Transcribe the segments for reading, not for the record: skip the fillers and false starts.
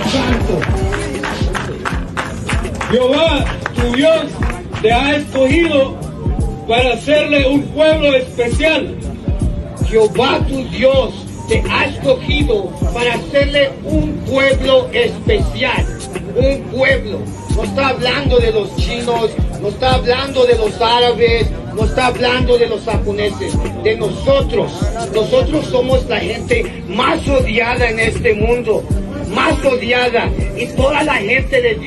santo. Jehová, tu Dios, te ha escogido para hacerle un pueblo especial. Jehová tu Dios te ha escogido para hacerle un pueblo especial. Un pueblo. No está hablando de los chinos, no está hablando de los árabes, no está hablando de los japoneses, de nosotros. Nosotros somos la gente más odiada en este mundo, más odiada. Y toda la gente de Dios.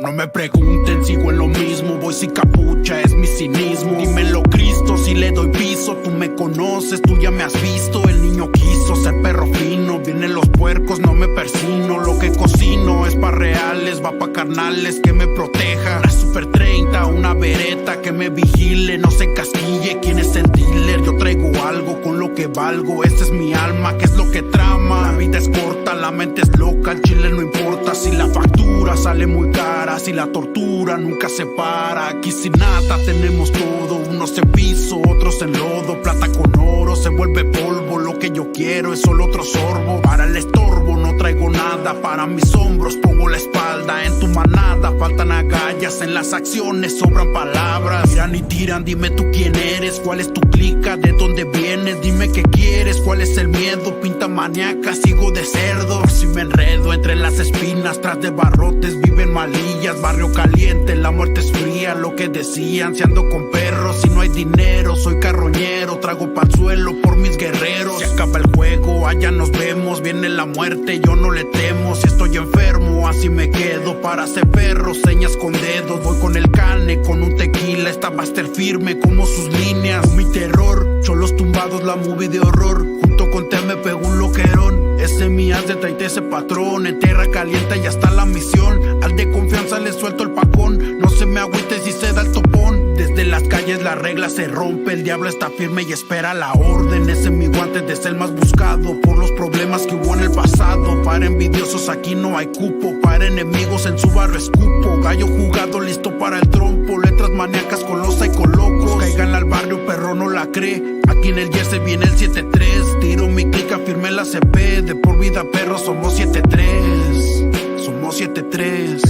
No me pregunten, sigo en lo mismo, voy sin capucha, es mi cinismo. Dímelo Cristo, si le doy piso, tú me conoces, tú ya me has visto. El niño quiso ser perro fino, vienen los puercos, no me persino. Lo que cocino es pa' reales, va pa' carnales, que me proteja. Una Super 30, una Beretta, que me vigile, no se casquille. ¿Quién es el dealer? Yo traigo algo con lo que valgo, esa es mi alma, que es lo que trama. La vida es corta, la mente es loca, el chile no importa si la factura sale muy cara. Si la tortura nunca se para, aquí sin nada tenemos todo. Unos en piso, otros en lodo, plata con oro, se vuelve polvo. Lo que yo quiero es solo otro sorbo. Para el estorbo no traigo nada, para mis hombros pongo la espalda. En tu manada faltan agallas, en las acciones sobran palabras. Miran y tiran, dime tú quién eres, cuál es tu clica, de dónde vienes, dime qué quieres, cuál es el miedo. Pinta maníaca, sigo de cerdo. Si me enredo entre las espinas, tras de barrotes viven malillas. Barrio caliente, la muerte es fría, lo que decían, si ando con perros, si no hay dinero, soy carroñero, trago pa'l suelo por mis guerreros. Se acaba el juego, allá nos vemos, viene la muerte, yo no le temo. Si estoy enfermo, así me quedo, para ser perro, señas con dedos. Voy con el cane, con un tequila, esta Master firme como sus líneas. Mi terror, cholos tumbados, la movie de horror, junto con Te me pegó un loquerón. Ese mi as de traite ese patrón, en tierra caliente ya está la misión. Al de confianza le suelto el pacón, no se me agüite si se da el topón. Desde las calles la regla se rompe, el diablo está firme y espera la orden. Ese mi guante de ser más buscado por los problemas que hubo en el pasado. Para envidiosos aquí no hay cupo, para enemigos en su barrio escupo. Gallo jugado listo para el trompo, letras maníacas con los locos. Caigan al barrio, perro no la cree, aquí en el Jersey viene el 7-3. Tiro mi clica, firme la CP, de por vida perro somos 7-3. Somos 7-3.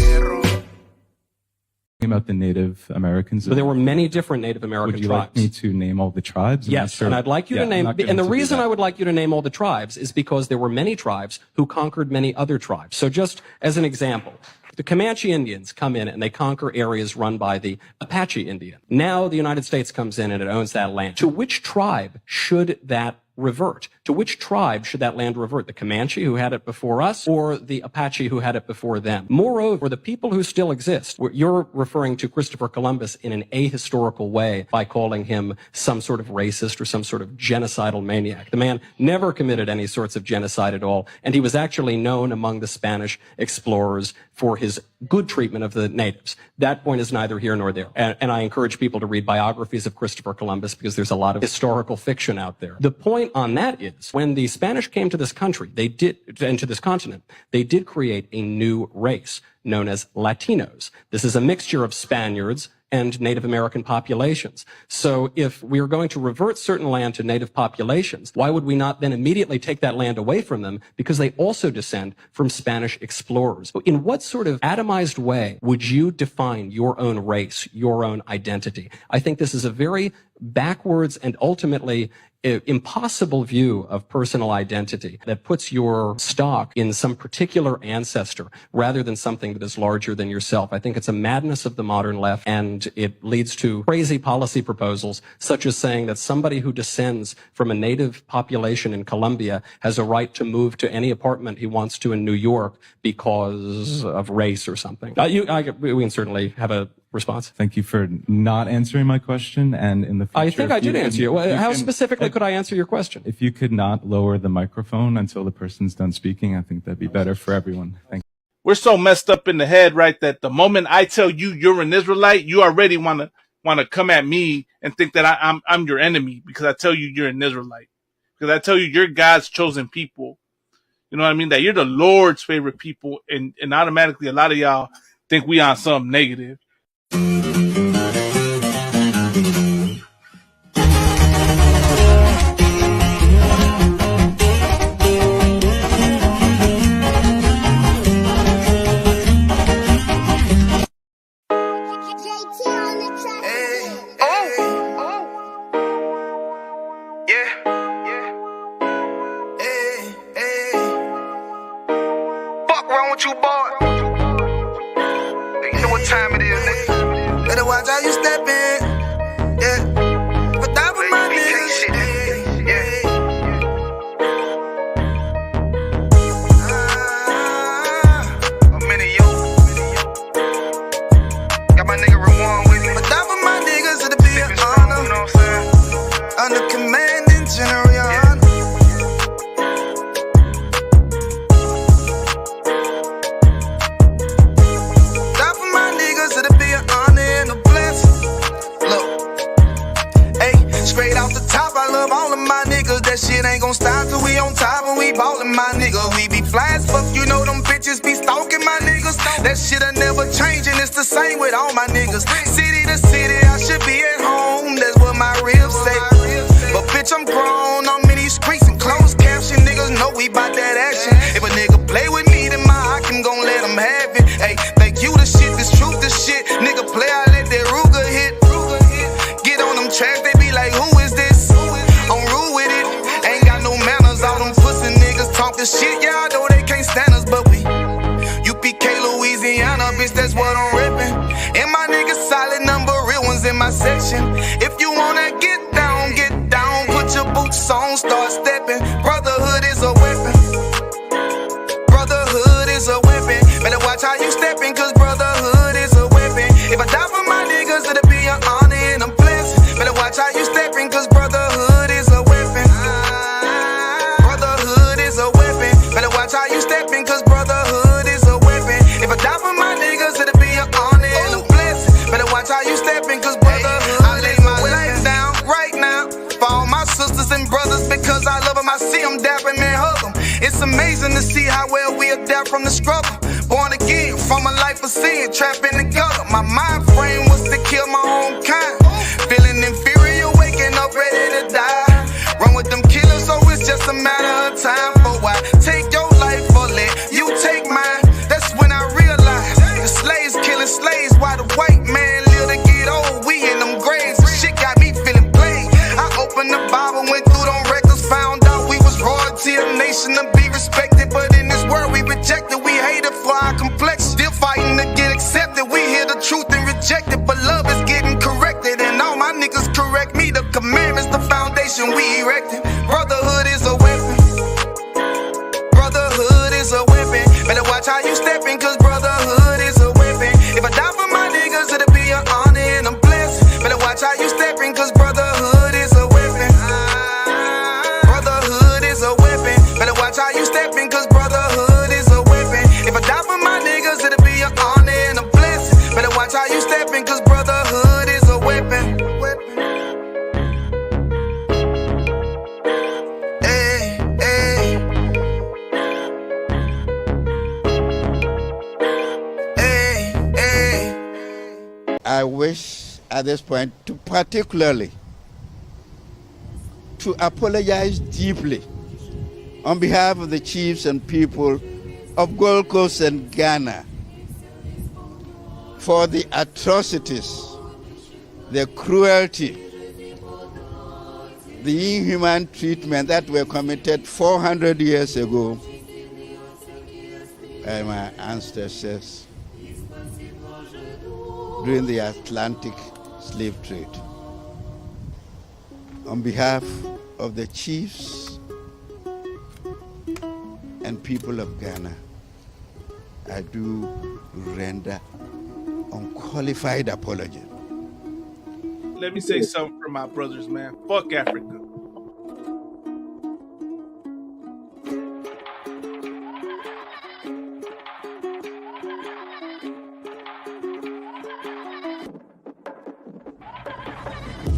About the Native Americans. So there were many different Native American tribes. Would you tribes. like me to name all the tribes? Yes, and I'd like you to name, and the reason I would like you to name all the tribes is because there were many tribes who conquered many other tribes. So just as an example, the Comanche Indians come in and they conquer areas run by the Apache Indian. Now the United States comes in and it owns that land. To which tribe should that revert? To which tribe should that land revert? The Comanche who had it before us, or the Apache who had it before them? Moreover, the people who still exist, you're referring to Christopher Columbus in an ahistorical way by calling him some sort of racist or some sort of genocidal maniac. The man never committed any sorts of genocide at all, and he was actually known among the Spanish explorers for his good treatment of the natives. That point is neither here nor there. And I encourage people to read biographies of Christopher Columbus because there's a lot of historical fiction out there. The point on that is, when the Spanish came to this country, and to this continent, they did create a new race known as Latinos. This is a mixture of Spaniards and Native American populations. So if we are going to revert certain land to Native populations, why would we not then immediately take that land away from them, because they also descend from Spanish explorers? In what sort of atomized way would you define your own race, your own identity? I think this is a very backwards and ultimately impossible view of personal identity that puts your stock in some particular ancestor rather than something that is larger than yourself. I think it's a madness of the modern left, and it leads to crazy policy proposals, such as saying that somebody who descends from a native population in Colombia has a right to move to any apartment he wants to in New York because of race or something. We can certainly have a response. Thank you for not answering my question, and in the future, I think I did answer you. How specifically could I answer your question? If you could not lower the microphone until the person's done speaking, I think that'd be better for everyone. Thank you. We're so messed up in the head, right, that the moment I tell you you're an Israelite, you already want want to come at me and think that I'm your enemy because I tell you you're an Israelite. Because I tell you you're God's chosen people. You know what I mean? That you're the Lord's favorite people, and automatically a lot of y'all think we on something negative. You boy. You know what time it is, nigga. Better watch how you step in. Yeah. But that was my nigga. Yeah. A minute, yo. Got my nigga Rawan with me. But that was my niggas, it'll be an honor. You know what I'm saying? Under commanding general, your honor. Straight off the top, I love all of my niggas. That shit ain't gon' stop till we on top and we ballin', my nigga. We be fly as fuck, you know them bitches be stalking my niggas. That shit'll never change and it's the same with all my niggas. City to city, I should be at home. That's what my ribs say. But bitch, I'm grown, I'm in these streets and closed caption. Niggas know we bout that action. If a nigga play with me, then my Hakim gon' let him have it. Hey, think you the shit, this truth the shit. Nigga play, I let that Ruger hit. Get on them tracks, they be like, who is this? I'm rude with it. Ain't got no manners. All them pussy niggas talk the shit. Yeah, I know they can't stand us, but we UPK, Louisiana, bitch, that's what I'm rippin'. And my niggas solid, number real ones in my section. If you wanna get down, put your boots on, start steppin'. Brotherhood is a weapon. Brotherhood is a weapon. Better watch how you steppin', cause brotherhood is a weapon. If I die for my niggas, it'll be an honor and a blessing. Better watch how you steppin', cause brotherhood is a weapon. Brotherhood is a weapon. Better watch how you steppin', cause brotherhood is a weapon. If I die for my niggas, it'll be an honor and a blessing. Better watch how you steppin', cause brotherhood I lay my life down right now for all my sisters and brothers, because I love them. I see them dapping and hug them. It's amazing to see how well we adapt from the struggle. Born again from a life of sin, trapping together. My mind frame was to kill my own kind. Feeling inferior, waking up ready to die. Run with them killers, so it's just a matter of time. For why take your life or let you take mine? That's when I realized the slaves killing slaves while the white man live to get old. We in them graves, the shit got me feeling played. I opened the Bible, went through them records, found out we was royalty, a nation to be respected. But in this world we rejected, we hated for our complexion. Still fighting to get accepted. We hear the truth and reject it, but love is getting corrected. And all my niggas correct me. The commandments, the foundation we erected. Brotherhood is a weapon. Brotherhood is a weapon. Better watch how you steppin', cause brotherhood is a weapon. If I die for my niggas, it'll be an honor and a blessing. Better watch how you steppin', cause brotherhood is a weapon. Brotherhood is a weapon. Better watch how you steppin', cause brotherhood is a weapon. If I die for my niggas, it'll be an honor and a blessing. Better watch how you steppin', cause brotherhood is a weapon. Hey, hey. Hey, hey. I wish at this point to particularly to apologize deeply on behalf of the chiefs and people of Gold Coast and Ghana for the atrocities, the cruelty, the inhuman treatment that were committed 400 years ago by my ancestors during the Atlantic slave trade. On behalf of the chiefs and people of Ghana, I do render unqualified apology. Let me say something for my brothers, man. Fuck Africa.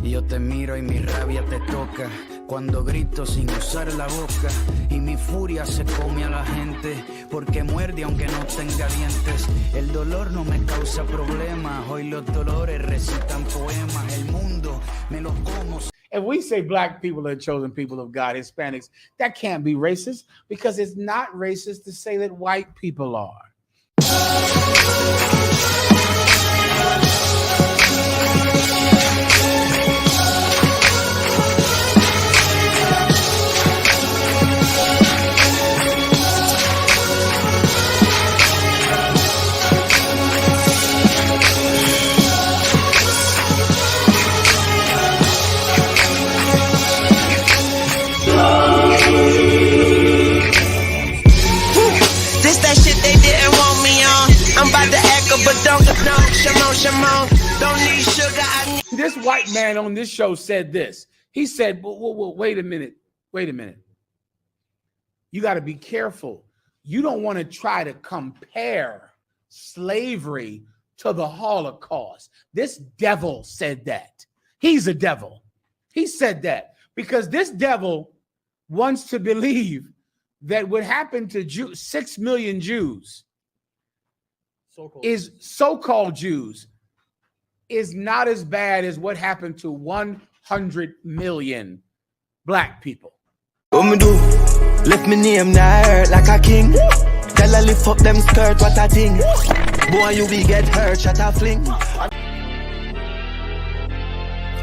Y yo te miro y mi rabia te toca cuando grito sin usar la boca y mi furia se come a la gente porque muerde aunque no tenga dientes. El dolor no me causa problemas, hoy los dolores recitan poemas. El mundo me los como. If we say black people are chosen people of God, Hispanics, that can't be racist because it's not racist to say that white people are. This white man on this show said this. He said, wait a minute. You got to be careful. You don't want to try to compare slavery to the Holocaust. This devil said that. He's a devil. He said that because this devil wants to believe that what happened to 6 million Jews so-called Jews is not as bad as what happened to 100 million black people. What me do? Left me name now hurt like a king. Tell her lift up them skirt, what a thing. Boy, you will get hurt, shut a fling.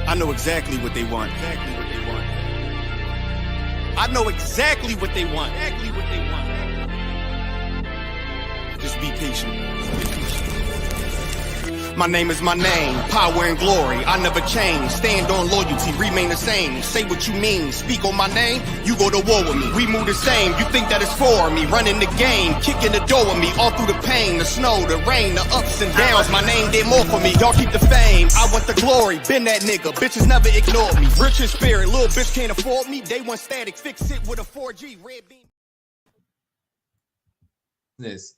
I know exactly what they want. I know exactly what they want. Just be patient. My name is my name, power and glory, I never change. Stand on loyalty, remain the same. Say what you mean, speak on my name, you go to war with me. We move the same, you think that it's for me. Running the game, kicking the door with me. All through the pain, the snow, the rain, the ups and downs. My name did more for me, y'all keep the fame. I want the glory, been that nigga, bitches never ignored me. Rich in spirit, little bitch can't afford me. They want static, fix it with a 4G, red beam. This.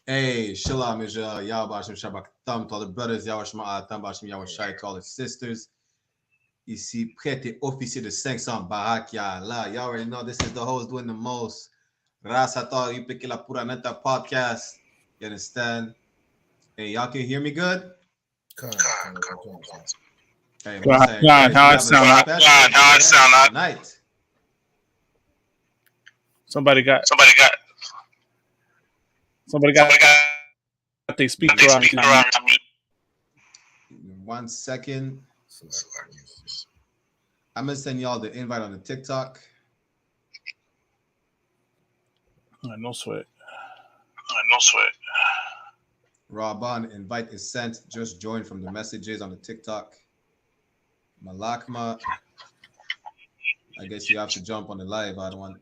Hey, shalom, Israel. Y'all bashim shabak tam to all the brothers. Y'all ma'atam bashim y'all shai to all the sisters. Ici, prêt officier de 500 barak ya Allah. Y'all already know this is the host doing the most. Raza to you pick la pura neta podcast. You understand? Hey, y'all can hear me good? Hey, how it sound tonight. Somebody got their speaker on. 1 second. I'm gonna send y'all the invite on the TikTok. No sweat. Raban, invite is sent. Just join from the messages on the TikTok. Malakma, I guess you have to jump on the live. I don't want.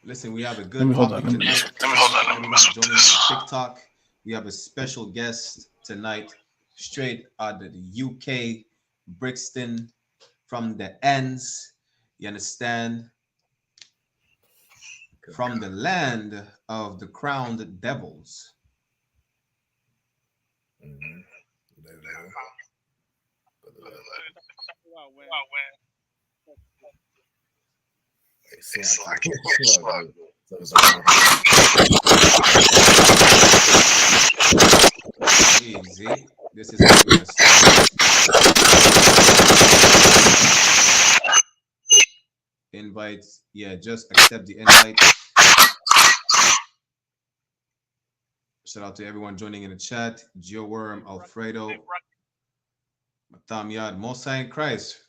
Listen, we have a good topic tonight. Joining on TikTok. We have a special guest tonight, straight out of the UK, Brixton, from the ends. You understand? From the land of the crowned devils. Easy. This is how we're gonna start. Invites. Yeah, just accept the invite. Shout out to everyone joining in the chat. Geo Worm, Alfredo, Matam Yad, Mosai and Christ.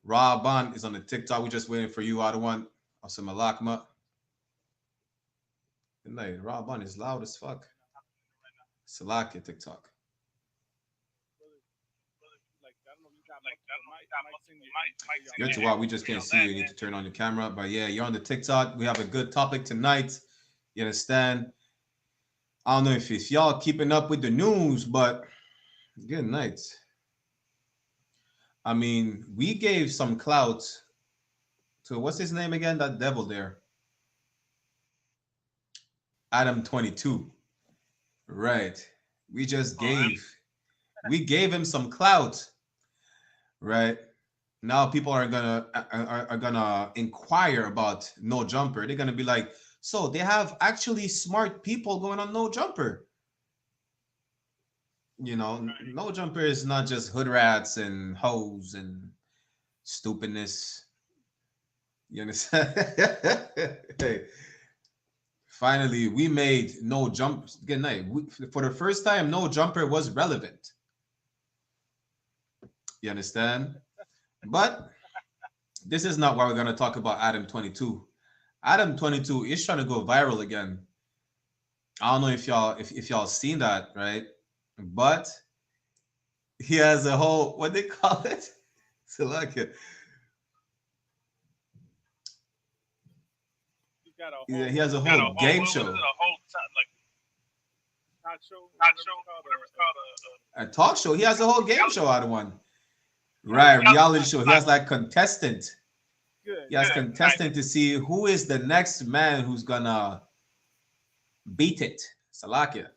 Raban is on the TikTok. We're just waiting for you. I don't want some Malakma. Good night. Raban is loud as fuck. Salaki TikTok. You're too wild. We just can't see you. You need to turn on your camera. But yeah, you're on the TikTok. We have a good topic tonight. You understand? I don't know if y'all keeping up with the news, but good night. I mean, we gave some clout to what's his name again? That devil there. Adam 22. Right. We just we gave him some clout. Right. Now people are gonna inquire about No Jumper. They're gonna be like, so they have actually smart people going on No Jumper. You know, No Jumper is not just hood rats and hoes and stupidness. You understand? Hey, finally, we made No Jumper. Good night. For the first time, No Jumper was relevant. You understand? But this is not why we're gonna talk about Adam 22. Adam 22 is trying to go viral again. I don't know if y'all seen that, right? But he has a whole, what they call it? So like it. He has a whole game show. A talk show. He has a whole game show out of one. Right, reality show. He has like contestant. He has contestant to see who is the next man who's gonna beat it. Salakia.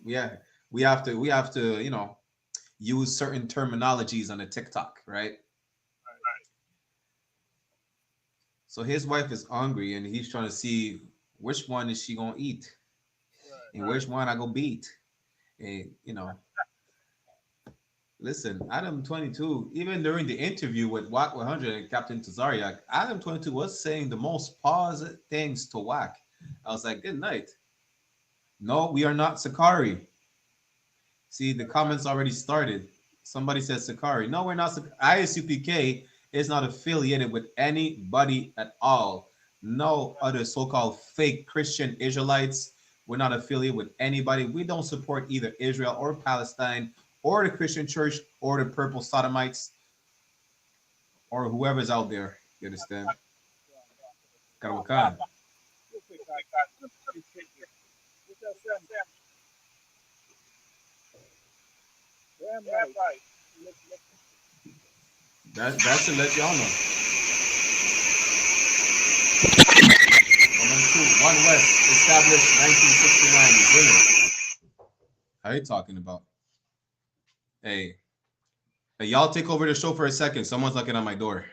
Yeah, we have to, you know, use certain terminologies on the TikTok, right? So his wife is hungry and he's trying to see which one is she gonna eat and which one I gonna beat. And you know, listen, Adam 22, even during the interview with WAC 100 and Captain Tazariak, Adam 22 was saying the most positive things to WAC. I was like, good night. No, we are not Sakari. See, the comments already started. Somebody says Sakari. No, we're not. ISUPK is not affiliated with anybody at all. No other so-called fake Christian Israelites. We're not affiliated with anybody. We don't support either Israel or Palestine or the Christian church or the purple sodomites or whoever's out there. You understand? Karawakan. That's to let y'all know. Coming through, One West, established 1969. How are you talking about? Hey, y'all take over the show for a second. Someone's knocking on my door.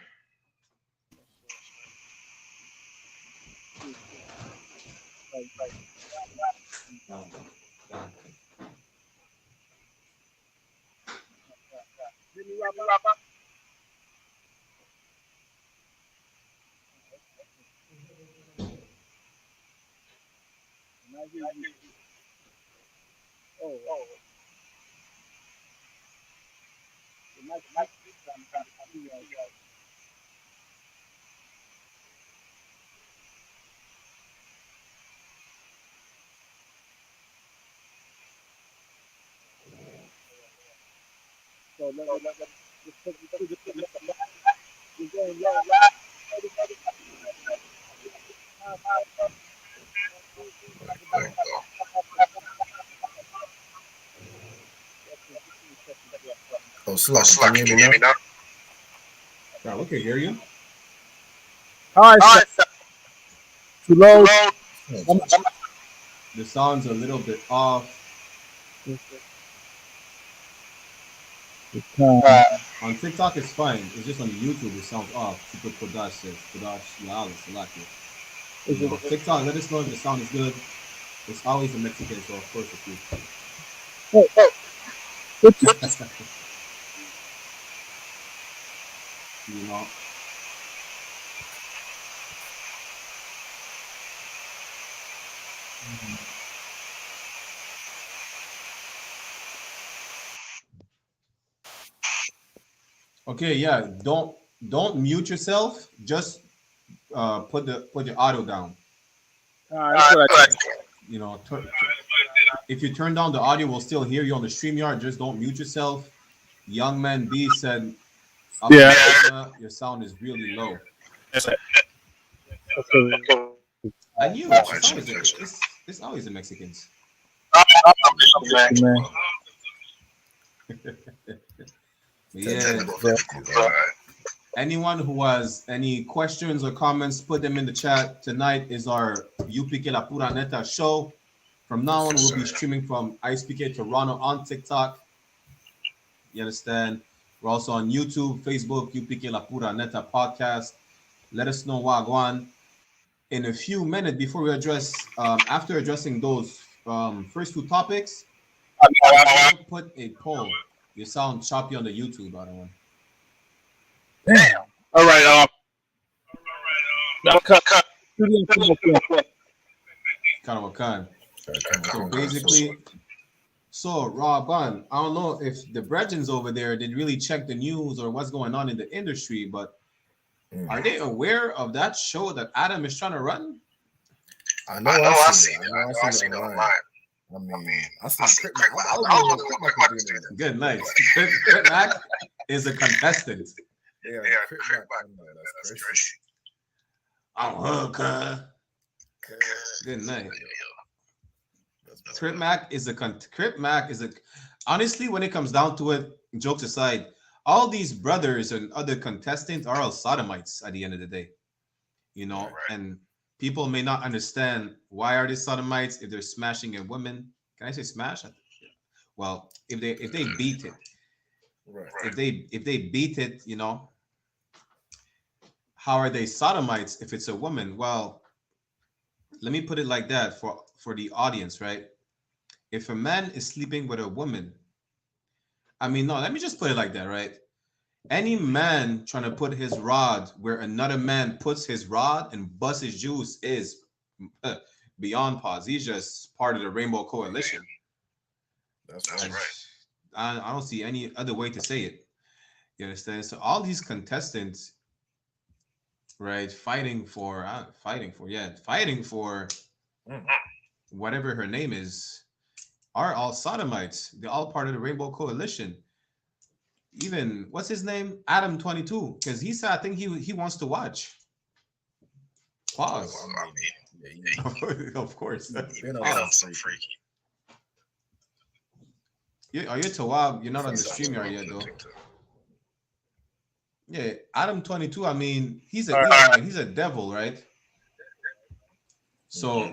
Oh, Slack, can you hear me now? Yeah, we can hear you. All right, too low. The sound's a little bit off. On TikTok, it's fine. It's just on YouTube, it sounds off. Super Kodash says. Kodash, you know, TikTok, let us know if the sound is good. It's always a Mexican, so of course it's you. You know. Okay, yeah. Don't mute yourself. Just put your audio down. You know, if you turn down the audio, we'll still hear you on the StreamYard. Just don't mute yourself. Young Man B said, yeah, your sound is really low. I knew it's always the Mexicans. Yeah. Anyone who has any questions or comments, put them in the chat. Tonight is our UPK La Pura Neta show. From now on, we'll be streaming from ISPK Toronto on TikTok. You understand? We're also on YouTube, Facebook, UPK La Pura Neta podcast. Let us know Wagwan. In a few minutes, before we address, after addressing those first two topics, I'll put a poll. You sound choppy on the YouTube, by the way. Damn. All right. So basically, Raban, I don't know if the Bretons over there did really check the news or what's going on in the industry, but are they aware of that show that Adam is trying to run? I know I seen it online. I mean, I seen Crit Mac. Good night. Crit Mac is a contestant. Yeah, Crit Mac. That's crazy. I'm Hooker. Good night. Crit Mac is a honestly, when it comes down to it, jokes aside, all these brothers and other contestants are all sodomites at the end of the day. You know, and people may not understand why are they sodomites if they're smashing a woman. Can I say smash? Well, if they beat it, if they beat it, you know, how are they sodomites if it's a woman? Well, let me put it like that for the audience, right? If a man is sleeping with a woman, let me just put it like that, right? Any man trying to put his rod where another man puts his rod and busts his juice is beyond pause. He's just part of the Rainbow Coalition. That's right. I don't see any other way to say it. You understand? So all these contestants, right, fighting for whatever her name is, are all sodomites. They're all part of the Rainbow Coalition. Even what's his name, Adam 22, because he said I think he wants to watch. Pause. Of course. So freaky. Are you Tawab? You're not on the stream yet, though. Yeah, Adam 22. I mean, he's a devil, right? So,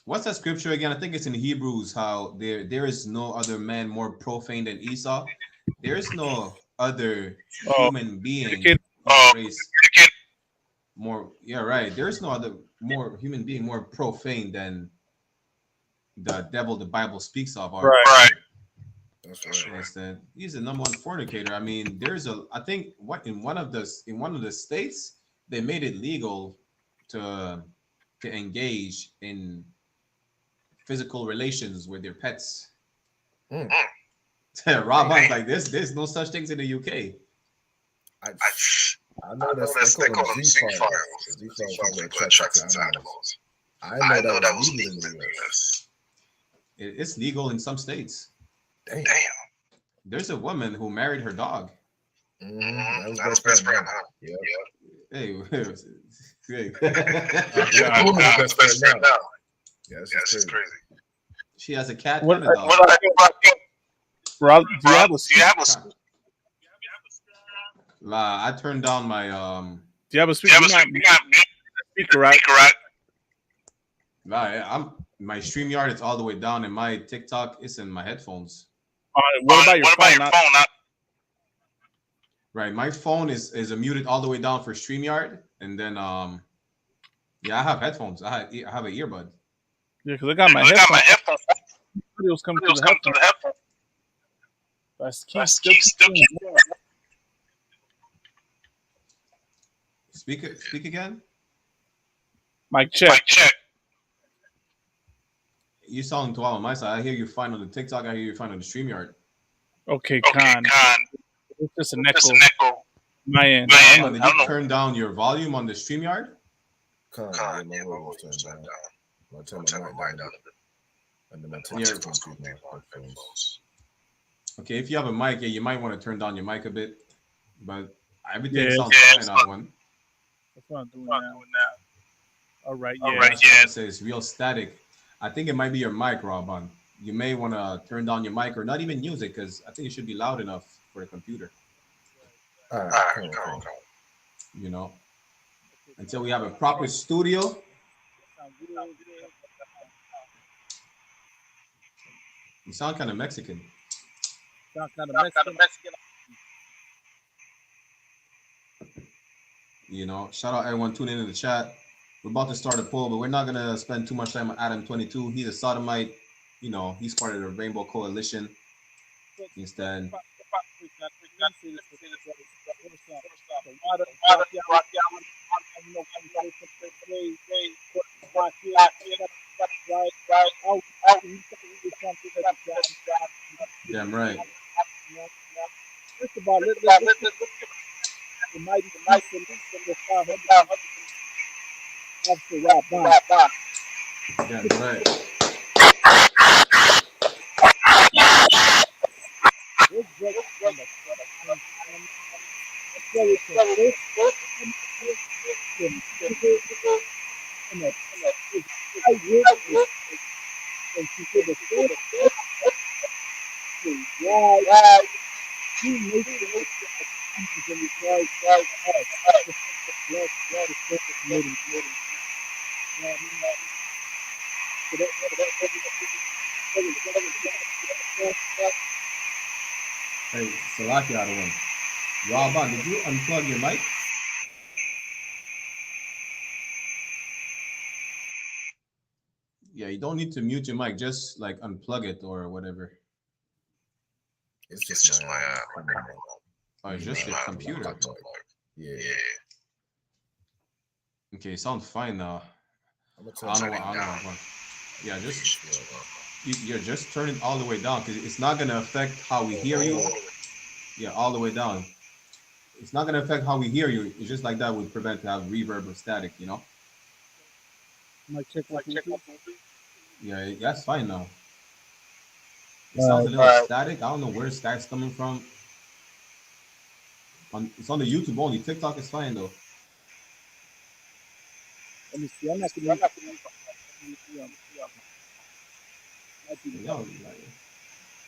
what's that scripture again? I think it's in Hebrews. How there is no other man more profane than Esau. There is no other human being more. Yeah, right. There is no other more human being more profane than the devil the Bible speaks of. Right. That's right. He's the number one fornicator. I mean, I think in one of the states they made it legal to engage in physical relations with their pets. Rob, like there's no such things in the UK. I know they call them Z-files. Z-files are attracted to animals. I know that was legal in the US. It's legal in some states. Damn. There's a woman who married her dog. That was best friend. Yeah. Hey. Best friend now. Yeah, that's crazy. She has a cat and a dog. Rob, do you have a I turned down my Do you have a speaker? Speaker, right? Nah, my StreamYard is all the way down, and my TikTok is in my headphones. What about your phone? Right, my phone is muted all the way down for StreamYard, and then I have headphones. I have an earbud. Yeah, because I got my headphones. Videos coming through the headphones. Speak again. Mic check. You sound too loud on my side. I hear you fine on the TikTok. I hear you fine on the StreamYard. Okay, Khan. It's just an echo. My end. Did you turn down your volume on the StreamYard? Khan, my volume was turned down. I'll turn my mic down. And then my TikTok comes through my headphones. Okay, if you have a mic, you might want to turn down your mic a bit. But everything sounds fine on one. That's what I'm doing now. All right, So it's real static. I think it might be your mic, Robon. You may want to turn down your mic or not even use it because I think it should be loud enough for the computer. All right. You know, until we have a proper studio. You sound kind of Mexican. Sound kind of Mexican. You know, shout out everyone tuning in the chat. We're about to start a poll, but we're not gonna spend too much time on Adam 22. He's a sodomite. You know, he's part of the Rainbow Coalition. Instead, damn right. First of all, let's the mighty Officer Rob Bond. Damn right. Hey, Salaki out of one. Roban, did you unplug your mic? Yeah, you don't need to mute your mic. Just like unplug it or whatever. It's just my oh, it's just your computer. Yeah. Okay, sounds fine now. I'm gonna turn it down. Yeah, just you're just turning all the way down because it's not gonna affect how we hear you. Yeah, all the way down. It's not gonna affect how we hear you. It's just like that would prevent to have reverb or static, you know. Yeah, that's fine now. It sounds a little static. I don't know where static's coming from. It's on the YouTube only. TikTok is fine though. Let me see. I'm not gonna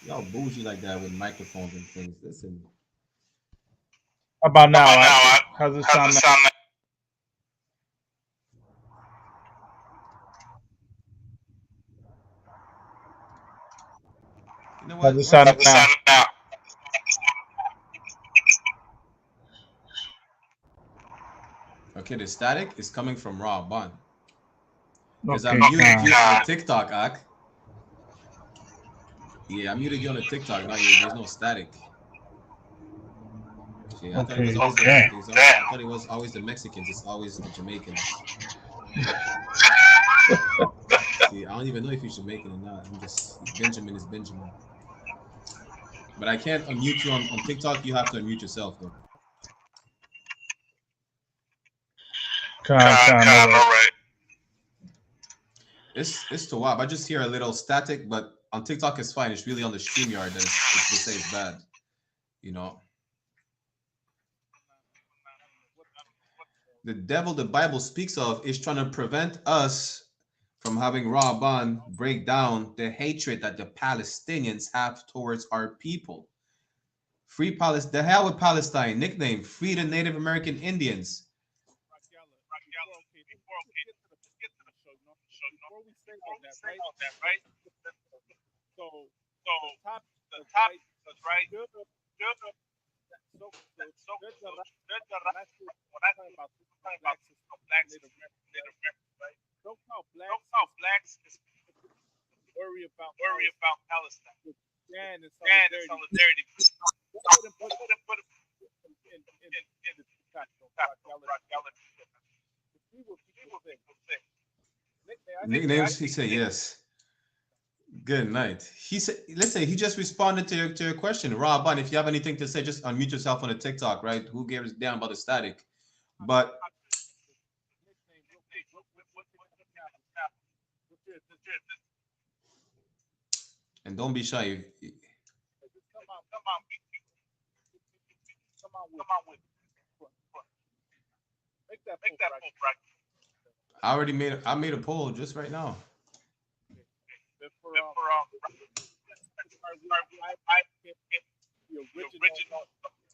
y'all bougie like that with microphones and things. Listen. How about now? How's it sound now? You know what? How's it sound now? Okay, the static is coming from Raw Bun. Because Okay, I'm muted you on the TikTok, Ak. Yeah, I muted you on the TikTok. Now there's no static. See, I thought it was always the Mexicans. It's always the Jamaicans. See, I don't even know if you're Jamaican or not. I'm just Benjamin is Benjamin. But I can't unmute you on TikTok. You have to unmute yourself though. All right. It's to WAP. I just hear a little static, but on TikTok it's fine. It's really on the StreamYard that they say it's bad. You know. The devil the Bible speaks of is trying to prevent us from having Raban break down the hatred that the Palestinians have towards our people. Free Palestine, the hell with Palestine, nickname, free the Native American Indians. The top is right. Don't call blacks. Worry about Palestine. Stand in solidarity. Nicknames, he said yes. Good night. He said, listen, he just responded to your question. Raban, if you have anything to say, just unmute yourself on the TikTok, right? Who gives a damn about the static? But and don't be shy. I made a poll just right now.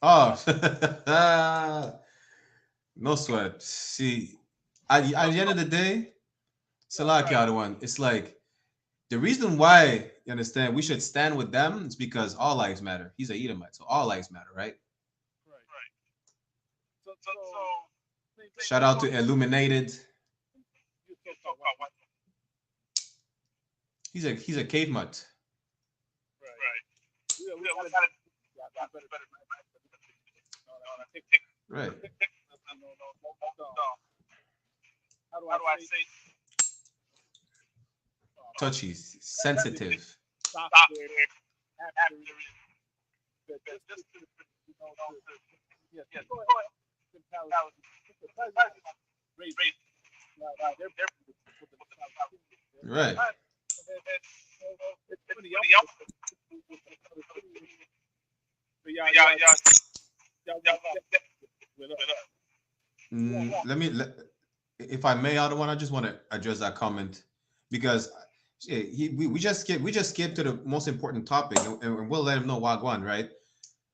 Oh, no sweat. See, at the end of the day, Salaki out one. It's like The reason why, you understand, we should stand with them is because all lives matter. He's a Edomite, so all lives matter, right? Right. So Shout out to Illuminated. He's a cave mutt. Right. How do I say? Touchy, sensitive. Stop there. Right. If I may, I just want to address that comment because we just skipped to the most important topic, and we'll let him know Wagwan, right?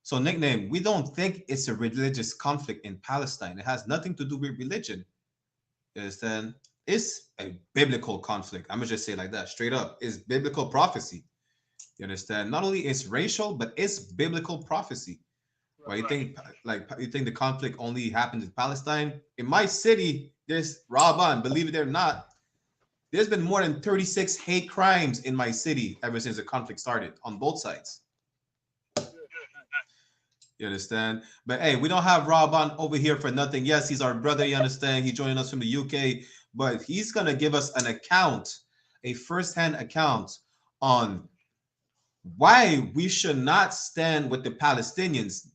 So, nickname, we don't think it's a religious conflict in Palestine. It has nothing to do with religion. You understand? It's a biblical conflict. I'm gonna just say it like that, straight up. It's biblical prophecy. You understand? Not only it's racial, but it's biblical prophecy. Right? You think the conflict only happens in Palestine? In my city, there's Raban. Believe it or not, there's been more than 36 hate crimes in my city ever since the conflict started on both sides. You understand? But hey, we don't have Raban over here for nothing. Yes, he's our brother. You understand? He's joining us from the UK, but he's gonna give us an account, a first-hand account on why we should not stand with the Palestinians.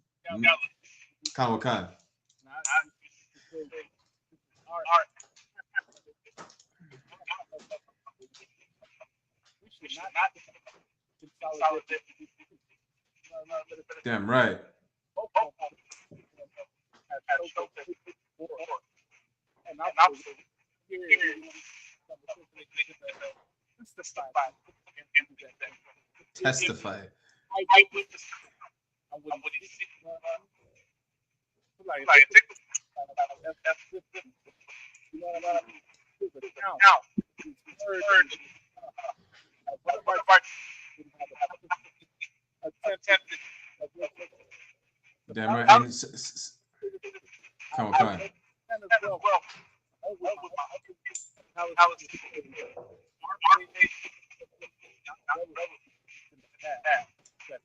Khan. Damn right. Testify. Damn right. Come on.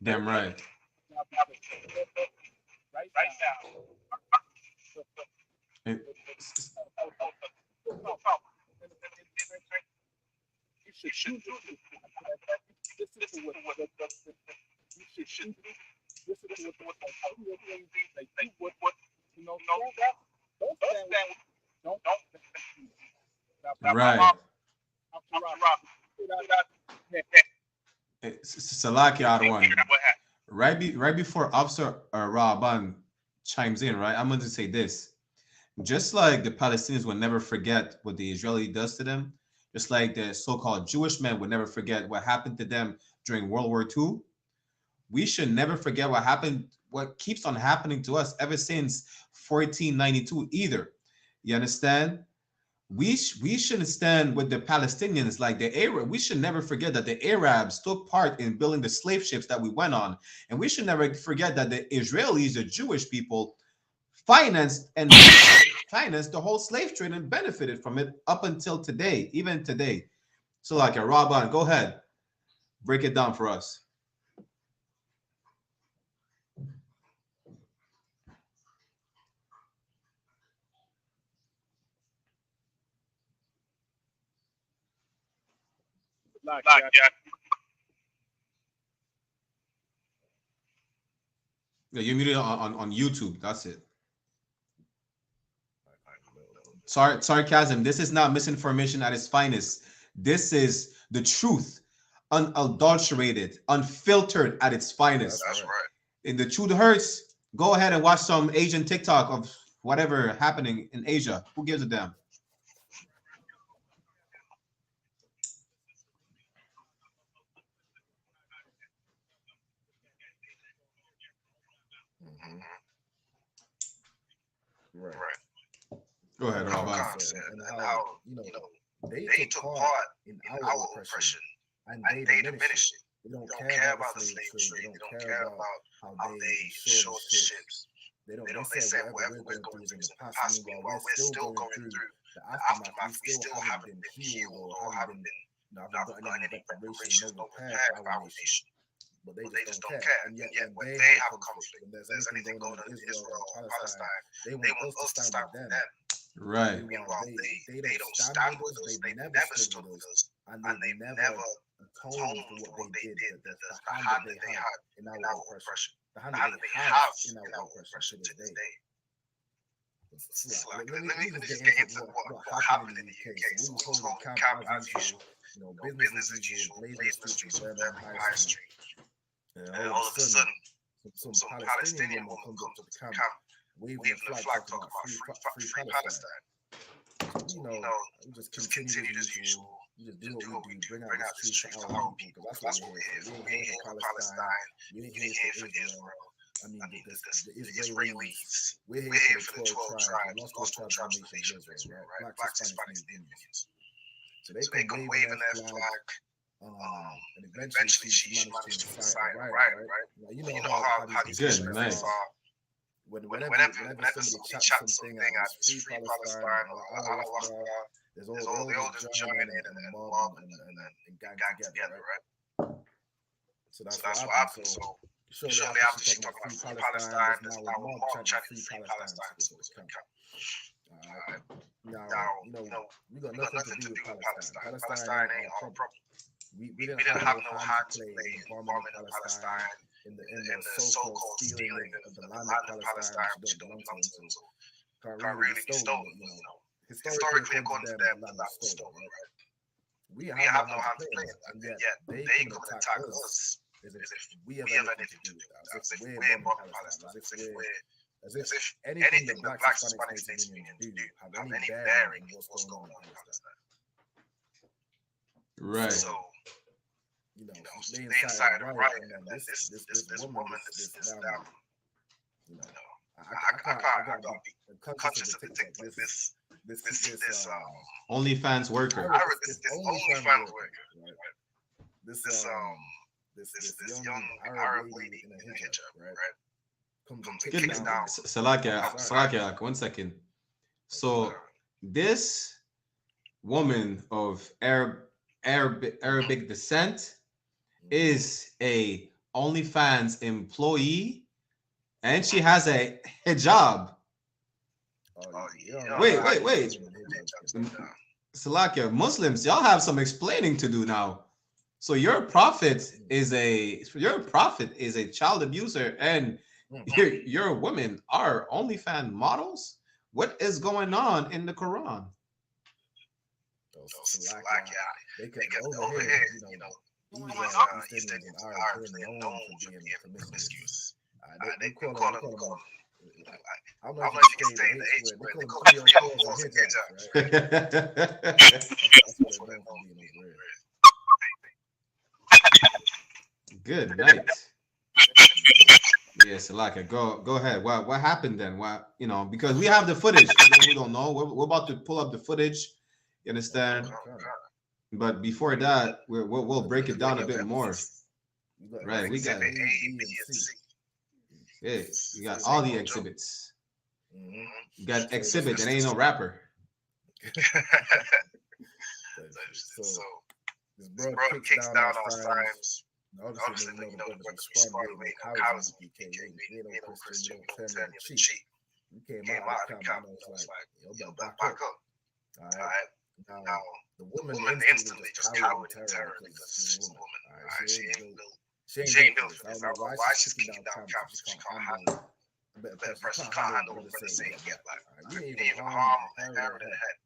Damn right. Right. Salaki Arwan. Right before Officer Raban chimes in, right? I'm going to say this. Just like the Palestinians will never forget what the Israeli does to them, just like the so-called Jewish men would never forget what happened to them during World War II, we should never forget what keeps on happening to us ever since 1492 either. You understand? We shouldn't stand with the Palestinians like the Arab. We should never forget that the Arabs took part in building the slave ships that we went on. And we should never forget that the Israelis, the Jewish people, financed the whole slave trade and benefited from it up until today, even today. So like Raban, go ahead. Break it down for us. Yeah, you're muted on YouTube. That's it. Sarcasm. This is not misinformation at its finest. This is the truth, unadulterated, unfiltered at its finest. That's right. If the truth hurts, go ahead and watch some Asian TikTok of whatever happening in Asia. Who gives a damn? Right. Go ahead, Rob. And how they took part in our oppression and they diminish it. They don't care about the slave trade. They don't care about how they shore the ships. They say whatever we're going through is in the past. Meanwhile, we're still going through the aftermath. We still haven't been healed or haven't gotten any reparations, no repair for our nation. But they just don't care. And yet when they have a conflict, when there's anything going on in Israel or Palestine, they want us to stand with them. Right. Meanwhile, they don't stand with us. They never stood with us. And they never atoned for what they did, the hand that they had in our oppression. The hand that they have in our oppression to this day. Let me just get into what happened in the UK. So we was holding camp as usual. Business as usual, blazing the streets of Birmingham High Street. And all of a sudden, some Palestinian woman comes up to the camp, waving the flag, talking about free Palestine. So, we just continue as usual. We just do what we do, bring out the streets to our people, because that's what we're here for. We ain't here for Palestine. We ain't here for Israel. I mean, the Israelis. We're here for the 12 tribes, the lost 12 tribes of the nation of Israel, right? Blacks, Hispanics, and Indians. So they come waving their flag. And eventually she managed to incite a riot, right? You know how these Israelis are. Whenever somebody chats something as free Palestine or Allah Akbar, they all just join in and mob and gang together, right? So that's what happened. So shortly after she talked about free Palestine, there's now a mob chanting free Palestine to the camp. Now, we got nothing to do with Palestine. Palestine ain't our problem. We didn't have no hand to play in bombing of Palestine, in the so-called stealing of the land of Palestine, which don't belong to them. So can't really be stolen. Historically, according to them, the land was stolen, right? We have no hand to play in that, and yet they come and attack us as if we have anything to do with that, as if we're bombing Palestine, as if anything the Black Hispanic States Union do have any bearing in what's going on in Palestine. Right. So, they incited a riot, and then this woman, this down. I can't be conscious of the things like this OnlyFans worker. This OnlyFans worker, right? This young Arab lady in a hijab, right? Comes and takes down. Salakia, 1 second. So this woman of Arabic descent is a OnlyFans employee, and she has a hijab. Wait. Salakia, Muslims, y'all have some explaining to do now. So your prophet is a child abuser, and your women are OnlyFans models. What is going on in the Quran? They can over here, East Indians are known for being promiscuous. They call them. I don't know if you can say the H word. They call them young hijab, right? That's what they're known for being over here. Good night. Yes, Salaka, go ahead. What happened then? Because we have the footage. We don't know. We're about to pull up the footage. You understand? But before that, we'll break it down a bit more. Right? We got we got all the exhibits. You got exhibit and ain't no rapper. So this bro kicks down our signs. Obviously, the brother responded with how is the BK? You ain't no Christian, you don't turn the cheek. We came out of the camp and I was like, yo, back up. All right. Now, the woman instantly just cowered in terror because she's a woman. All right. She ain't built for this. I don't know why she's kicking down camp. She can't handle a better person. She can't handle what they're saying yet. We didn't even harm her in the head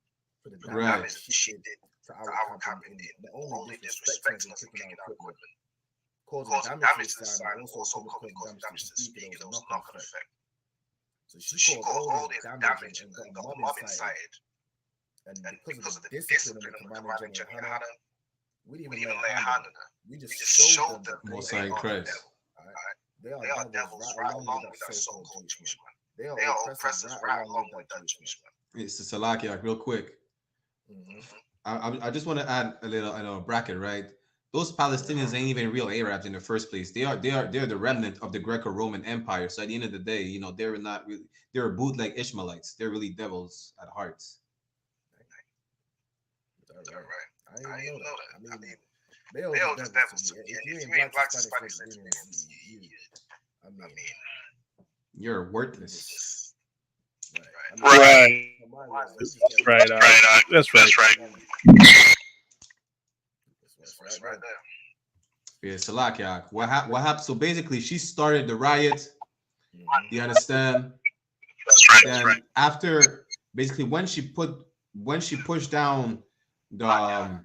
for the damage she did to our camp. The only disrespect was kicking out equipment. Causing damage to the sign, also causing damage to the speaker. There was knock-on effect. So she caused all this damage and got a mob incited. And because of the discipline of the commanding general Hannah, we didn't even lay a hand on her. We just showed them Most they High are Christ. They are devils right along with that so-called Jewish man. They are oppressors right along with that Jewish man. It's Salakia, real quick. I just want to add a little bracket, right? those Palestinians ain't even real Arabs in the first place. They're the remnant of the Greco-Roman Empire. So at the end of the day, you know, they're not really, they're bootleg Ishmaelites. They're really devils at heart. All right. I didn't know that. I mean, they all just devils to me. If you ain't black, Hispanic, I mean, you're worthless. Right. Right. That's right. That's right there. Yeah, Salakia. What happened? So basically, she started the riot. You understand? That's right. After basically, when she pushed down the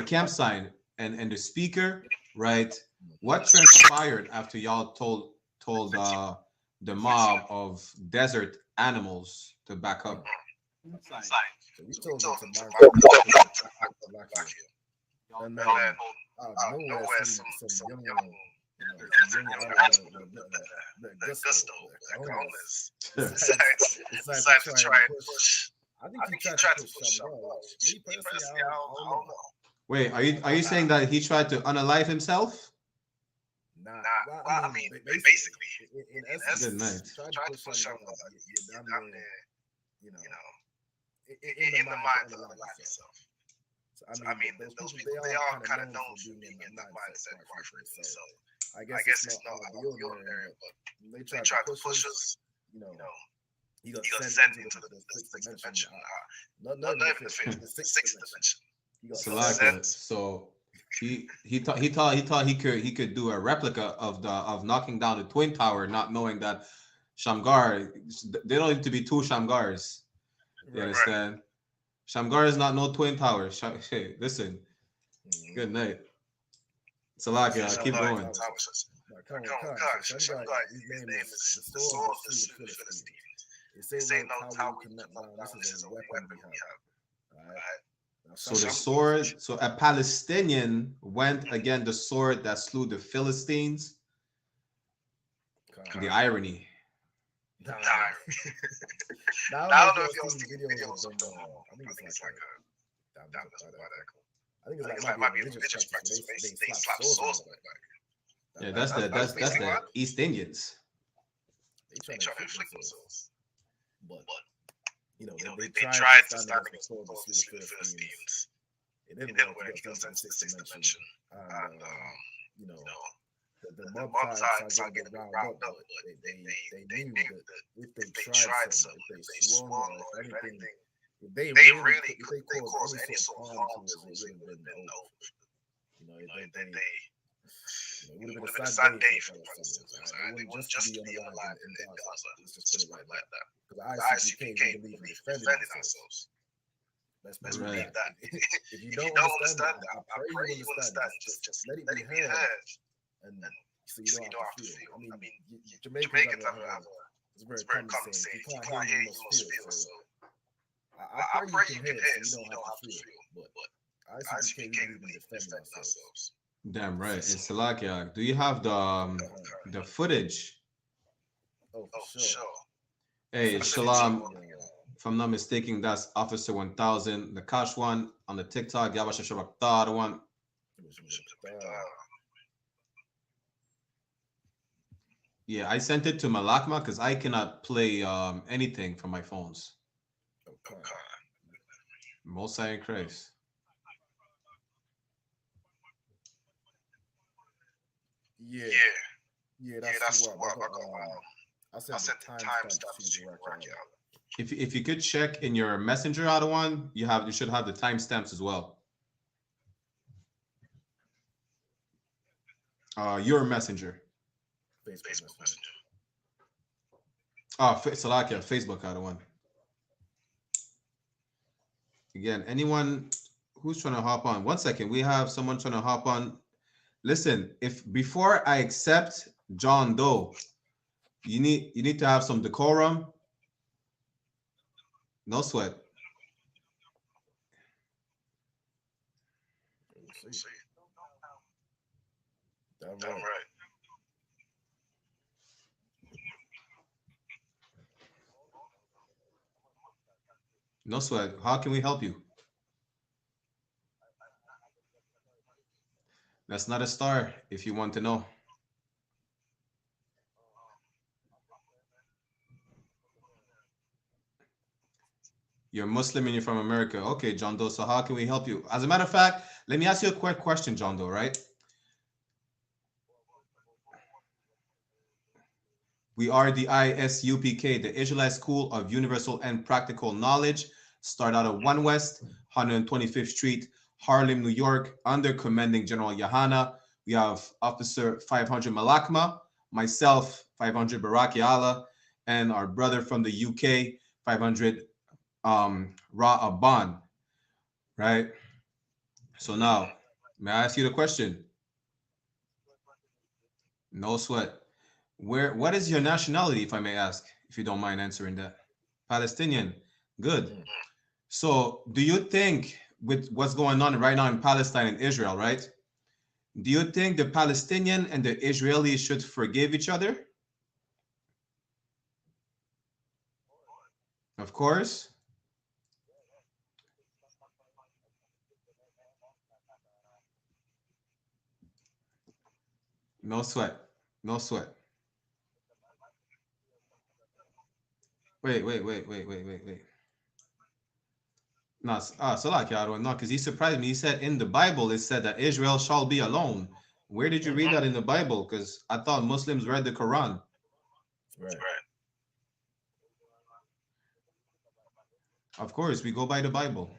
camp sign and the speaker, right? What transpired after y'all told the mob of desert animals to back up? So we told them to march back here. And then nowhere some young gusto, decided to try and push. I think he tried to push Shamgar. Me personally, I don't know. Wait, are you saying that he tried to unalive himself? Nah. Well, I mean, basically, in essence, tried to push Shamgar. You're down there, you know, in the mind to unalive yourself. So, I mean, those people, they are kind of known for being in that mindset, quite frankly. So I guess it's not out of the ordinary, but they try to push us, you know, he got sent into the sixth dimension. Not even the fifth, the sixth dimension. So he thought he could do a replica of knocking down the Twin Tower, not knowing that Shamgar, they don't need to be two Shamgars. You understand? Shamgar is not no Twin Tower. Hey, listen. Good night. Salakia, keep going. Shamgar, his name is the sword of the Philistines. They say no tower you cannot down. This is a weapon we have. All right. So the sword, so a Palestinian went against the sword that slew the Philistines. The irony. I don't know if y'all seen the videos of them. I think it's like I think it's like might be a religious practice. They slap swords on it. Yeah, that's the East Indians. They try to inflict themselves, but you know they tried to stand against the sword of the Philistines. It didn't work. It got sent to the sixth dimension, and you know. The mob tribes are getting round up, but they knew that if they tried something, if they swung or if anything, if they really could cause any sort of harm to us, it would have been over. You know, it would have been a sad day for the Palestinians. They wouldn't just be alive in Gaza. Let's just put it like that. Because the ICPK believe in defending ourselves. Let's believe that. If you don't understand that, I pray you understand. Just let it be heard. And so you don't have to feel. I mean, Jamaicans have it's a very common saying. You can't hear, you must feel. So I pray you can hear, so you don't have to feel. But ICPK, we believe in defending ourselves. Damn right. It's Salakia. Do you have the footage? Oh, for sure. Hey, Shalom. If I'm not mistaken, that's Officer 1000, the Kash one on the TikTok. Yabasha Shabak one. Yeah, I sent it to Malakma because I cannot play anything from my phones. Okay. Most High in Christ. Yeah, that's what I sent the timestamp to work out. If you could check in your messenger, other one, you should have the timestamps as well. Your messenger. Facebook Messenger. Salakia, Facebook, other one. Again, anyone who's trying to hop on. 1 second, we have someone trying to hop on. Listen, if before I accept John Doe, you need to have some decorum. No sweat. Damn right. No sweat. How can we help you? That's not a star, if you want to know. You're Muslim and you're from America. Okay, John Doe. So how can we help you? As a matter of fact, let me ask you a quick question, John Doe, right? We are the ISUPK, the Israelite School of Universal and Practical Knowledge. Start out at 1 West, 125th Street, Harlem, New York, under Commanding General Yahana. We have Officer 500 Malakma, myself, 500 Baraki Allah, and our brother from the UK, 500 Ra Aban, right? So now, may I ask you the question? No sweat. What is your nationality, if I may ask, if you don't mind answering that? Palestinian. Good. So do you think with what's going on right now in Palestine and Israel, right? Do you think the Palestinian and the Israelis should forgive each other? Of course. No sweat. No sweat. Wait. No, Salaki, I don't know, because he surprised me. He said in the Bible, it said that Israel shall be alone. Where did you read that in the Bible? Because I thought Muslims read the Quran. Right. Of course, we go by the Bible.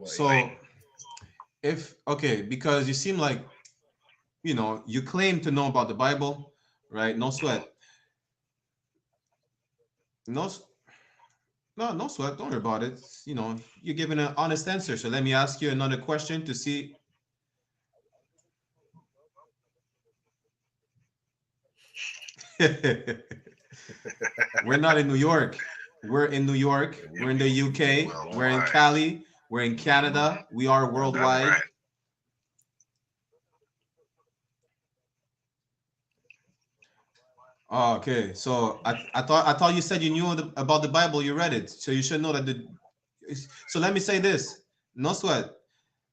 So, because you seem like, you claim to know about the Bible, right? No sweat. No sweat. Don't worry about it. You're giving an honest answer. So let me ask you another question to see. We're not in New York. We're in New York. We're in the UK. We're in Cali. We're in Canada. We are worldwide. Oh, okay. So I thought you said you knew about the Bible. You read it, so you should know that So let me say this. No sweat.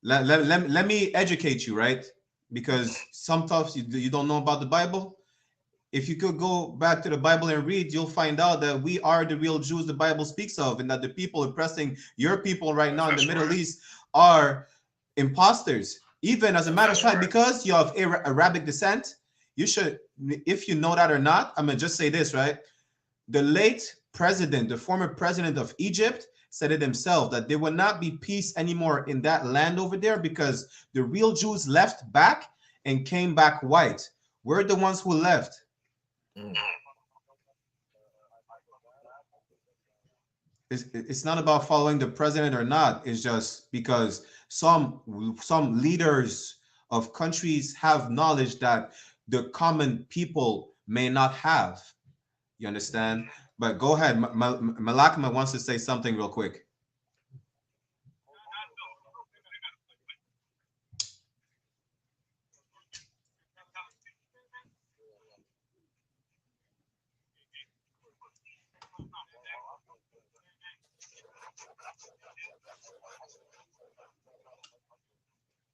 Let me educate you, right? Because some stuff you don't know about the Bible. If you could go back to the Bible and read, you'll find out that we are the real Jews the Bible speaks of, and that the people oppressing your people right now in the Middle East are imposters. Even as a matter of fact, because you have Arabic descent, you should, if you know that or not, I'm gonna just say this, right? The late president, the former president of Egypt, said it himself that there will not be peace anymore in that land over there because the real Jews left back and came back white. We're the ones who left. It's not about following the president or not. It's just because some leaders of countries have knowledge that the common people may not have. You understand? But go ahead. Malakma wants to say something real quick.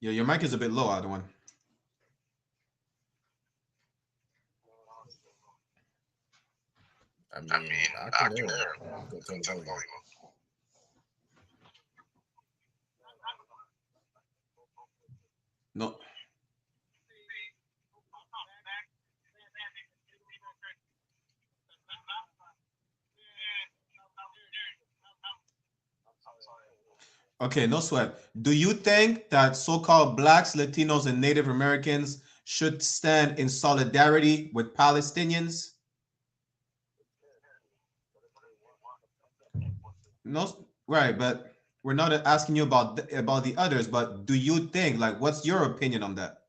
Yeah, your mic is a bit low, other one. I can hear it. No. Okay, no sweat. Do you think that so-called blacks, Latinos, and Native Americans should stand in solidarity with Palestinians? No, right, but we're not asking you about the others, but do you think, like, what's your opinion on that?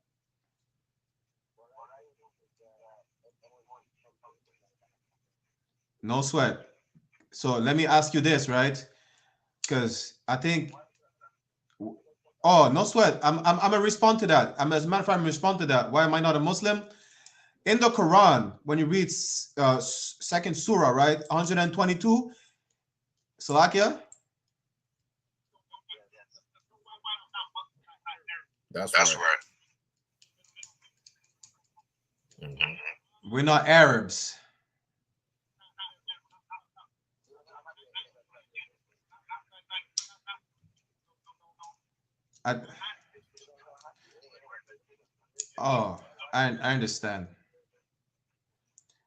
No sweat. So let me ask you this, right? Because I think, oh, no sweat. I'm gonna respond to that. As a matter of fact, I'm respond to that. Why am I not a Muslim? In the Quran, when you read second surah, right, 122, Salakia. That's right. We're not Arabs. I understand.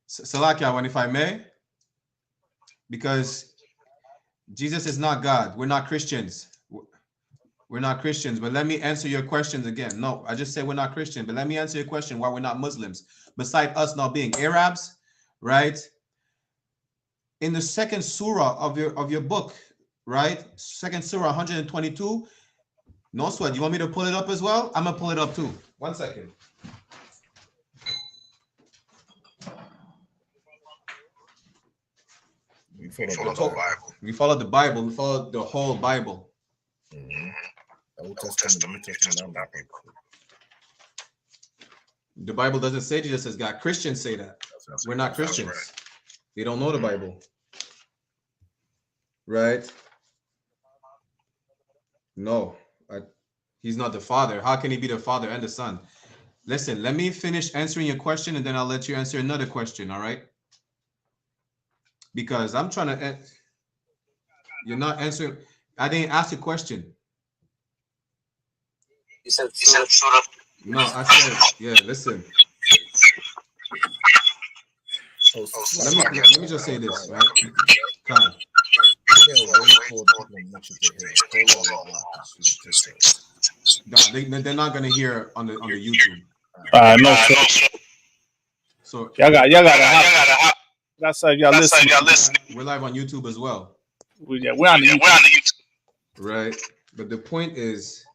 Salakia, when if I may, because Jesus is not God. We're not Christians. We're not Christians. But let me answer your questions again. No, I just said we're not Christian. But let me answer your question why we're not Muslims. Beside us not being Arabs, right? In the second surah of your book, right? Second surah 122. No sweat. You want me to pull it up as well? I'm gonna pull it up too. 1 second. We follow the Bible. We follow the Bible. We follow the whole Bible. Old Testament, New Testament. The Bible doesn't say Jesus is God. Christians say that. We're not Christians. Right. They don't know the Bible. Right? No. He's not the Father. How can he be the Father and the Son? Listen, let me finish answering your question and then I'll let you answer another question, all right? Because I'm trying to... You're not answering... I didn't ask a question. You said sort of. No, I said, yeah, listen. Let me just say this, right? Khan. They're not gonna hear on the YouTube. No, so y'all gotta. That's how y'all listen. We're live on YouTube as well. We're on the YouTube. Right, but the point is,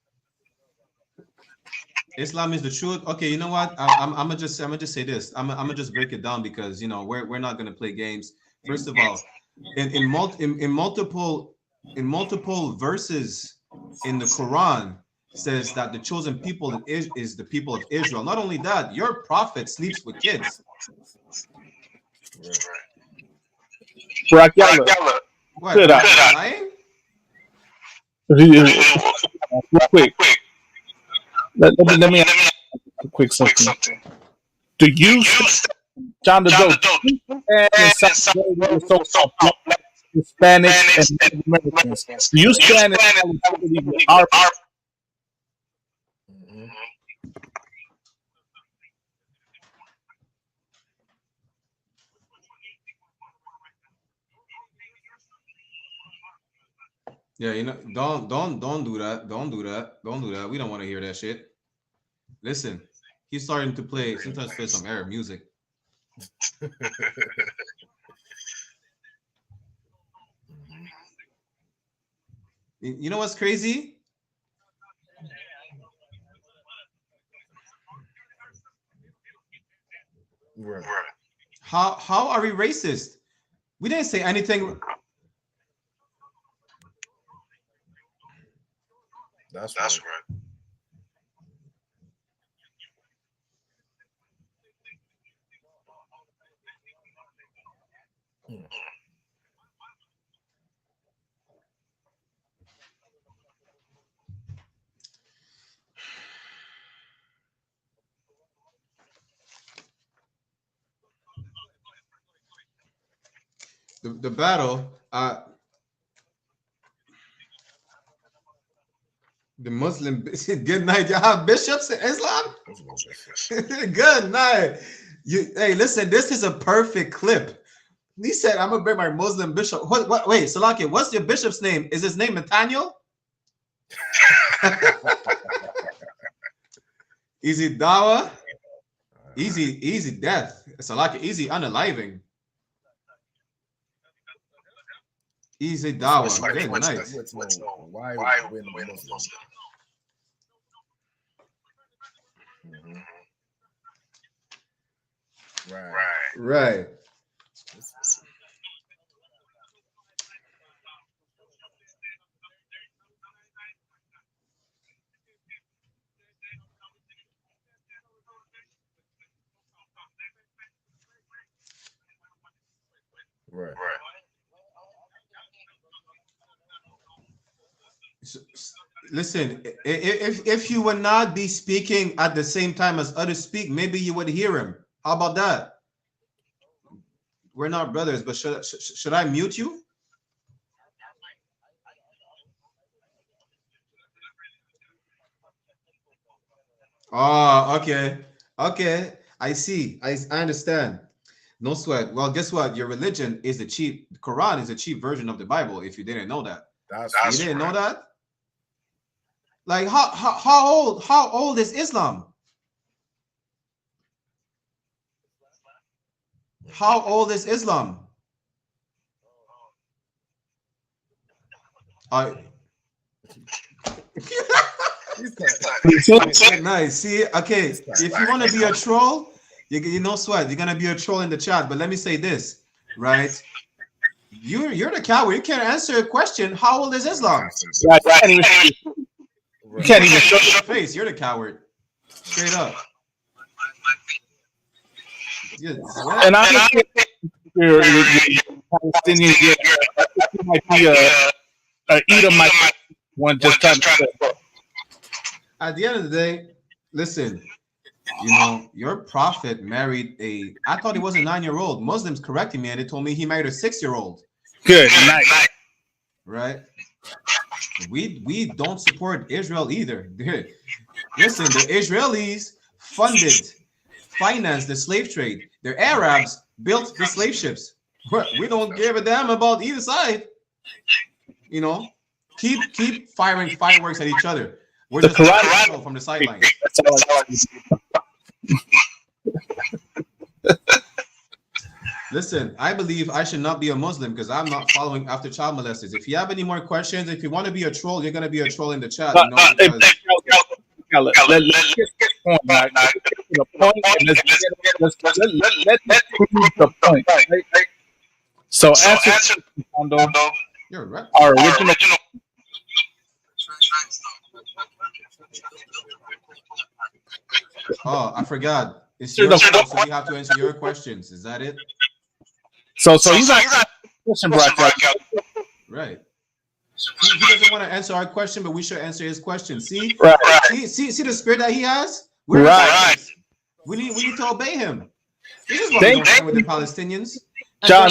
Islam is the truth. Okay, you know what? I'm gonna just say this. I'm gonna just break it down because we're not gonna play games. First of all, in multiple verses in the Quran says that the chosen people is the people of Israel. Not only that, your prophet sleeps with kids. What? Lying? Real quick. Let me ask a quick something. Do you John the Dope and Hispanics and Americans? Do you stand in our? Yeah, don't do that. Don't do that. We don't want to hear that shit. Listen, he's starting to play some Arab music. You know what's crazy? Right. How are we racist? We didn't say anything. That's right. The battle, the Muslim, good night. You have bishops in Islam? Good night. Hey, listen, this is a perfect clip. He said, I'm gonna bring my Muslim bishop. What wait, Salaki, what's your bishop's name? Is his name Nathaniel? Easy dawa, easy death. Salaki, easy unaliving. Easy dawa. Good night. Why win Muslim? Right. Listen, if you would not be speaking at the same time as others speak, maybe you would hear him. How about that? We're not brothers, but should I mute you? Oh, okay. Okay. I see. I understand. No sweat. Well, guess what? Your religion is the Quran is a cheap version of the Bible, if you didn't know that. You didn't know that? Like how old is Islam? How old is Islam? Nice. See, okay. If you want to be a troll, you know sweat. You're gonna be a troll in the chat. But let me say this, right? You're the coward. You can't answer a question. How old is Islam? You can't even show your face. You're the coward. Straight up. And I think you're Palestinian. You might be a Edomite one just trying to. At the end of the day, listen. You know, your prophet married I thought he was a 9-year-old. Muslims correcting me, and they told me he married a 6-year-old. Good, nice. Right? We don't support Israel either. Listen, the Israelis financed the slave trade. The Arabs built the slave ships. We don't give a damn about either side. You know, keep firing fireworks at each other. We're just from the sidelines. Listen, I believe I should not be a Muslim because I'm not following after child molesters. If you have any more questions, if you want to be a troll, you're going to be a troll in the chat. You know, let's get the point. Let's prove the point. Right? So answer you're right. Our original. Oh, I forgot. It's your show, so we have to answer your questions. Is that it? So you got a question, right. He doesn't want to answer our question, but we should answer his question. See, see the spirit that he has. We're right. We need to obey him. This is what we don't stand with the Palestinians. John,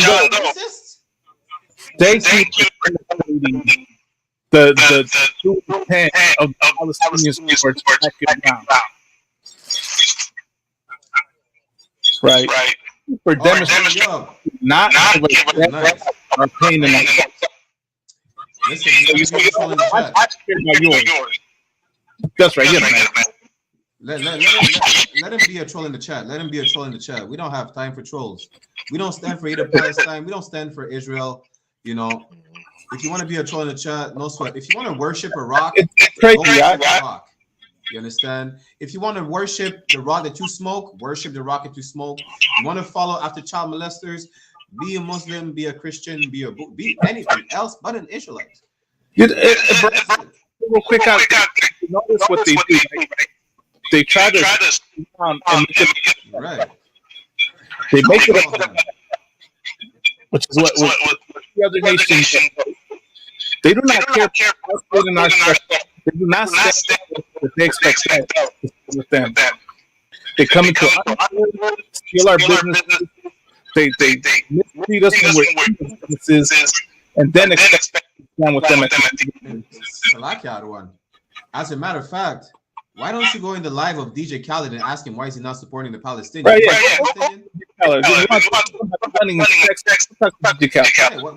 they keep the 2% of Palestinians were taken down. Right. For demonstrating not our pain in our listen, that's right. Yeah, let him be a troll in the chat. Let him be a troll in the chat. We don't have time for trolls. We don't stand for either Palestine. We don't stand for Israel. You know, if you want to be a troll in the chat, no sweat. If you want to worship a rock, go worship a rock. You understand? If you want to worship the rock that you smoke, worship the rock that you smoke. You want to follow after child molesters, be a Muslim, be a Christian, be anything else but an Israelite. Real quick, notice what they do. They try to right. They make it which is what the other nations. They do not care about our stuff. They do not stand what they expect with them. They come into our steal our business. They mislead us when we're businesses, and then expect to stand with them. As a matter of fact, why don't you go in the live of DJ Khaled and ask him why is he not supporting the Palestinians? Right, why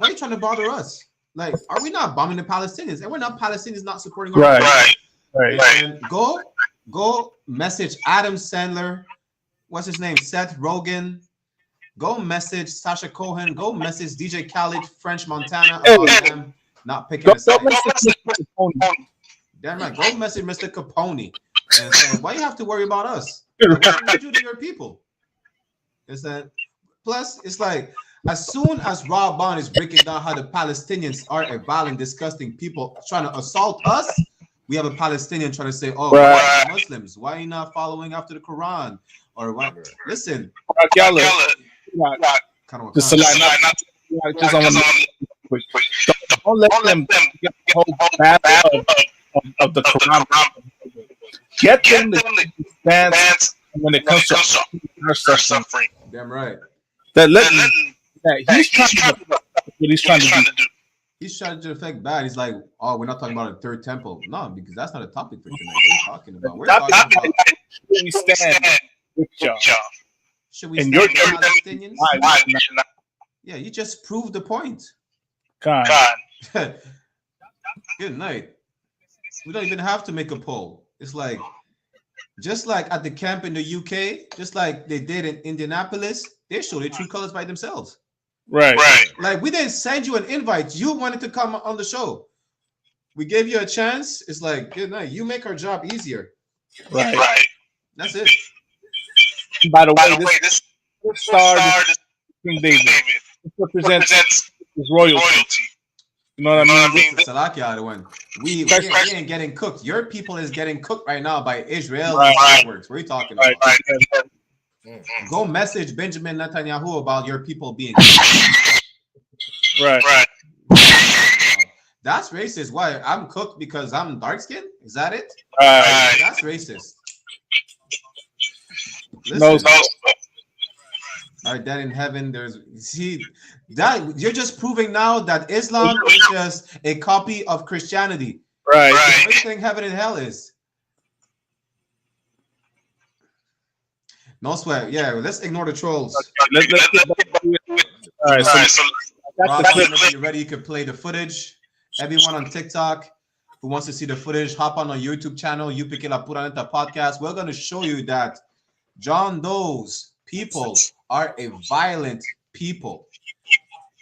are you trying to bother us? Like, are we not bombing the Palestinians? And we're not Palestinians not supporting our right. And go message Adam Sandler. What's his name? Seth Rogen. Go message Sasha Cohen. Go message DJ Khaled, French Montana about them not picking us up. Damn right. Go message Mr. Capone. And say, why you have to worry about us? What do you do to your people? Is that plus it's like as soon as Rob Bond is breaking down how the Palestinians are a violent, disgusting people trying to assault us, we have a Palestinian trying to say, "Oh, why Muslims? Why are you not following after the Quran?" Or what? Listen, don't let them get the whole battle of of the Quran. Get them to dance when it comes to our suffering. Damn right. That he's trying to do what he's trying to do. He's trying to affect bad. He's like, oh, we're not talking about a third temple. No, because that's not a topic for tonight. What are you talking about? We're talking about should we stand with y'all? Should we stand with Palestinians? Yeah, you just proved the point. God. Good night. We don't even have to make a poll. It's like, just like at the camp in the UK, just like they did in Indianapolis, they show their true colors by themselves. Right. Like, we didn't send you an invite. You wanted to come on the show. We gave you a chance. It's like, good night. You make our job easier. Right. That's it. By the way, this star, King David, this represents his royalty. You know what I mean? We ain't getting cooked. Your people is getting cooked right now by Israel networks. What are you talking about? Go message Benjamin Netanyahu about your people being cooked. Right. That's racist. Why? I'm cooked because I'm dark skinned? Is that it? That's racist. Listen. All right, that in heaven, that you're just proving now that Islam is just a copy of Christianity. Right. What do you think heaven and hell is? No sweat. Yeah, let's ignore the trolls. Let's get back to it. All right, so Raza, whenever you're ready, you can play the footage. Everyone on TikTok who wants to see the footage, hop on our YouTube channel, You Pique La Pura Neta Podcast. We're going to show you that John Doe's people are a violent people.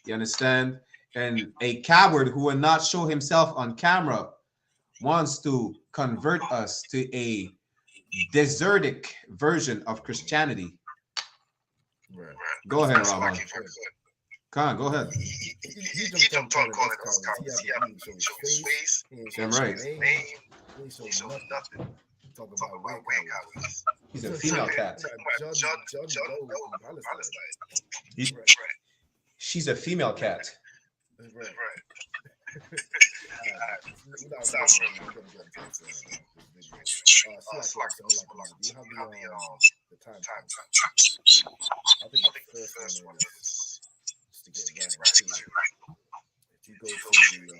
You understand? And a coward who will not show himself on camera wants to convert us to a desertic version of Christianity. Go ahead, Rob. Khan, go ahead. He jumped on calling us comments. He haven't shown his face. Damn right. He showed nothing. Talking about wig hours. He's a female cat. She's a female cat. Right. I think the first one is just to get right to it. If you go to the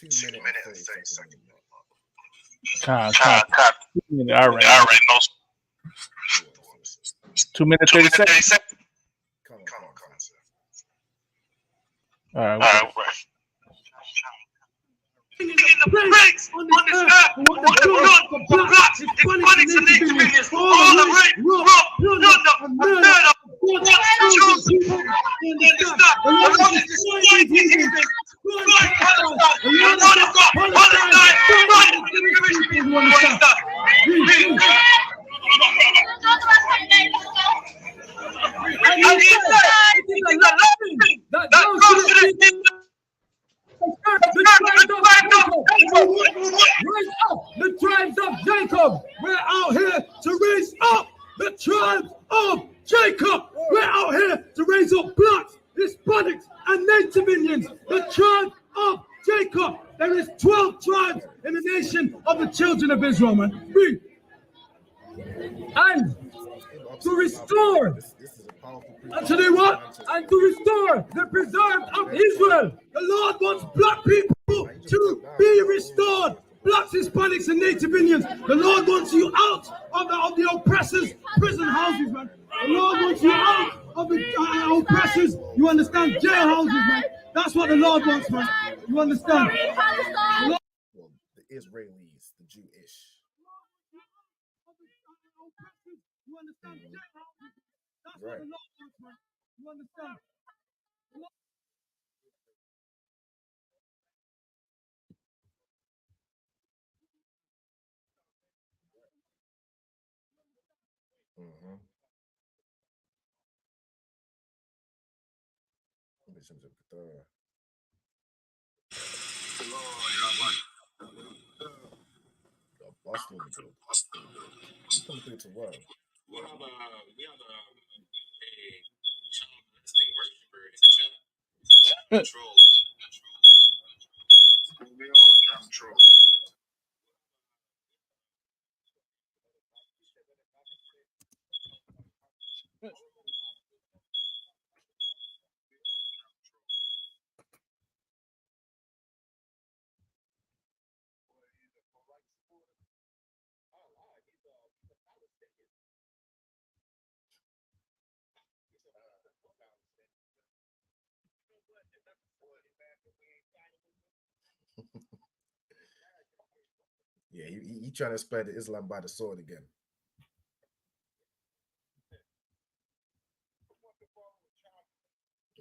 2 minute and 30 second mark. All right. 2 minutes 30 seconds. Come on. All right. The breaks on this earth, what the blood for blacks, Hispanics and Native Indians, all the rape, rob, plunder, and murder, what chosen people understand, a lot of destroying people, destroying Palestine, a lot of Palestine, fighting for the Jewish people, you understand? And he said, it is a loving that goes to the people. The tribes of Jacob. We're out here to raise up the tribes of Jacob. We're out here to raise up blacks, Hispanics, and Native Indians. The tribe of Jacob. There is 12 tribes in the nation of the children of Israel, man. Read. And to restore. And to do what? And to restore the preserved of Israel. The Lord wants black people to be restored. Blacks, Hispanics, and Native Indians. The Lord wants you out of the oppressors' prison houses, man. The Lord wants you out of the oppressors, you understand, jail houses, man. That's what the Lord wants, man. You understand? Well, the Israelis, the Jewish. You understand? That's Right. what the Lord wants, man. You understand? Come through to what? We have a child molesting worshiper. Troll. We all trying to troll. Yeah, he trying to spread the Islam by the sword again.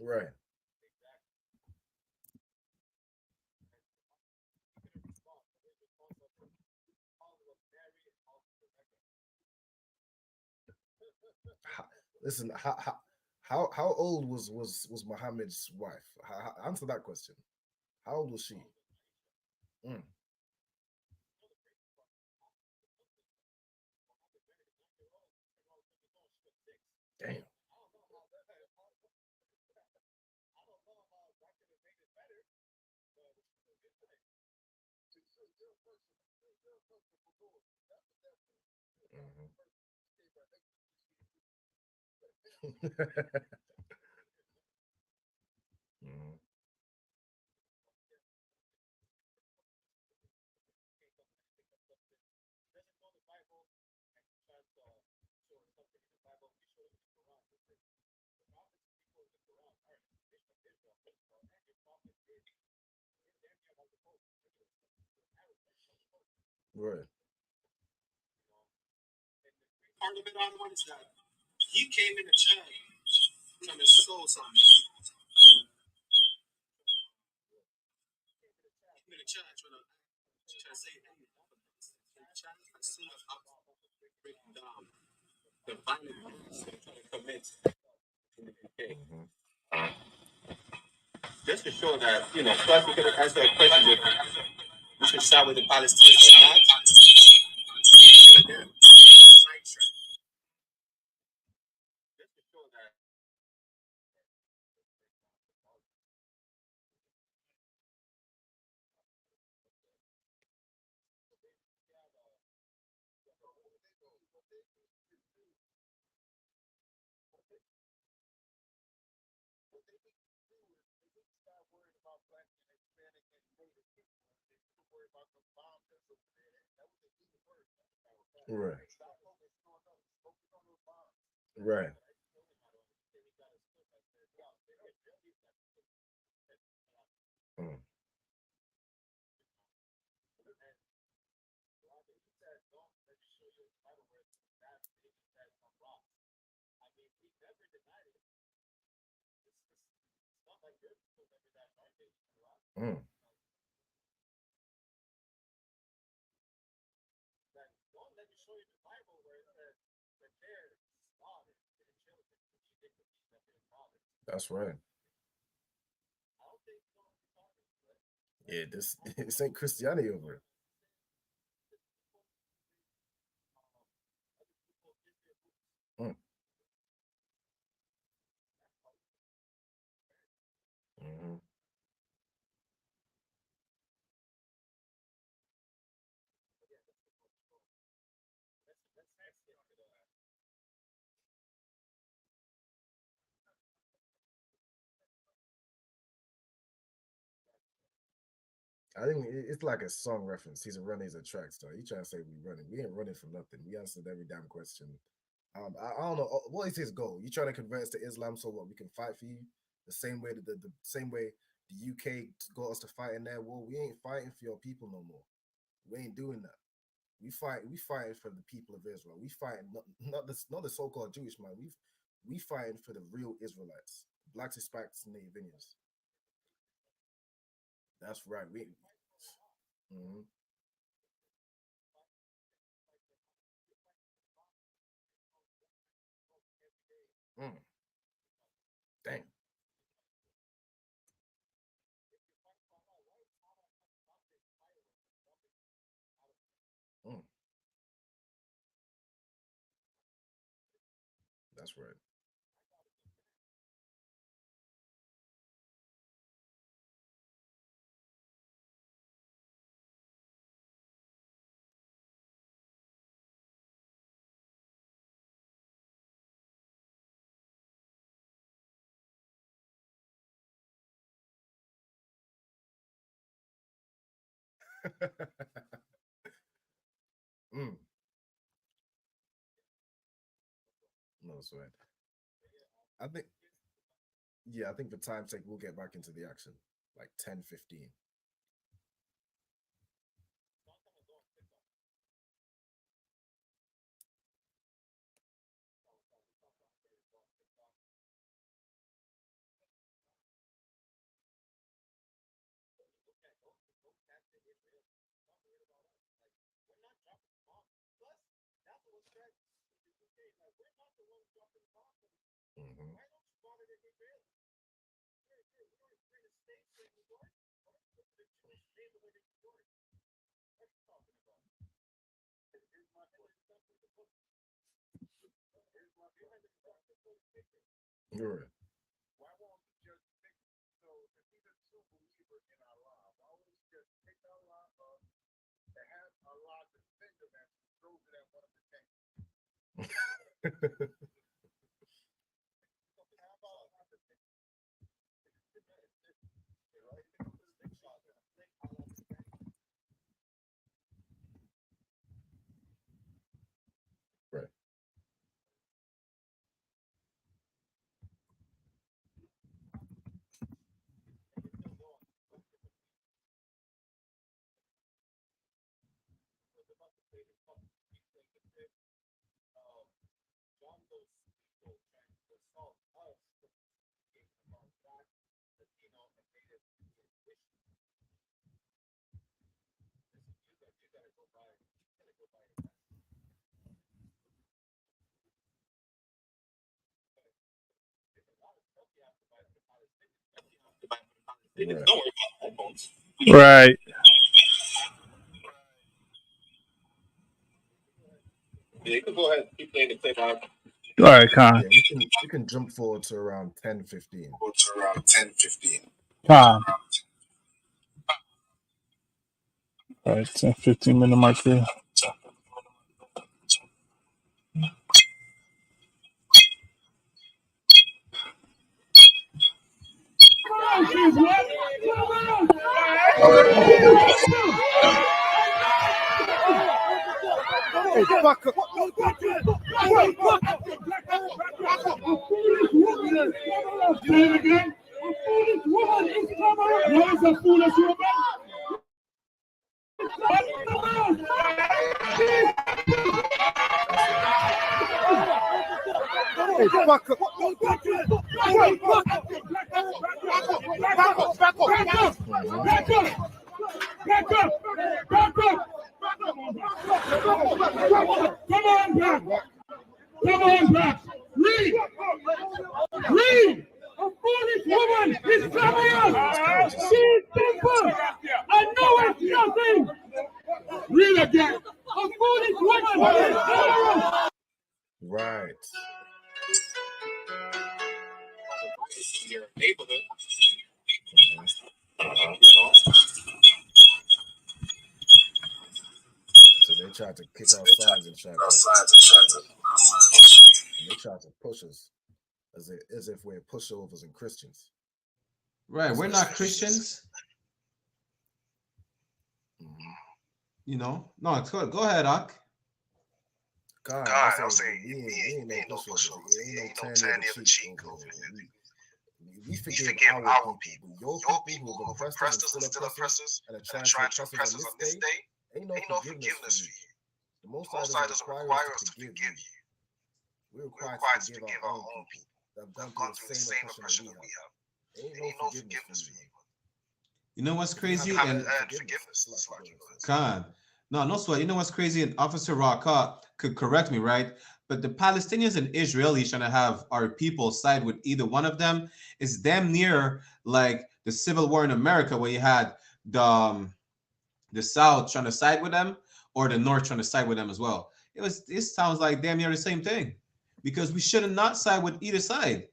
Right. Listen, how old was Muhammad's wife? Answer that question. How old was she? Mm, damn. Mhm. Right. Part of it on one side. He came in the church from his soul side. In the church when I try to say, hey, in the church, as soon as I was breaking down the violent acts they're trying to commit in the UK. Just to show that, first we could answer a question if we should side with the Palestinians or not. Sidetrack. Just to show that. Right. Right. Mm. Mm. That's right. Yeah, this ain't Christianity over it. Mm. Mhm. I think it's like a song reference. He's a runner, he's a track star. He trying to say we running. We ain't running for nothing. We answered every damn question. I don't know what is his goal. You trying to convert us to Islam so what we can fight for you the same way that the same way the UK got us to fight in their war. We ain't fighting for your people no more. We ain't doing that. We fighting for the people of Israel. We fighting not the so-called Jewish man. We fighting for the real Israelites, blacks, Hispanics, and Native Indians. That's right. Mhm. Mm, damn. Mm, that's right. Mm. No sweat. I think, yeah, I think for time's sake, we'll get back into the action. Like 10:15. Mhm. You're right. Right. Right. Right. Yeah, you can go ahead and keep playing the clip out. All right, Con. Yeah, we can jump forward to around 10:15. Go to around 10:15. Con. All right, 10, 15-minute mark there. Hey, fuck up. Say it again. A foolish woman is coming. What is a foolish woman? Hey, fuck up. Back up. Come on back. Come on back. Read. A foolish woman is coming up. She's simple. I know it's nothing. Read again. A foolish woman is coming up. Right. In your neighborhood. So they tried to kick our sides and they tried to push us as if we're pushovers and Christians. Right. We're not Christians. Mm-hmm. You know? No, go ahead, Ak. God, I'll say, we ain't no pushovers. We ain't no turn the other cheek over here. We forgive our people. Your people who have oppressed us and still oppress us and are trying to oppress us on this day, ain't no forgiveness for you. The Most High doesn't require us to forgive you. We're required to forgive our own people that have gone through the same oppression that we have. Ain't no forgiveness for you. You know what's crazy? And forgiveness. Khan. No sweat. You know what's crazy? And Officer Raka could correct me, right? But the Palestinians and Israelis trying to have our people side with either one of them is damn near like the Civil War in America, where you had the South trying to side with them or the North trying to side with them as well. It sounds like damn near the same thing, because we should not side with either side.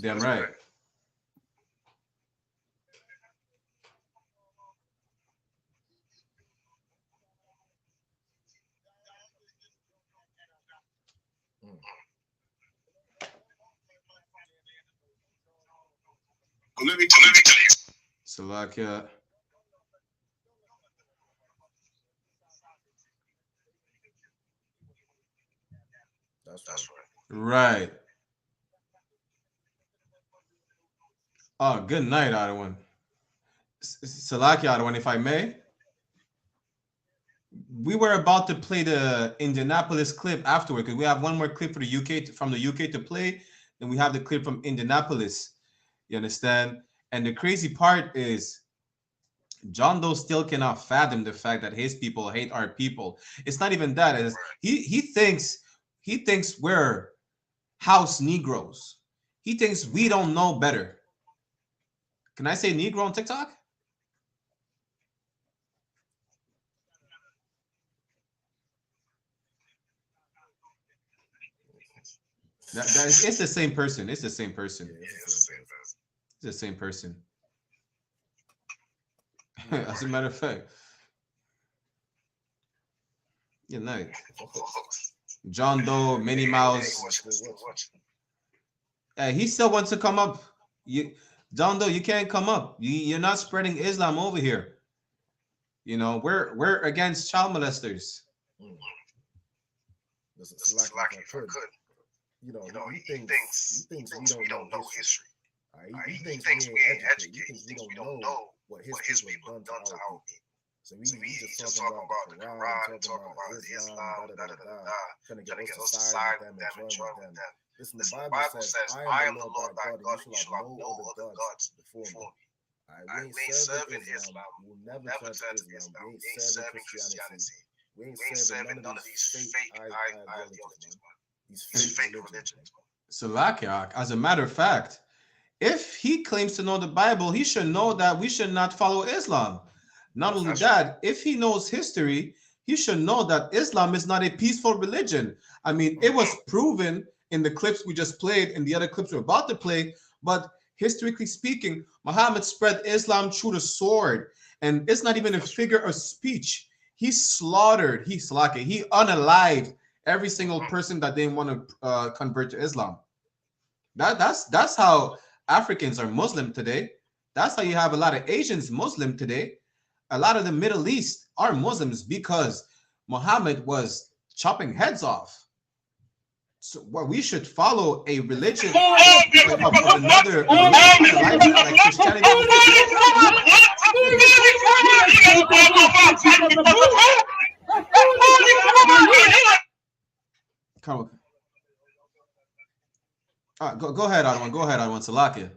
Damn right. Let me tell you. Slovakia. That's Right. Oh, good night, Ottawan. Salakia, Ottawan, if I may. We were about to play the Indianapolis clip afterward because we have one more clip for the UK from the UK to play. Then we have the clip from Indianapolis. You understand? And the crazy part is John Doe still cannot fathom the fact that his people hate our people. It's not even that. It's, he thinks we're house Negroes. He thinks we don't know better. Can I say Negro on TikTok? It's the same person. It's the same person. It's the same person. As a matter of fact. Yeah, nice. John Doe, Minnie Mouse. Hey, he still wants to come up. John Doe, you can't come up. You're not spreading Islam over here. You know, we're against child molesters. It's like if I could. You know, he thinks we don't know history. He thinks we ain't educated. He thinks we don't know what his people have done to our people. So we just talking about the Quran and talking about Islam, trying to get us to side with them and join with them. Listen, the Bible says, I am the Lord thy God, and you shall have no other gods before me. We ain't serving Islam. We'll never turn to Islam. We ain't serving Christianity. We ain't serving none of these fake ideologies, man. These fake religions. Salakia, as a matter of fact, if he claims to know the Bible, he should know that we should not follow Islam. Not only that, if he knows history, he should know that Islam is not a peaceful religion. I mean, it was proven in the clips we just played and the other clips we're about to play, but historically speaking, Muhammad spread Islam through the sword, and it's not even a figure of speech. He slaughtered, he unalived every single person that didn't want to convert to Islam. That's how Africans are Muslim today. That's how you have a lot of Asians Muslim today. A lot of the Middle East are Muslims because Muhammad was chopping heads off. So we should follow a religion of another like Christianity. Come on. All right, go ahead, Adwan. Go ahead, Adwan. Salakia.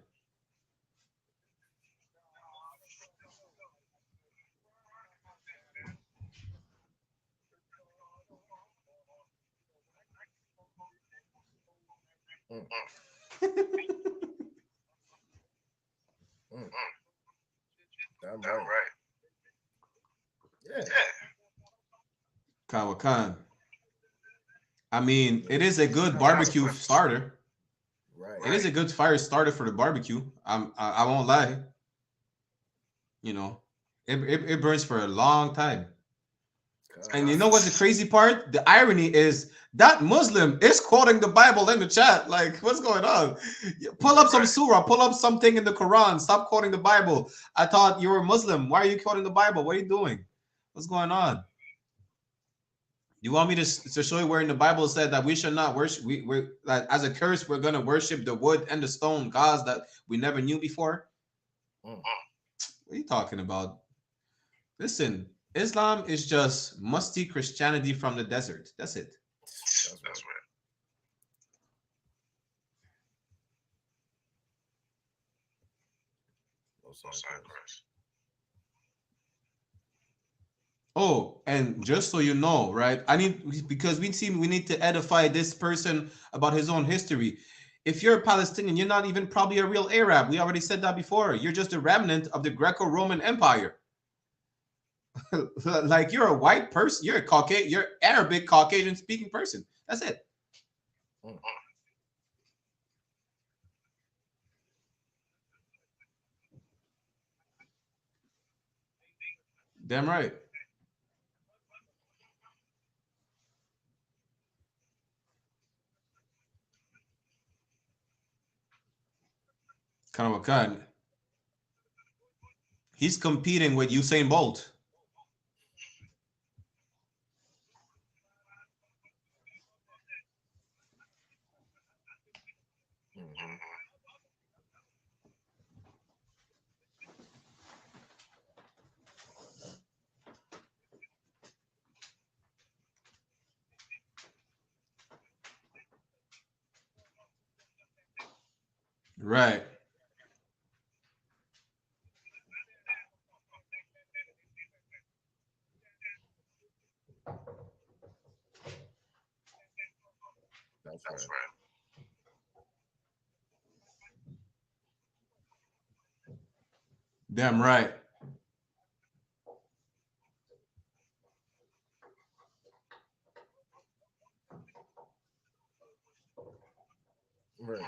Damn right. Yeah. Kawakan. I mean, it is a good barbecue starter. Right. It is a good fire starter for the barbecue. I won't lie. You know, it burns for a long time. And you know what's the crazy part? The irony is that Muslim is quoting the Bible in the chat. Like, what's going on? Pull up some surah, pull up something in the Quran. Stop quoting the Bible. I thought you were Muslim. Why are you quoting the Bible? What are you doing? What's going on? You want me to show you where in the Bible said that we should not worship? We're that as a curse, we're gonna worship the wood and the stone gods that we never knew before. What are you talking about? Listen, Islam is just musty Christianity from the desert. That's it. That's right. Oh, and just so you know, right? Because we need to edify this person about his own history. If you're a Palestinian, you're not even probably a real Arab. We already said that before. You're just a remnant of the Greco-Roman Empire. Like you're a white person, you're a Caucasian, you're Arabic Caucasian speaking person. That's it. Damn right. Kind of a cut. He's competing with Usain Bolt. Right. That's right. Damn right. Right.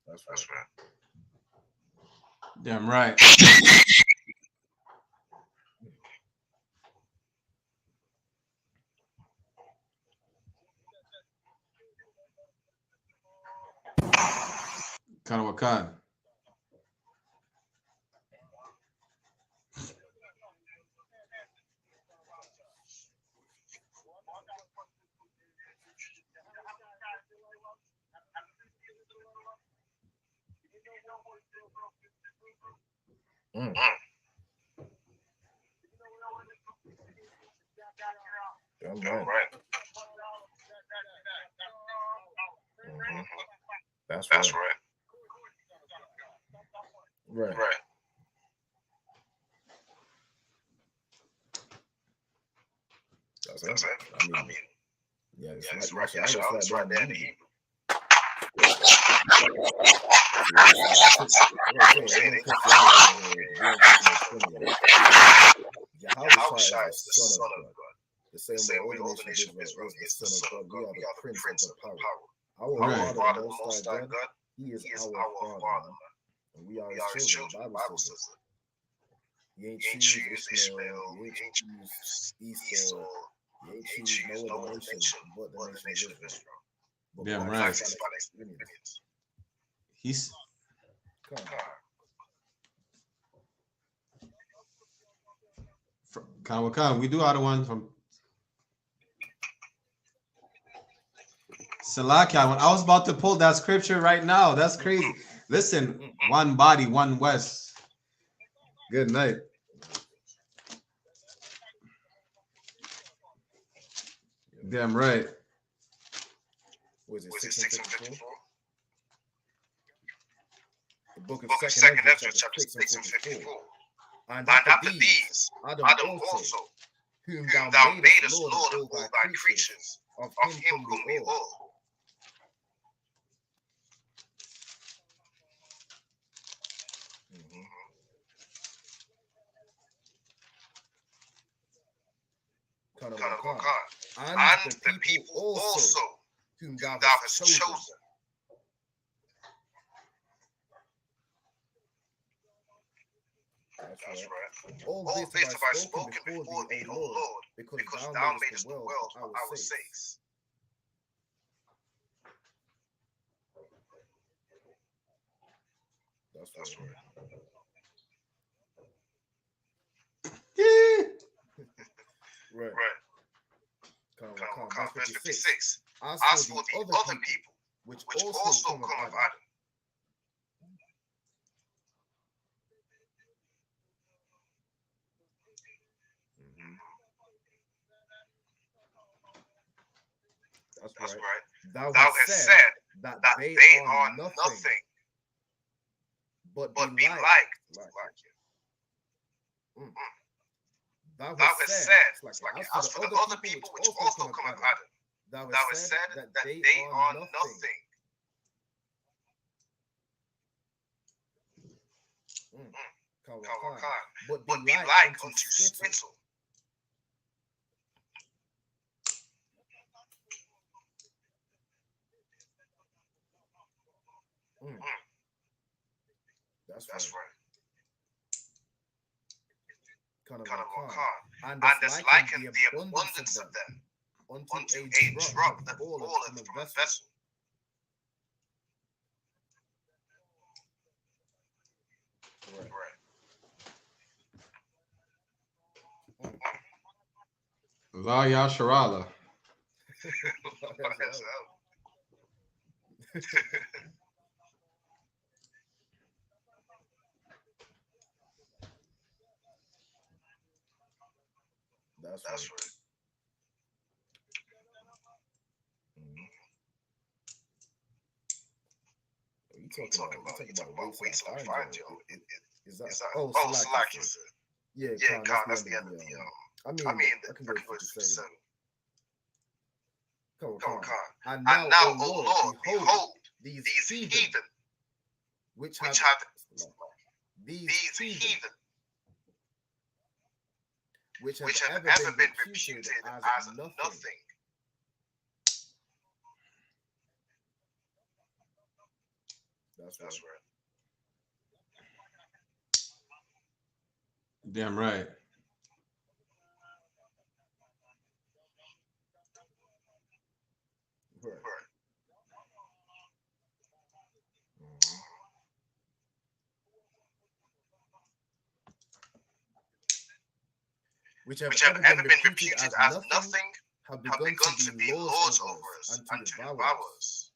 That's right. Damn right. Kind of a cut. Damn right. That's right. Right. That's it. I mean, yeah, it's right there. It's right there in the Hebrew. Yahushua is the Son of God. The same way all the nation of Israel is the Son of God. We are the Prince of the power. Our Father, the Most High God, He is our Father. And we are His children. The Bible says that. He ain't choose Ishmael. He ain't choose Esau. He ain't choose no other nation but the nation of Israel. Damn right. He's Khan. We do other one from Salakia. When I was about to pull that scripture right now, that's crazy. Listen, one body, one West. Good night. Damn right. Was it 654? The book of Second Ezra, chapter 6 and 54. And after these, Adam also, whom thou madest Lord of all thy creatures, of him come we all. And the people also, whom thou hast chosen. That's right. All this have I spoken before thee, O Lord, because thou madest the world for our sakes. That's right. Right. Verse 56. As for the other people, which also come of Adam. That's right. Thou hast said that they are nothing but be like you. Thou hast said, as for the other people which also come of Adam, thou hast said that they are nothing. But be like unto spittle. That's right. Kind of and that's likened the abundance of them unto a drop that falleth from a vessel. Right. La Yasharala. That's right. You talking about weights on fire, Joe? Is that? Oh, Salaki said. Yeah, Khan, that's the end of the. I mean, I can go to 57. Come on, Khan. And now, O Lord, behold these heathen, which have these heathen, which have ever been reputed as nothing. That's right. Damn right. Which have ever been reputed as nothing, have begun to be lords over us and to devour us.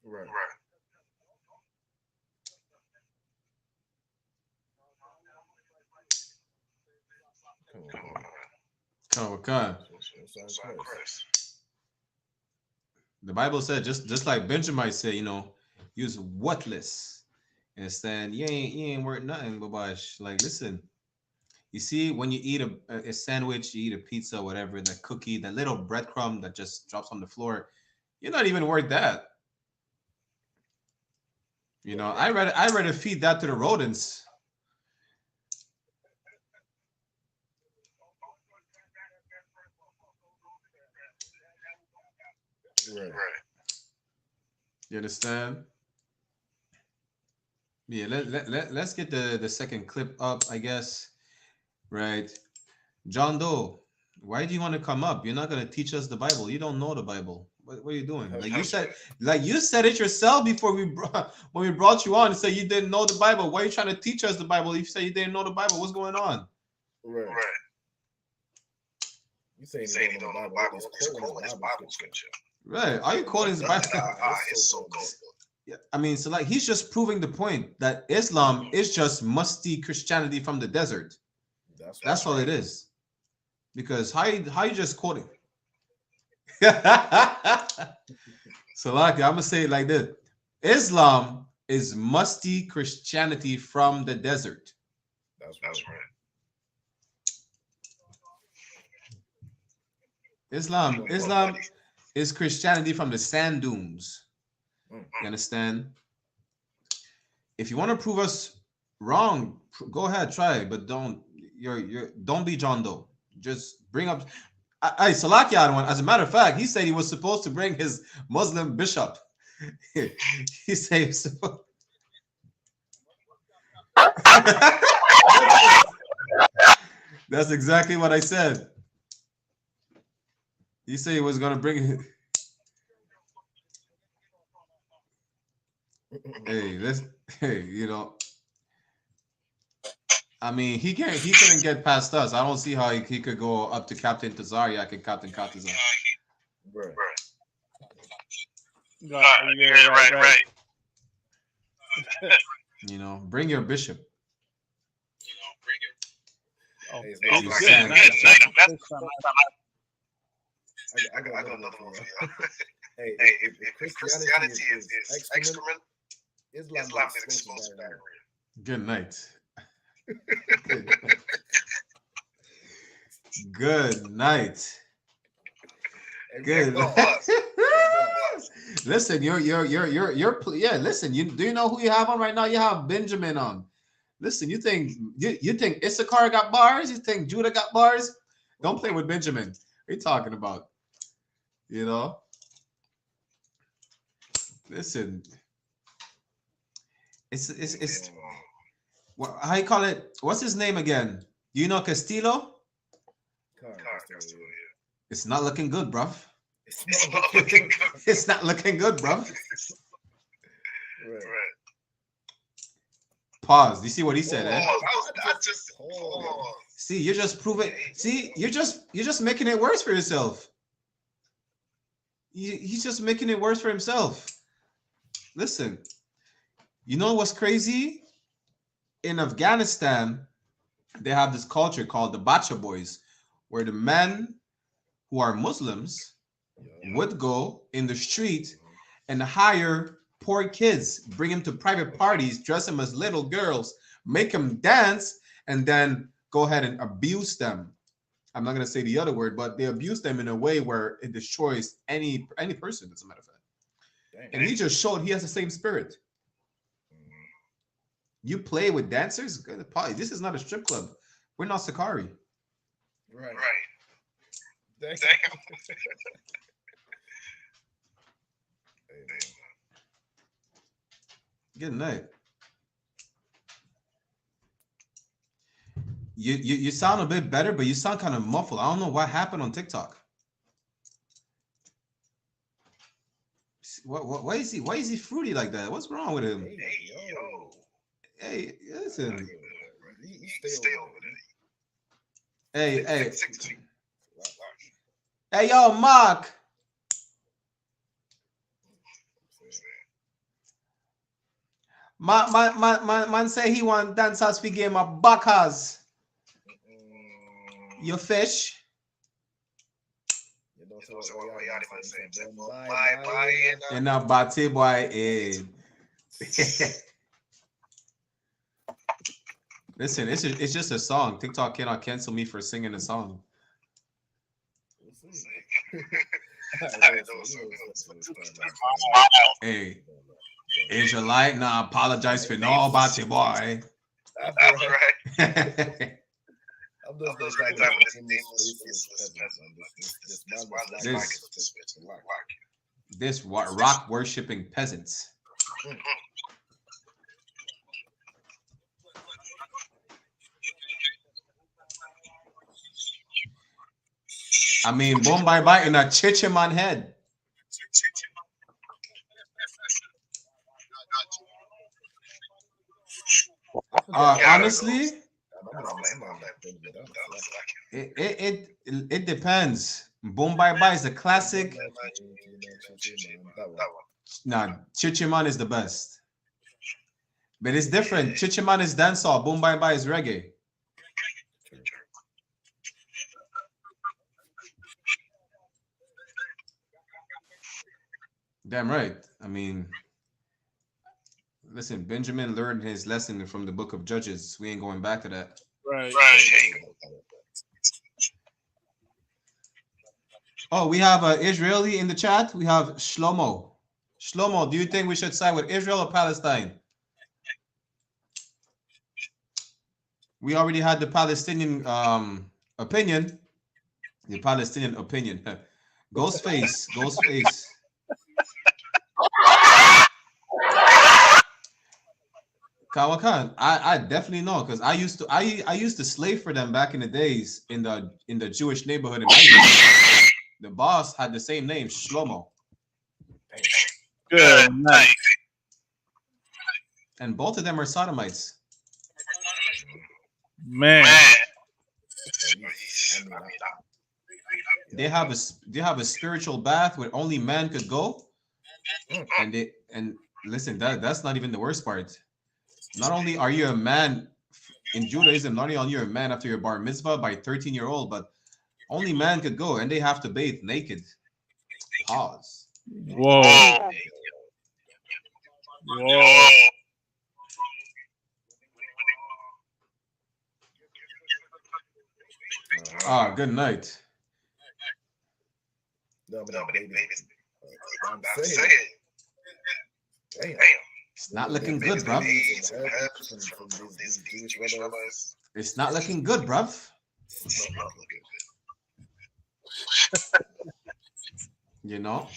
Right. Come on. The Bible said just like Benjamin said, you know, he was worthless. And saying you ain't worth nothing, Babash. Like, listen, you see, when you eat a sandwich, you eat a pizza, whatever, that cookie, that little breadcrumb that just drops on the floor, you're not even worth that. You know, I rather feed that to the rodents. Right. You understand? Yeah, let's get the second clip up, I guess. Right. John Doe, why do you want to come up? You're not going to teach us the Bible. You don't know the Bible. What are you doing? Like you said it yourself before when we brought you on and said you didn't know the Bible. Why are you trying to teach us the Bible? You say you didn't know the Bible. What's going on? Right. You saying you don't know the Bible? It's quoting his Bible scripture. Right. Are you quoting his Bible? It's so cool. Yeah. I mean, so like he's just proving the point that Islam is just musty Christianity from the desert. That's all it is. Because how you just quoting? So like I'm gonna say it like this: Islam is musty Christianity from the desert. That's right. Islam is Christianity from the sand dunes. You understand? If you want to prove us wrong, go ahead, try, but don't be John Doe. Just bring up. Salaki had one. As a matter of fact, he said he was supposed to bring his Muslim bishop. He said he was supposed. That's exactly what I said. He said he was going to bring it. Hey, you know, I mean, he couldn't get past us. I don't see how he could go up to Captain Tazariak and Captain Katazar. Right. Right. You know, bring your bishop. I got another one for you. Hey, if Christianity is excrement, Islam is explosive diarrhea. Good night. Good night. Good. Listen, yeah. Listen, do you know who you have on right now? You have Benjamin on. Listen, you think Issachar got bars? You think Judah got bars? Don't play with Benjamin. What are you talking about? You know. Listen, it's how you call it? What's his name again? You know Castillo? It's not looking good, bruv. It's not looking good. It's not looking good, bruv. Right. Pause. Do you see what he said? Pause. See, you're just proving. See, you're just making it worse for yourself. He's just making it worse for himself. Listen, you know what's crazy? In Afghanistan, they have this culture called the Bacha Boys, where the men who are Muslims would go in the street and hire poor kids, bring them to private parties, dress them as little girls, make them dance, and then go ahead and abuse them. I'm not going to say the other word, but they abuse them in a way where it destroys any person, as a matter of fact. And he just showed he has the same spirit. You play with dancers? This is not a strip club. We're not Sakari. Right. Damn. Good night. You sound a bit better, but you sound kind of muffled. I don't know what happened on TikTok. Why is he fruity like that? What's wrong with him? Hey, listen. Hey, yo, Mark. Man say he want dance us for game of Baccas. You fish. And now Batty boy. Listen, it's just a song. TikTok cannot cancel me for singing a song. Hey, Israelite, nah, apologize for no Batty boy. I'm just gonna try this rock worshipping peasants. I mean, boom bye bye in a chichiman head. Honestly, it depends. Boom bye bye is a classic. Nah, Chichiman is the best. But it's different. Chichiman is dancehall. Boom bye bye is reggae. Damn right. I mean, listen, Benjamin learned his lesson from the book of Judges. We ain't going back to that. Right. Oh, we have an Israeli in the chat. We have Shlomo. Shlomo, do you think we should side with Israel or Palestine? We already had the Palestinian opinion. The Palestinian opinion. Ghostface. Kawakan, I definitely know because I used to slave for them back in the days in the Jewish neighborhood in Mexico. The boss had the same name, Shlomo. Good night. And both of them are sodomites. Man. They have a spiritual bath where only man could go. And listen, that's not even the worst part. Not only are you a man in Judaism, not only are you a man after your bar mitzvah by 13-year-old, but only man could go, and they have to bathe naked. Pause. Whoa. Good night. No, but baby. I'm saying. Damn. It's not looking good, bruv. It's not looking good, bruv. You know?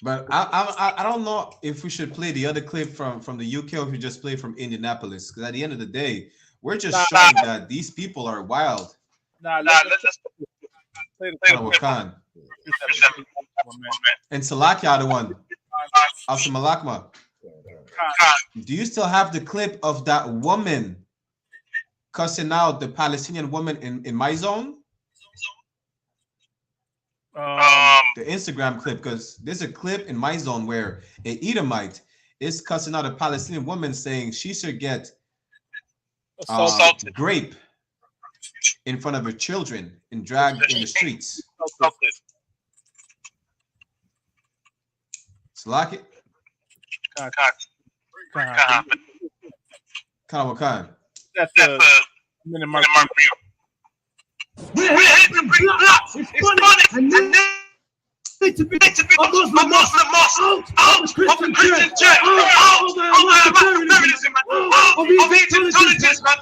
But I don't know if we should play the other clip from the UK or if we just play from Indianapolis. Because at the end of the day, we're just showing that these people are wild. Let's play the Wakan. And Salakia the one. After Malakma. Do you still have the clip of that woman cussing out the Palestinian woman in my zone? The Instagram clip, because there's a clip in my zone where an Edomite is cussing out a Palestinian woman saying she should get grape in front of her children and dragged in the streets. Salaki? Khan. That's a minute mark. We're hitting the blocks. It's funny. And need to be a Muslim mosque out of the Christian church, out of Egyptologists, man,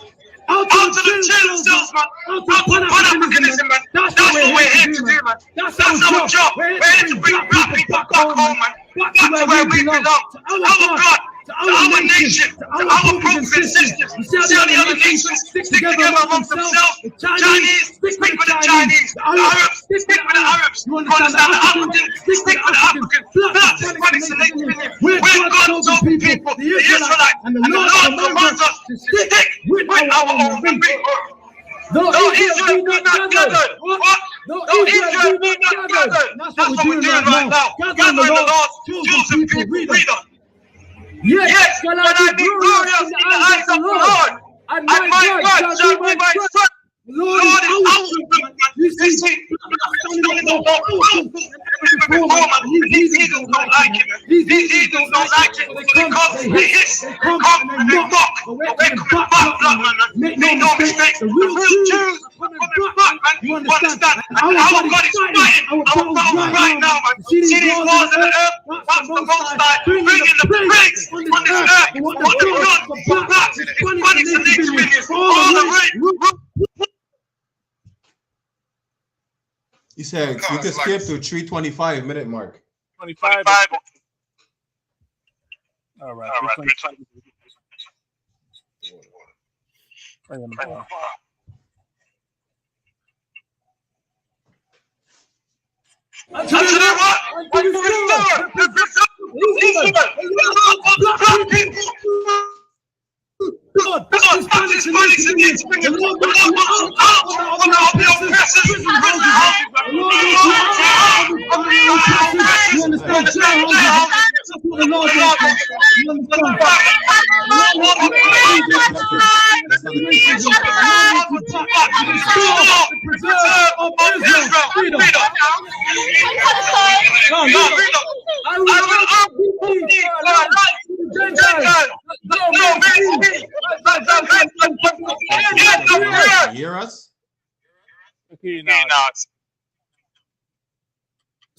out of the chill cells, man, out of Pan-Africanism, man. That's what we're here to do, man. That's our job. We're here to bring black people back home, man. Back to where we belong, to our God, to our nation, to our brothers and sisters. You see how the other nations stick together amongst themselves? The Chinese stick with the Chinese, the Arabs stick with the Arabs. You understand? The Africans stick with the Africans. Black Hispanics and Asians. We're God's chosen people, the Israelites, and the Lord commands us to stick with our own people. Though Israel be not gathered. What? Though Israel be not gathered. That's what we're doing right now. Gathering the Lord's chosen people. Read on. Yes, shall I be glorious in the eyes of the Lord, and my God shall be my strength. Lord is our strength. You see, standing up these eagles don't like it. These eagles don't like it because they hiss, they come and they mock. But we're coming back, man. Make no mistakes. The real Jews are coming back, man. You understand? Our God is fighting our battles right now, man. See these walls in the earth? That's the Most High bringing the praise on this earth. What the God, the blacks, Hispanics and Asians, all the race. He said you can skip to 3:25 minute mark. 25. All right. God, Hispanics and Asians, the Lord will out of the oppressors, prison houses. The Lord will out of the oppressors. You understand? That's what the Lord does. You understand? Hear us? Okay, now.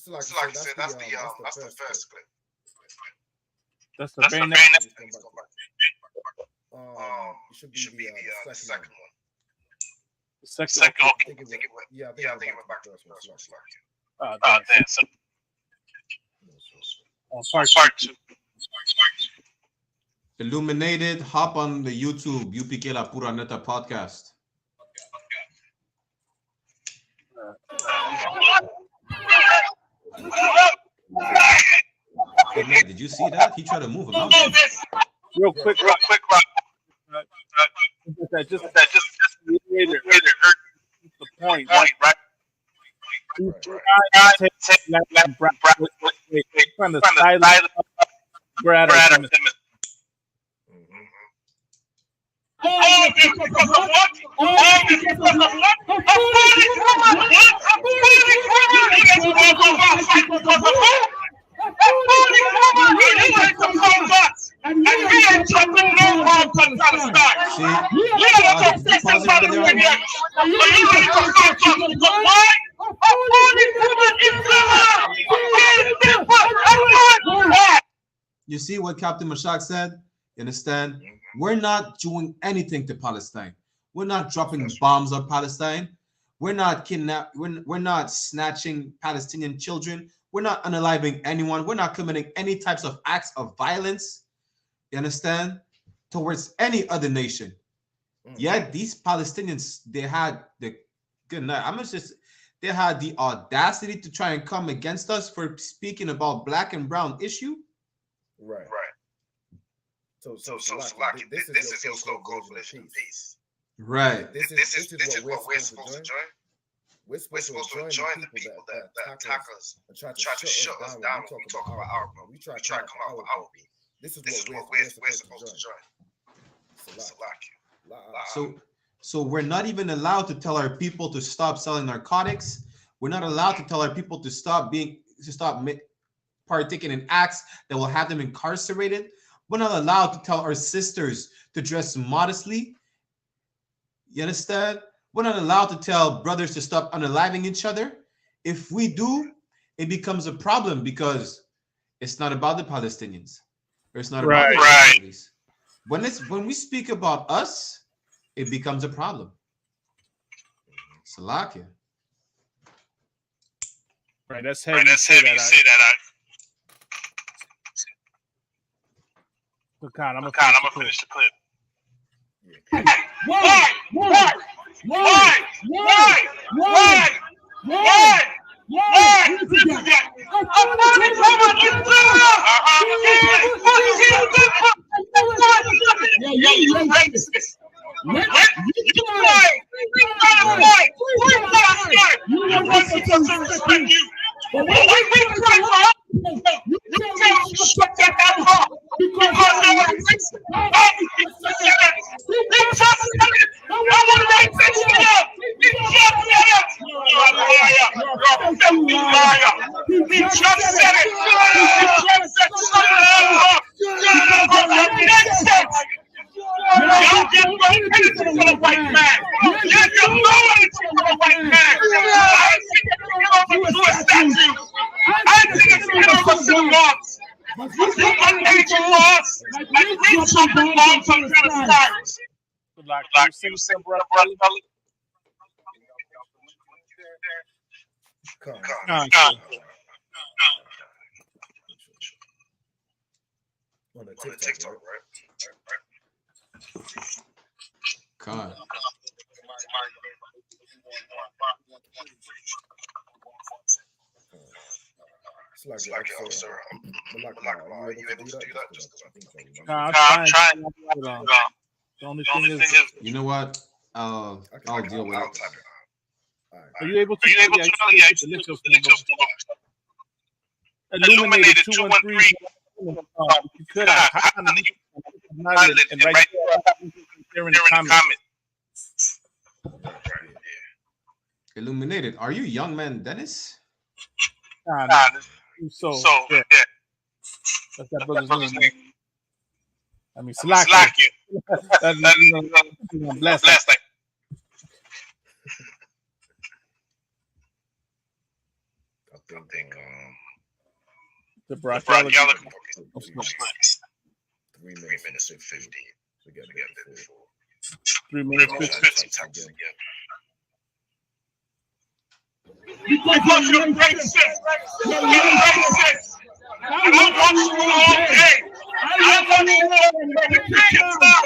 Like I said, that's the first clip. That's the very next. It should be the second one. The second. Okay. I think it went back to us. Part two. Illuminated, hop on the YouTube, UPK La Pura Neta podcast. Hey man, did you see that? He tried to move him out. Real quick. Just the point, right? Trying to silence Brad. You see what Captain Mashak said? You understand? We're not doing anything to Palestine. We're not dropping bombs on Palestine. We're not we're not snatching Palestinian children. We're not unaliving anyone. We're not committing any types of acts of violence. You understand? Towards any other nation. Yet these Palestinians, they had the good night. They had the audacity to try and come against us for speaking about black and brown issue. Right. So Salaki, this is your so-called coalition of peace. Right. This is what we're supposed to join. We're supposed to join the people that attack us and try to shut us down when we talk about our people. We try to come out with our people. This is what we're supposed to join. So we're not even allowed to tell our people to stop selling narcotics. We're not allowed to tell our people to stop partaking in acts that will have them incarcerated. We're not allowed to tell our sisters to dress modestly. You understand? We're not allowed to tell brothers to stop unaliving each other. If we do, it becomes a problem because it's not about the Palestinians. Or it's not about the Israelis. When we speak about us, it becomes a problem. Salakia. Right, that's heavy. You say that. I'm gonna finish the clip. Why? On the TikTok, right? God. It's like officer. Are you able to do that? I'm trying. The only thing is, you know what? I'll deal with it. Are you able to? Illuminated 213. You could have and right there in the comments. Illuminated. Are you young man Dennis? So yeah. That's that brother's name. I mean, Slacky. I'm blessed. I think the Brock Gallagher. 3 minutes and 15. We got to get it for 3 minutes and 15. Because you're racist. You're racist. I don't want you all day. I want you all day. You can't stop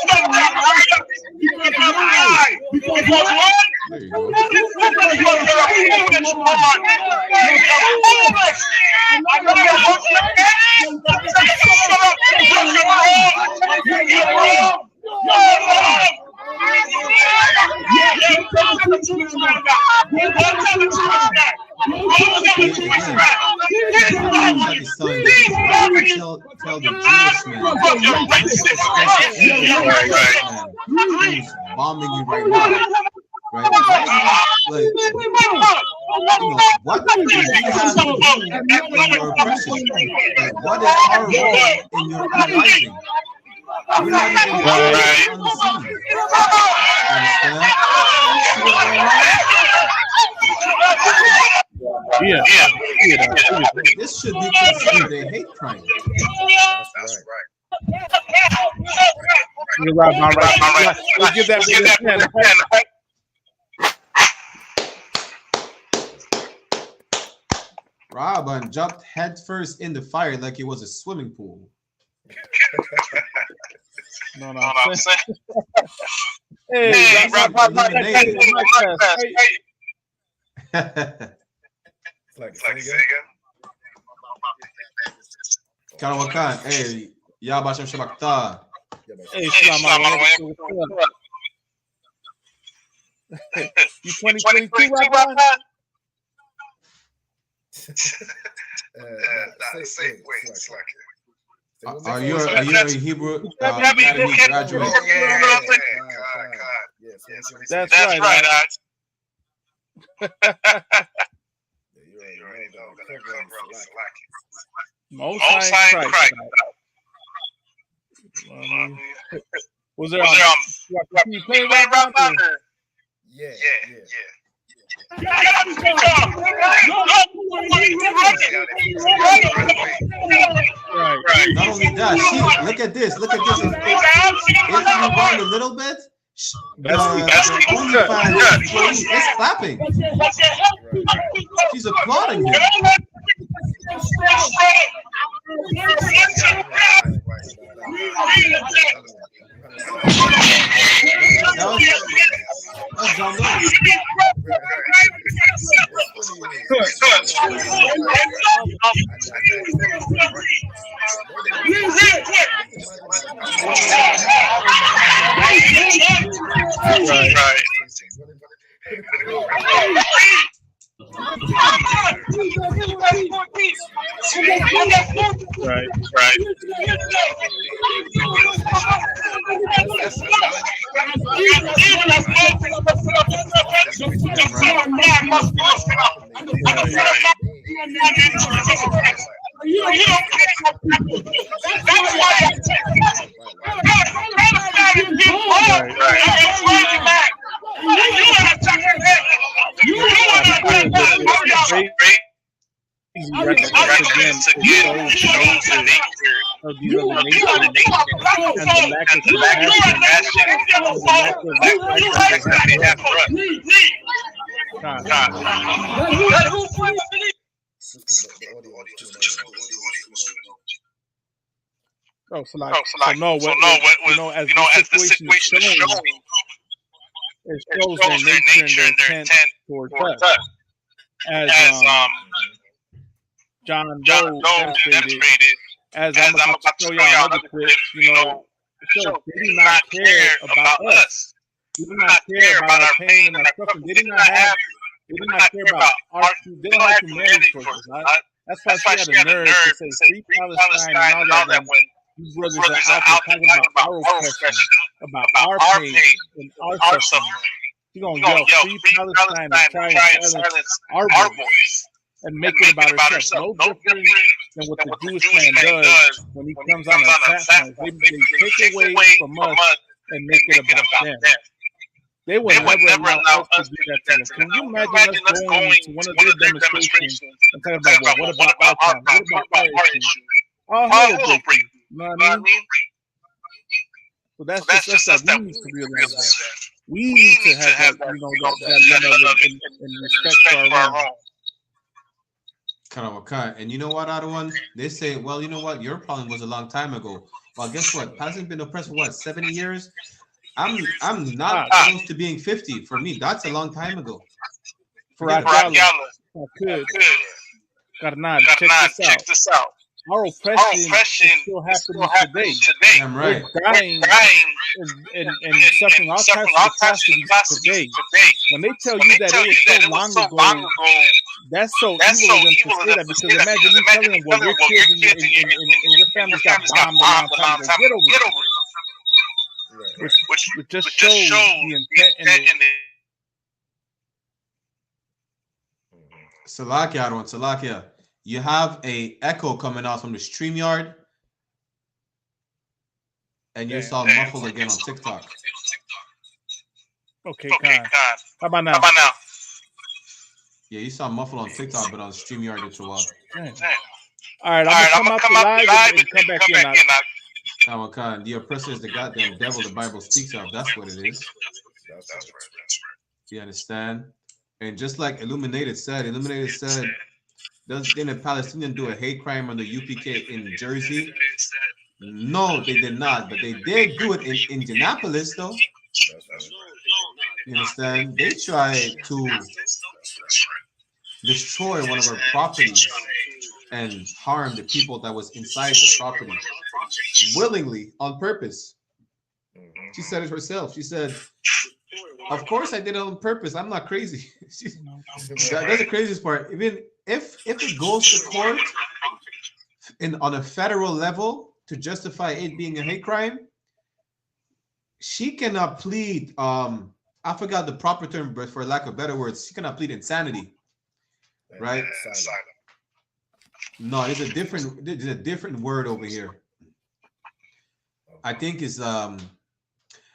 that right up in my eye. Because what? Because you're a foolish woman. You're foolish. I know you're looking at it. Shut up. Because you're wrong. You're wrong. You're wrong. Tell the Jewish man who's bombing you right now. Right? Like, what do you have to do in your oppression? Like, what is our role in your unliking? We're not even on the scene. Yeah. This should be considered a hate crime. That's right. You're right, man. Right. We'll give that big hand. Robin jumped headfirst in the fire like it was a swimming pool. No, I'm saying. Hey, Rob, It's like Sega. Karawakan, hey, Yabasham Shabakta. Hey, you 2022, Rob? Are you a Hebrew Academy graduate? That's right. Most High Christ. Was there you play Rob? Yeah. Right. Not only that, see, look at this. If you rewind a little bit, the OnlyFans employee is clapping. She's applauding him. That's John Lewis. As the situation is showing, it shows their nature and their intent towards us. As John Doe demonstrated, as I'm about to show y'all other clips, they do not care about us. They do not care about our pain and our suffering. They do not care about our. They don't have humanity for us. That's why she had a nerve to say free Palestine and all that when these brothers are out there talking about our oppression, about our pain and our suffering. You're going to yell free Palestine and try and silence our voice and make it about herself. No different than what the Jewish man does when he comes on a platform. They take away from us and make it about them. They would never allow us to do that to them. Can you imagine us going to one of their demonstrations and talking about, what about our time? What about our issue? All hell will break. You know what I mean? So that's just us that we need to realize that. We need to have that, that love and respect for our own. And you know what, other one? They say, well, you know what? Your problem was a long time ago. Well, guess what? Palestine's been oppressed for what, 70 years? I'm not close to being 50. For me, that's a long time ago. Check this out. Our oppression is still happening today. Damn right. We're dying and suffering all kinds of atrocities today. When they tell you that it was so long ago, that's so evil of them to say that, because imagine you telling them, well, your kids and your families got bombed a long time ago. Get over it. Which just shows the intent and the... Salakia. You have a echo coming out from the StreamYard, and you saw muffled again on TikTok. Okay, Khan. How about now? Yeah, you saw Muffle on TikTok, but on StreamYard it show up. All right, I'm gonna come up live and come back in. Khan, the oppressor is the goddamn devil the Bible speaks of. That's what it is. That's right. You understand? And just like Illuminated said, didn't a Palestinian do a hate crime on the UPK in Jersey? No, they did not, but they did do it in Indianapolis, though. You understand? They tried to destroy one of our properties and harm the people that was inside the property willingly, on purpose. She said it herself. She said, of course I did it on purpose. I'm not crazy. That's the craziest part. Even if it goes to court on a federal level to justify it being a hate crime, she cannot plead, I forgot the proper term, but for lack of better words, she cannot plead insanity. Right? No, there's a different word over here. I think is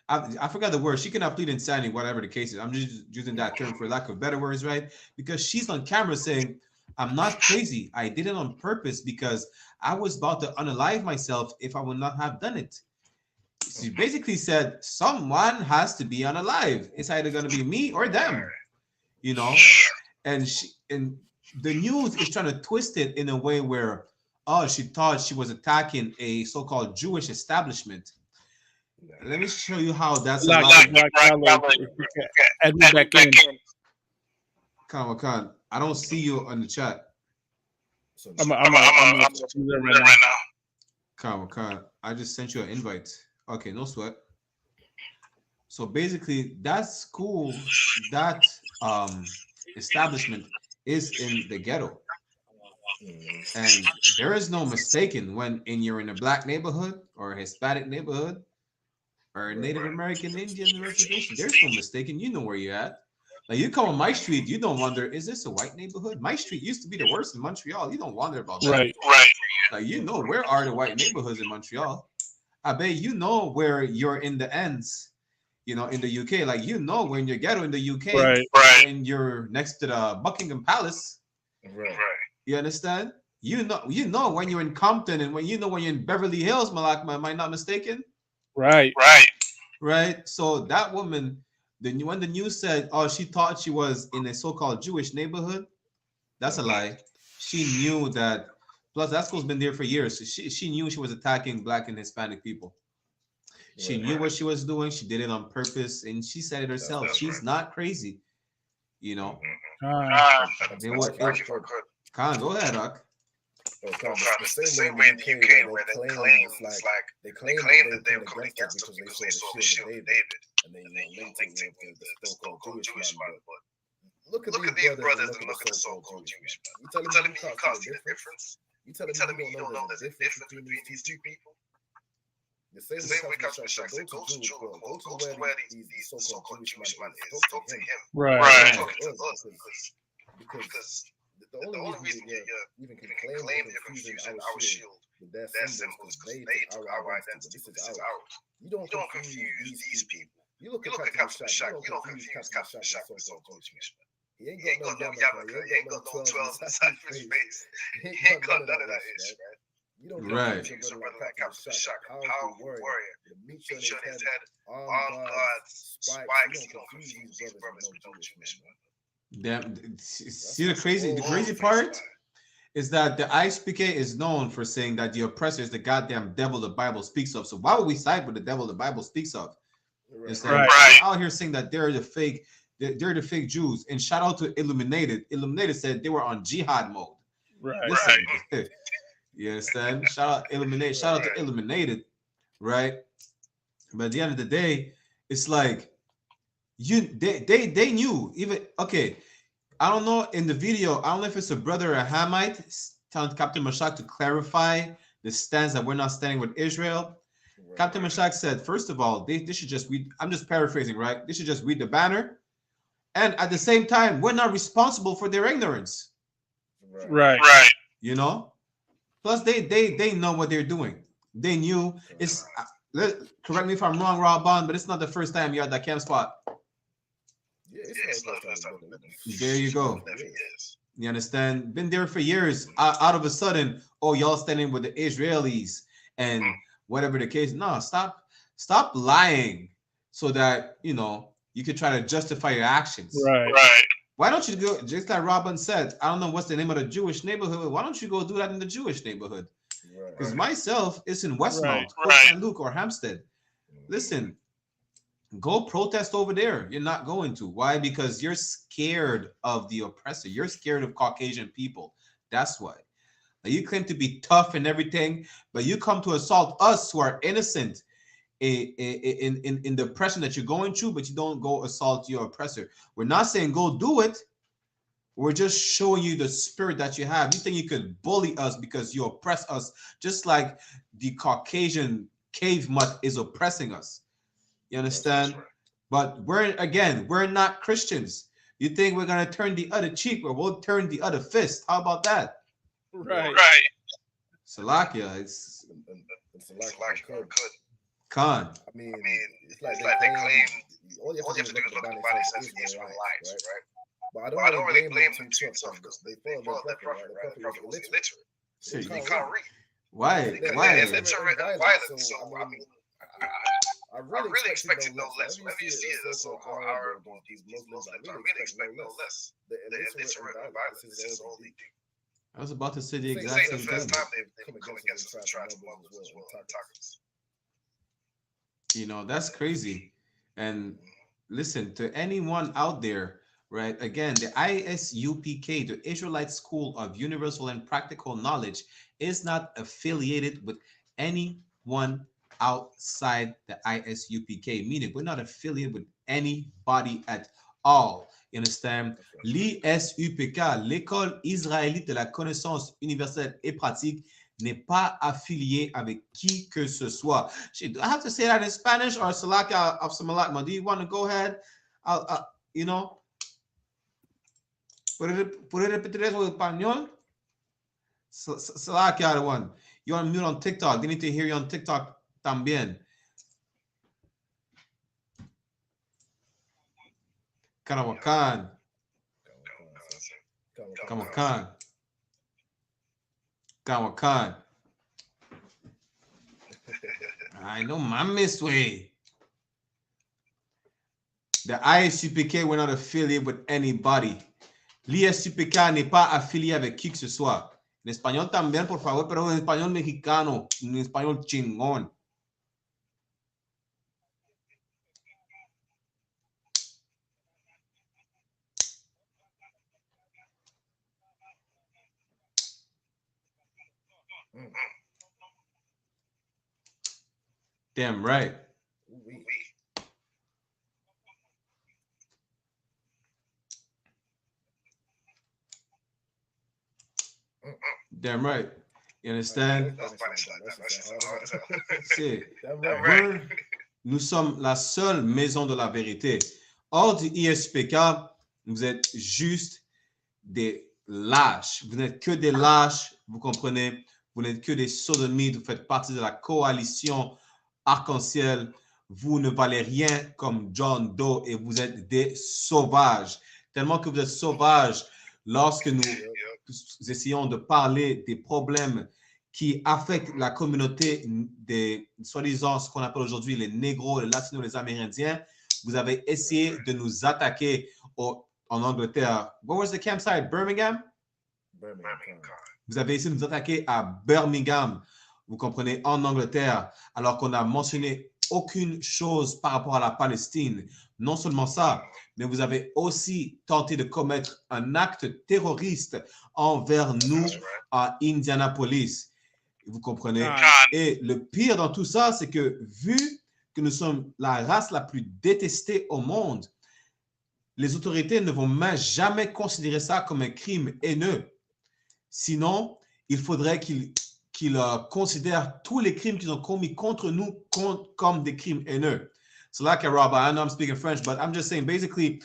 I forgot the word. She cannot plead insanity, whatever the case is. I'm just using that term for lack of better words, right? Because she's on camera saying, I'm not crazy. I did it on purpose because I was about to unalive myself if I would not have done it. She basically said, someone has to be unalive. It's either going to be me or them, you know? And the news is trying to twist it in a way where, oh, she thought she was attacking a so-called Jewish establishment. Let me show you how that's a Khan, I don't see you on the chat. I'm right now. Khan, I just sent you an invite. Okay, no sweat. So basically, that school, that establishment is in the ghetto. And there is no mistaking when you're in a black neighborhood or a Hispanic neighborhood or a Native American Indian reservation. There's no mistaking. You know where you're at. Like you come on my street, you don't wonder, is this a white neighborhood? My street used to be the worst in Montreal. You don't wonder about that. Right. Like you know, where are the white neighborhoods in Montreal? I bet you know where you're in the ends, you know, in the UK. Like you know when you're ghetto in the UK, right. And you're next to the Buckingham Palace. Right. You understand? You know when you're in Compton and when you're in Beverly Hills, Malak, am I not mistaken? Right. So that woman, when the news said, oh, she thought she was in a so-called Jewish neighborhood, that's a lie. She knew that. Plus, that school's been there for years. So she knew she was attacking Black and Hispanic people. She knew what she was doing. She did it on purpose, and she said it herself. She's not crazy, you know. Khan, go ahead, Doc. The same way in the UK where they claim that they were coming against them because they saw the shield of David, and then linked it with the so-called Jewish man. But look at these brothers and look at the so-called Jewish man. You telling me you can't see the difference? You telling me you don't know there's a difference between these two people? The same way Captain Shaq said, go to Joe, go to where these so-called Jewish man is, talk to him. Right. Talk to us, because the only reason you even can claim you're confusing our shield with their symbols because they took our identity, but this is ours. You don't confuse these people. You look at Captain Shaq, you don't confuse Captain Shaq with so-called Jewish man. He ain't got no yarmulke, he ain't got no 12 inside his face. He ain't got none of that ish, man. You don't confuse a brother like Captain Shaq, a powerful warrior, meat on his head, armed guards, spikes. You don't confuse these brothers with no Jewish man. See the crazy part is that the ISPK is known for saying that the oppressor is the goddamn devil the Bible speaks of. So why would we side with the devil the Bible speaks of? Right. Out here saying that they're the fake Jews. And shout out to Illuminated. Illuminated said they were on jihad mode. Right. Listen, you understand? Shout out Illuminated. Shout out to Illuminated. Right. But at the end of the day, it's like they knew even okay. I don't know in the video. I don't know if it's a brother or a Hamite telling Captain Mashak to clarify the stance that we're not standing with Israel. Right. Captain Mashak said, first of all, they should just read. I'm just paraphrasing, right? They should just read the banner, and at the same time, we're not responsible for their ignorance. Right. You know. Plus, they know what they're doing. They knew it's. Correct me if I'm wrong, Rob Bond, but it's not the first time you're at that camp spot. Yeah, it's there you go. You understand? Been there for years. Out of a sudden, oh, y'all standing with the Israelis and whatever the case. No, stop lying so that you could try to justify your actions. Right. Why don't you go, just like Robin said, I don't know what's the name of the Jewish neighborhood. Why don't you go do that in the Jewish neighborhood? Because myself, it's in Westmount, St. Luke, or Hampstead. Listen, go protest over there. You're not going to. Why? Because you're scared of the oppressor. You're scared of Caucasian people. That's why. Now, you claim to be tough and everything, but you come to assault us who are innocent in the oppression that you're going through, but you don't go assault your oppressor. We're not saying go do it. We're just showing you the spirit that you have. You think you could bully us because you oppress us, just like the Caucasian cave mutt is oppressing us. You understand? But we're not Christians. You think we're gonna turn the other cheek, or we'll turn the other fist? How about that? Right. Salakia, it's Salakia could. Khan. I mean, it's like they claim all you have to do is look at the body says Israelites, right? But I don't really blame them too tough because they followed their prophet, right? The prophet was illiterate. So you can't read. Why? Illiterate and violent. So I mean, I really expected no less. Whenever you see it, so-called our these Muslims, I really expect no less. The illiterate and violent is all they do. I was about to say the exact same thing. The first time they've come against us and tried to mob us as well, attack us. That's crazy. And listen, to anyone out there, right? Again, the ISUPK, the Israelite School of Universal and Practical Knowledge, is not affiliated with anyone outside the ISUPK, meaning we're not affiliated with anybody at all. You understand? L'ISUPK, l'École israélite de la connaissance universelle et pratique, n'est pas affilié avec qui que ce soit. Do I have to say that in Spanish or Salaka of Samalatma? Do you want to go ahead? ¿Puedes repetir eso en español? Salaka, the one. You're on mute on TikTok. They need to hear you on TikTok también. Kanawakan. Kanawakan. Kanawakan. I know mames way. The ISUPK, we're not affiliated with anybody. L'ISUPK n'est pas affilié avec qui que ce soit. En español también, por favor, pero en español mexicano, en español chingón. Damn right. Damn right. You understand? Nous sommes la seule maison de la vérité. Hors du ISPK, vous êtes juste des lâches. Vous n'êtes que des lâches, vous comprenez? Vous n'êtes que des sodomites, vous faites partie de la coalition Arc-en-Ciel. Vous ne valez rien comme John Doe et vous êtes des sauvages. Tellement que vous êtes sauvages lorsque nous essayons de parler des problèmes qui affectent la communauté des, soi-disant, ce qu'on appelle aujourd'hui les négros, les latinos, les amérindiens. Vous avez essayé de nous attaquer en Angleterre. What was the campsite? Birmingham? Birmingham. Vous avez essayé de nous attaquer à Birmingham, vous comprenez, en Angleterre, alors qu'on n'a mentionné aucune chose par rapport à la Palestine. Non seulement ça, mais vous avez aussi tenté de commettre un acte terroriste envers nous à Indianapolis. Vous comprenez? Et le pire dans tout ça, c'est que vu que nous sommes la race la plus détestée au monde, les autorités ne vont même jamais considérer ça comme un crime haineux. Sinon, il faudrait qu'ils considèrent tous les crimes qu'ils ont commis contre nous comme des crimes haineux. So like Rob, I know I'm speaking French, but I'm just saying basically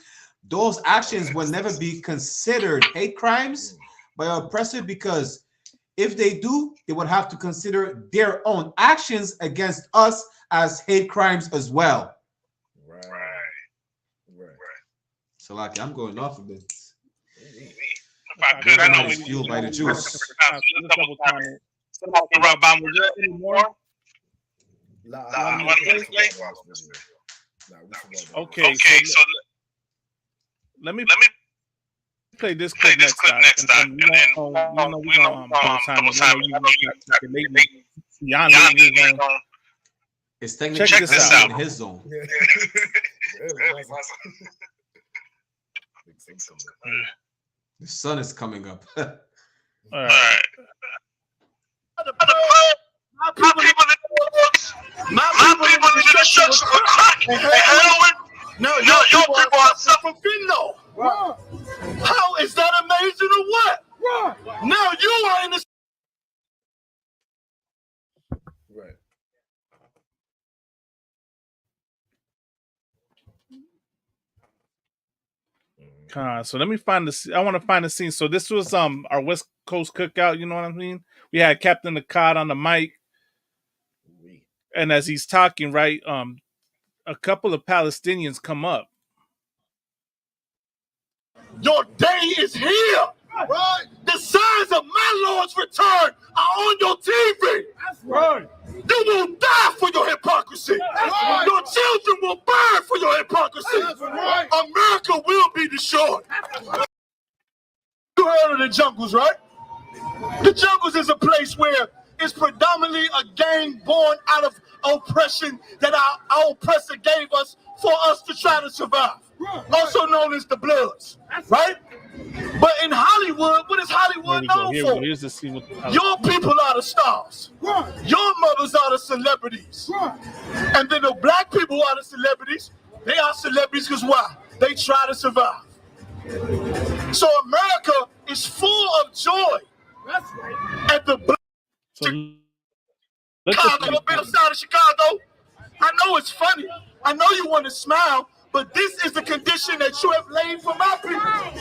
those actions will never be considered hate crimes by our oppressor, because if they do, they would have to consider their own actions against us as hate crimes as well. Right. So like I'm going off of it. Because I know it's fueled by the juice. Okay, so let me play this clip next time, and then we're gonna double time. It's technically check this out in his zone. The sun is coming up. All right. My people in the destruction of crack and heroin. No, your people are suffering fentanyl. How is that amazing or what? Now you are in the right. So let me find the. I want to find the scene. So this was our West Coast cookout. You know what I mean? We had Captain Akkad on the mic, and as he's talking, right, a couple of Palestinians come up. Your day is here. Right. The signs of my Lord's return are on your TV. That's right. You will die for your hypocrisy. That's right. Your children will burn for your hypocrisy. That's right. America will be destroyed. You heard of the jungles, right? The jungles is a place where it's predominantly a gang born out of oppression that our oppressor gave us for us to try to survive. Also known as the Bloods, right? But in Hollywood, what is Hollywood known for? Your people are the stars. Your mothers are the celebrities. And then the black people are the celebrities. They are celebrities because why? They try to survive. So America is full of joy. That's right. At the Chicago, outside of Chicago. I know it's funny. I know you want to smile. But this is the condition that you have laid for my people.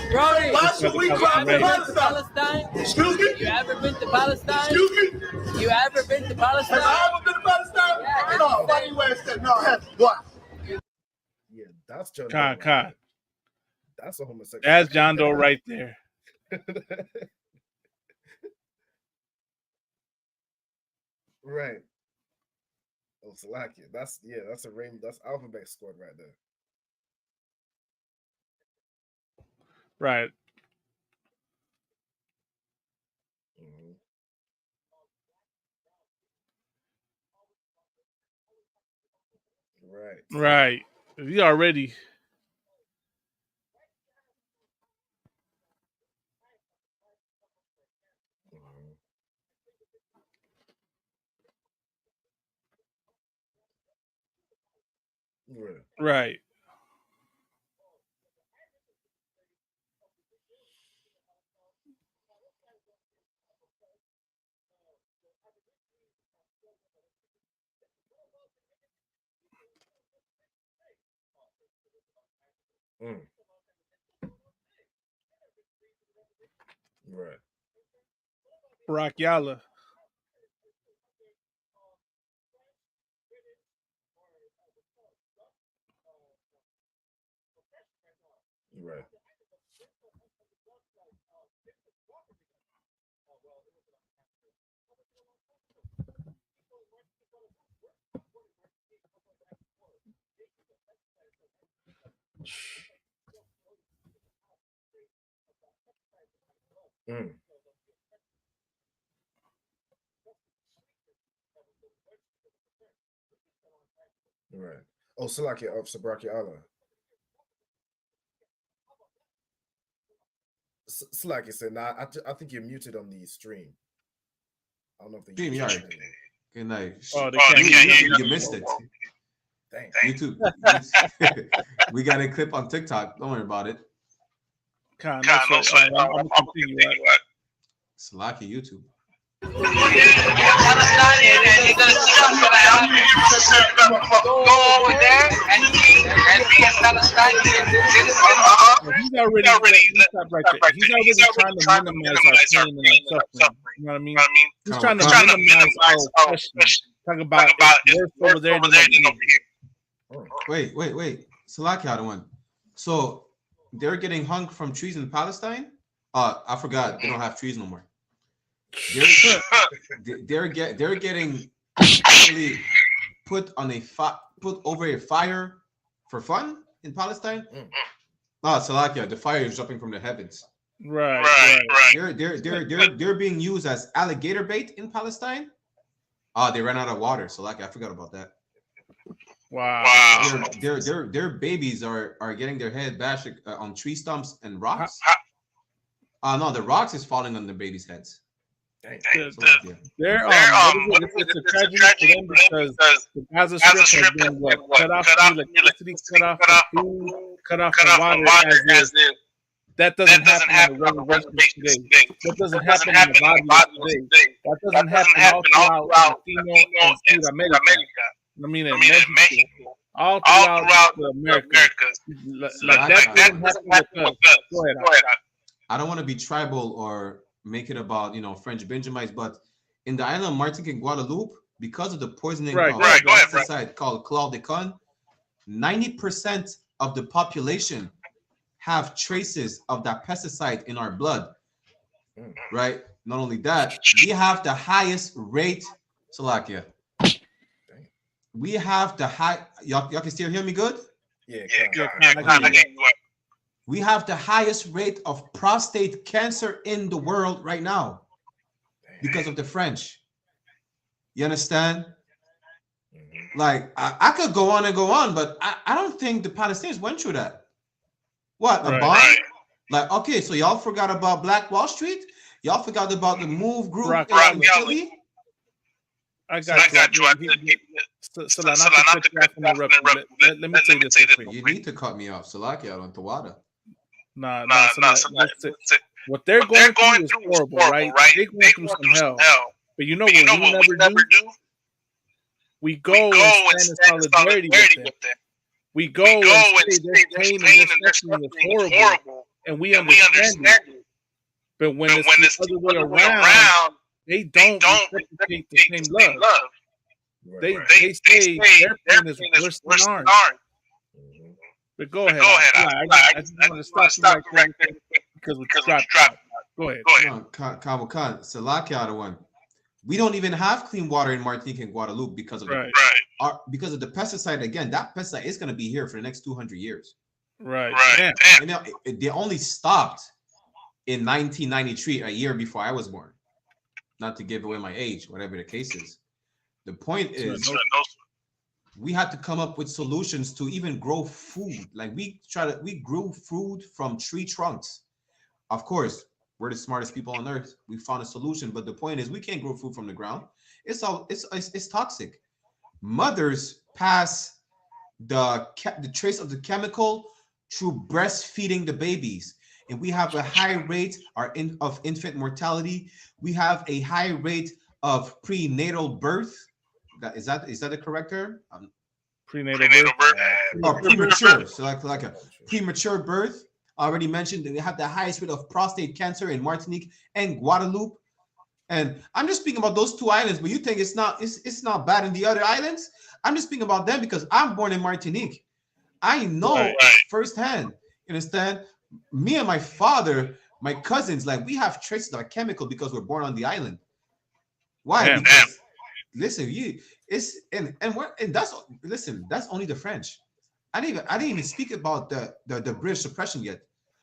Brody, why should we cry for Palestine? Excuse me? You ever been to Palestine? Excuse me? You ever been to Palestine? Have I ever been to Palestine? Yeah, no, funny way to say no. Why? Yeah, that's John. Con. That's a homosexual. That's John Doe right there. Right. Oh, Salakia. That's a rain. That's alphabet squad right there. Right. Mm-hmm. Right. Right. We already. Right. Mm. Right. Barack Yalla. Right. Mm. Right. Oh, Salakia of Sabraki Allah. Slacky said, "Nah, I think you're muted on the stream. I don't know if the stream. Yeah. Good night. Oh, you missed it. Dang. YouTube. We got a clip on TikTok. Don't worry about it. I'm gonna continue. Slacky YouTube. Go over there and be a Palestinian citizen. He's already trying to minimize our pain and our suffering. You know what I mean? He's trying to minimize our oppression. Talk about it's worse over there than over here. Wait. Salaki had one. So they're getting hung from trees in Palestine? I forgot. They don't have trees no more. They're getting actually put over a fire for fun in Palestine. Salakia, the fire is dropping from the heavens. Right. They're being used as alligator bait in Palestine. They ran out of water. Salakia, I forgot about that. Wow. Their babies are getting their head bashed on tree stumps and rocks. No, the rocks is falling on the babies' heads. It's a tragedy for them because the Gaza Strip has been cut off the electricity, cut off the food, cut off the water, as if that doesn't happen in the reservations today. That doesn't happen in the body today. That doesn't happen all throughout Latino and South America. I mean, in Mexico, all throughout the Americas. Like that doesn't happen with us. Go ahead. I don't want to be tribal or make it about French Benjamites, but in the island of Martinique and Guadeloupe, because of the poisoning of a pesticide called chlordécone, 90% of the population have traces of that pesticide in our blood. Right? Not only that, we have the highest rate. Salakia. We have the high. Y'all can still hear me good? Yeah. We have the highest rate of prostate cancer in the world right now because of the French. You understand? Like, I could go on and go on, but I don't think the Palestinians went through that. What? A bomb? Like, okay, so y'all forgot about Black Wall Street? Y'all forgot about the MOVE group in Philly? I got you. Let me say this. You need to cut me off. Salakia on Tawada. Nah. What they're going through is horrible, right? They're going through some hell. But you know what we never do? We go and stand in solidarity with them. We go and say their pain and their suffering is horrible, and we understand it. But when it's the other way around, they don't reciprocate the same love. They say their pain is worse than ours. But go ahead. I just want to stop you right there because we dropped. Go ahead. Khan, Salakia the one. We don't even have clean water in Martinique and Guadeloupe because of because of the pesticide. Again, that pesticide is going to be here for the next 200 years. Right. And they only stopped in 1993, a year before I was born. Not to give away my age, whatever the case is. The point is, we had to come up with solutions to even grow food. Like we grew food from tree trunks. Of course, we're the smartest people on earth. We found a solution, but the point is, we can't grow food from the ground. It's toxic. Mothers pass the trace of the chemical through breastfeeding the babies, and we have a high rate of infant mortality. We have a high rate of prenatal birth. Is that the correct term? Prenatal birth. Or premature. So like a premature birth. I already mentioned that we have the highest rate of prostate cancer in Martinique and Guadeloupe. And I'm just speaking about those two islands, but you think it's not bad in the other islands? I'm just speaking about them because I'm born in Martinique. I know firsthand. You understand? Me and my father, my cousins, like we have traces of chemical because we're born on the island. Why? Because listen, that's only the French. I didn't even speak about the British oppression yet.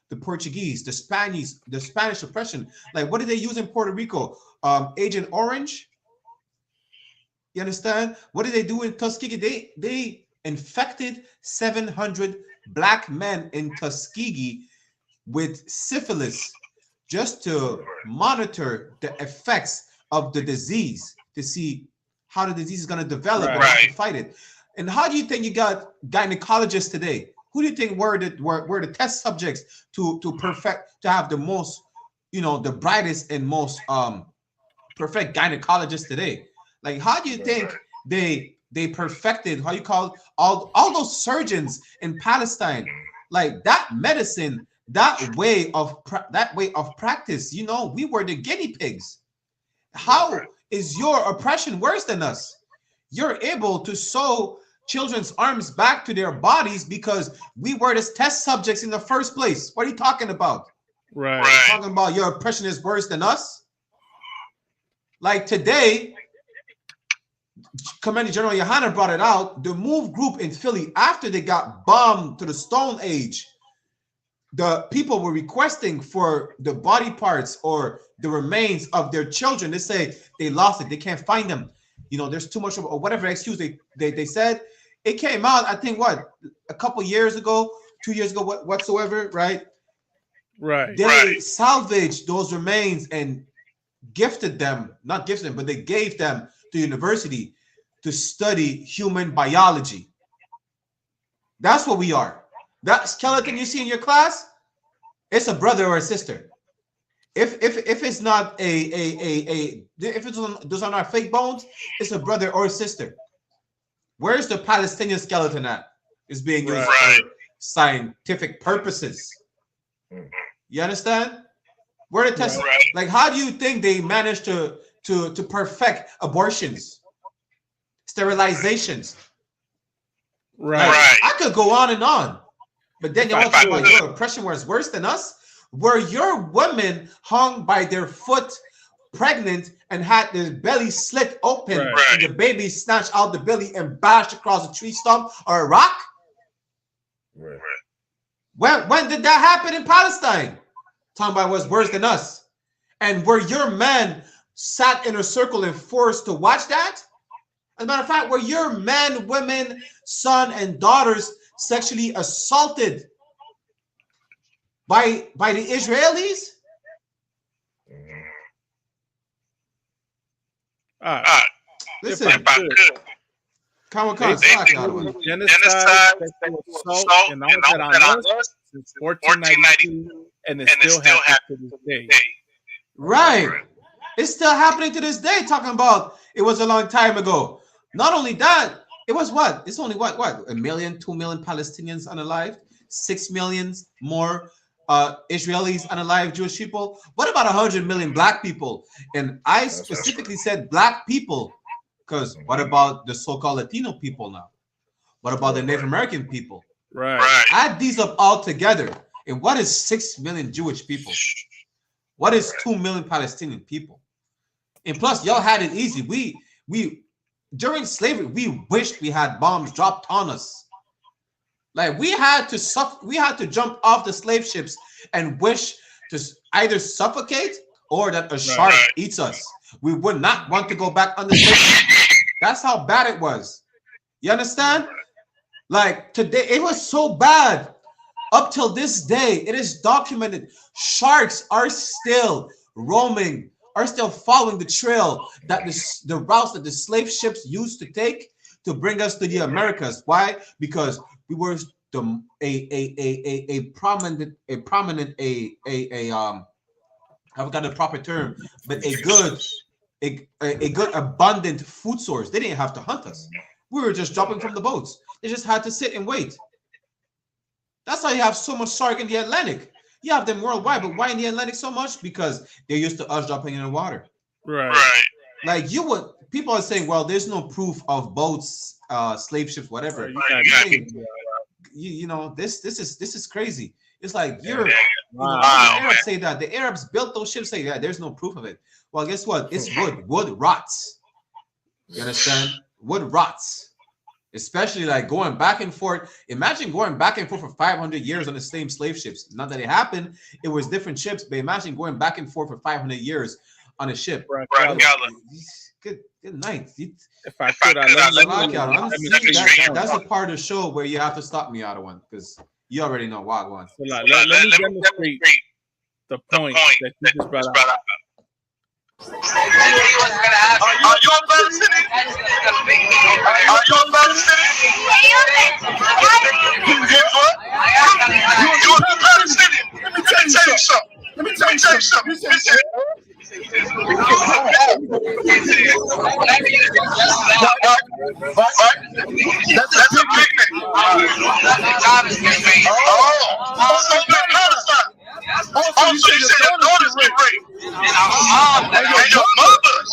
The Portuguese, the Spanish oppression. Like, what did they use in Puerto Rico? Agent Orange. You understand? What did they do in Tuskegee? They infected 700 black men in Tuskegee with syphilis just to monitor the effects of the disease, to see how the disease is going to develop and how to fight it. And how do you think you got gynecologists today? Who do you think were the test subjects to have the most, the brightest and most perfect gynecologists today? Like, how do you think they perfected, how you call it, all those surgeons in Palestine? Like that medicine, that way of practice, we were the guinea pigs. How is your oppression worse than us? You're able to sew children's arms back to their bodies because we were the test subjects in the first place. What are you talking about? Right. Talking about your oppression is worse than us. Like today, Commander General Yohana brought it out. The MOVE group in Philly, after they got bombed to the Stone Age, the people were requesting for the body parts or the remains of their children. They say they lost it. They can't find them. You know, there's too much of, or whatever excuse they said. It came out, I think, what, a couple years ago, 2 years ago, whatsoever, right? Right. They salvaged those remains and gifted them, not gifted them, but they gave them to university to study human biology. That's what we are. That skeleton you see in your class, it's a brother or a sister. If it's not if it's those are not fake bones, it's a brother or a sister. Where's the Palestinian skeleton at? It's being used for scientific purposes. You understand? Where the test, like, how do you think they managed to perfect abortions, sterilizations? Right. Like, I could go on, but then you want to talk about your oppression was worse than us. Were your women hung by their foot, pregnant, and had their belly slit open, and the baby snatched out the belly and bashed across a tree stump or a rock? When did that happen in Palestine? Talking about what's worse than us. And were your men sat in a circle and forced to watch that? As a matter of fact, were your men, women, son, and daughters sexually assaulted by the Israelis? Listen, come on, genocide, assault, and all that on us since 1492, and it still happens to this day. Right. It's still happening to this day, talking about it was a long time ago. Not only that, it was what? It's only what? 1 million, 2 million Palestinians unalive, 6 million more Israelis unalive, Jewish people. What about 100 million black people? And I specifically said black people, because what about the so-called Latino people now? What about the Native American people? Add these up all together. And what is 6 million Jewish people? What is 2 million Palestinian people? And plus, y'all had it easy. We during slavery, we wished we had bombs dropped on us. Like we had to jump off the slave ships and wish to either suffocate or that a shark eats us. We would not want to go back on the slave. That's how bad it was. You understand? Like today, it was so bad. Up till this day, it is documented. Sharks are still roaming, are still following the trail that the routes that the slave ships used to take to bring us to the Americas. Why? Because we were a prominent I forgot the proper term, but a good abundant food source. They didn't have to hunt us. We were just jumping from the boats. They just had to sit and wait. That's why you have so much shark in the Atlantic. You have them worldwide, but why in the Atlantic so much? Because they're used to us jumping in the water. Like people are saying, well, there's no proof of boats, slave ships, whatever. You know, this is crazy. It's like the Arabs say that. The Arabs built those ships, say, yeah, there's no proof of it. Well, guess what? It's wood. Wood rots. You understand? Wood rots. Especially like going back and forth. Imagine going back and forth for 500 years on the same slave ships. Not that it happened. It was different ships, but imagine going back and forth for 500 years on a ship. Good night. If I could, that's a part of the show where you have to stop me out of one because you already know why one. So let me demonstrate the point that you just brought up. Are you a Palestinian? Are you a Palestinian? You a Palestinian? Let me tell you something. That's a big thing. Oh, so you say your daughters get raped. And your mothers.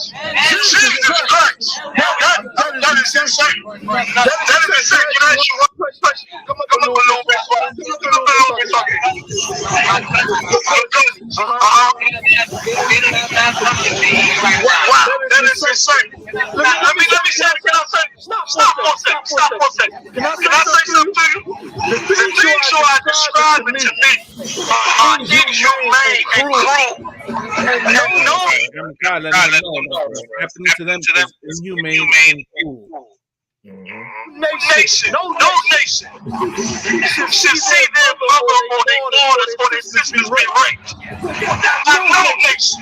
Jesus Christ. That is insane. That is insane. Can I ask you one question? Come up a little bit. Wow, that is insane. Let me say, can I say, stop for a second. Can I say something to you? The things you are describing to me are inhumane and cruel. And no, God, let them know. Happening to them is inhumane and cruel. nation, no nation should see their mother or their daughters or their sisters be raped. No nation.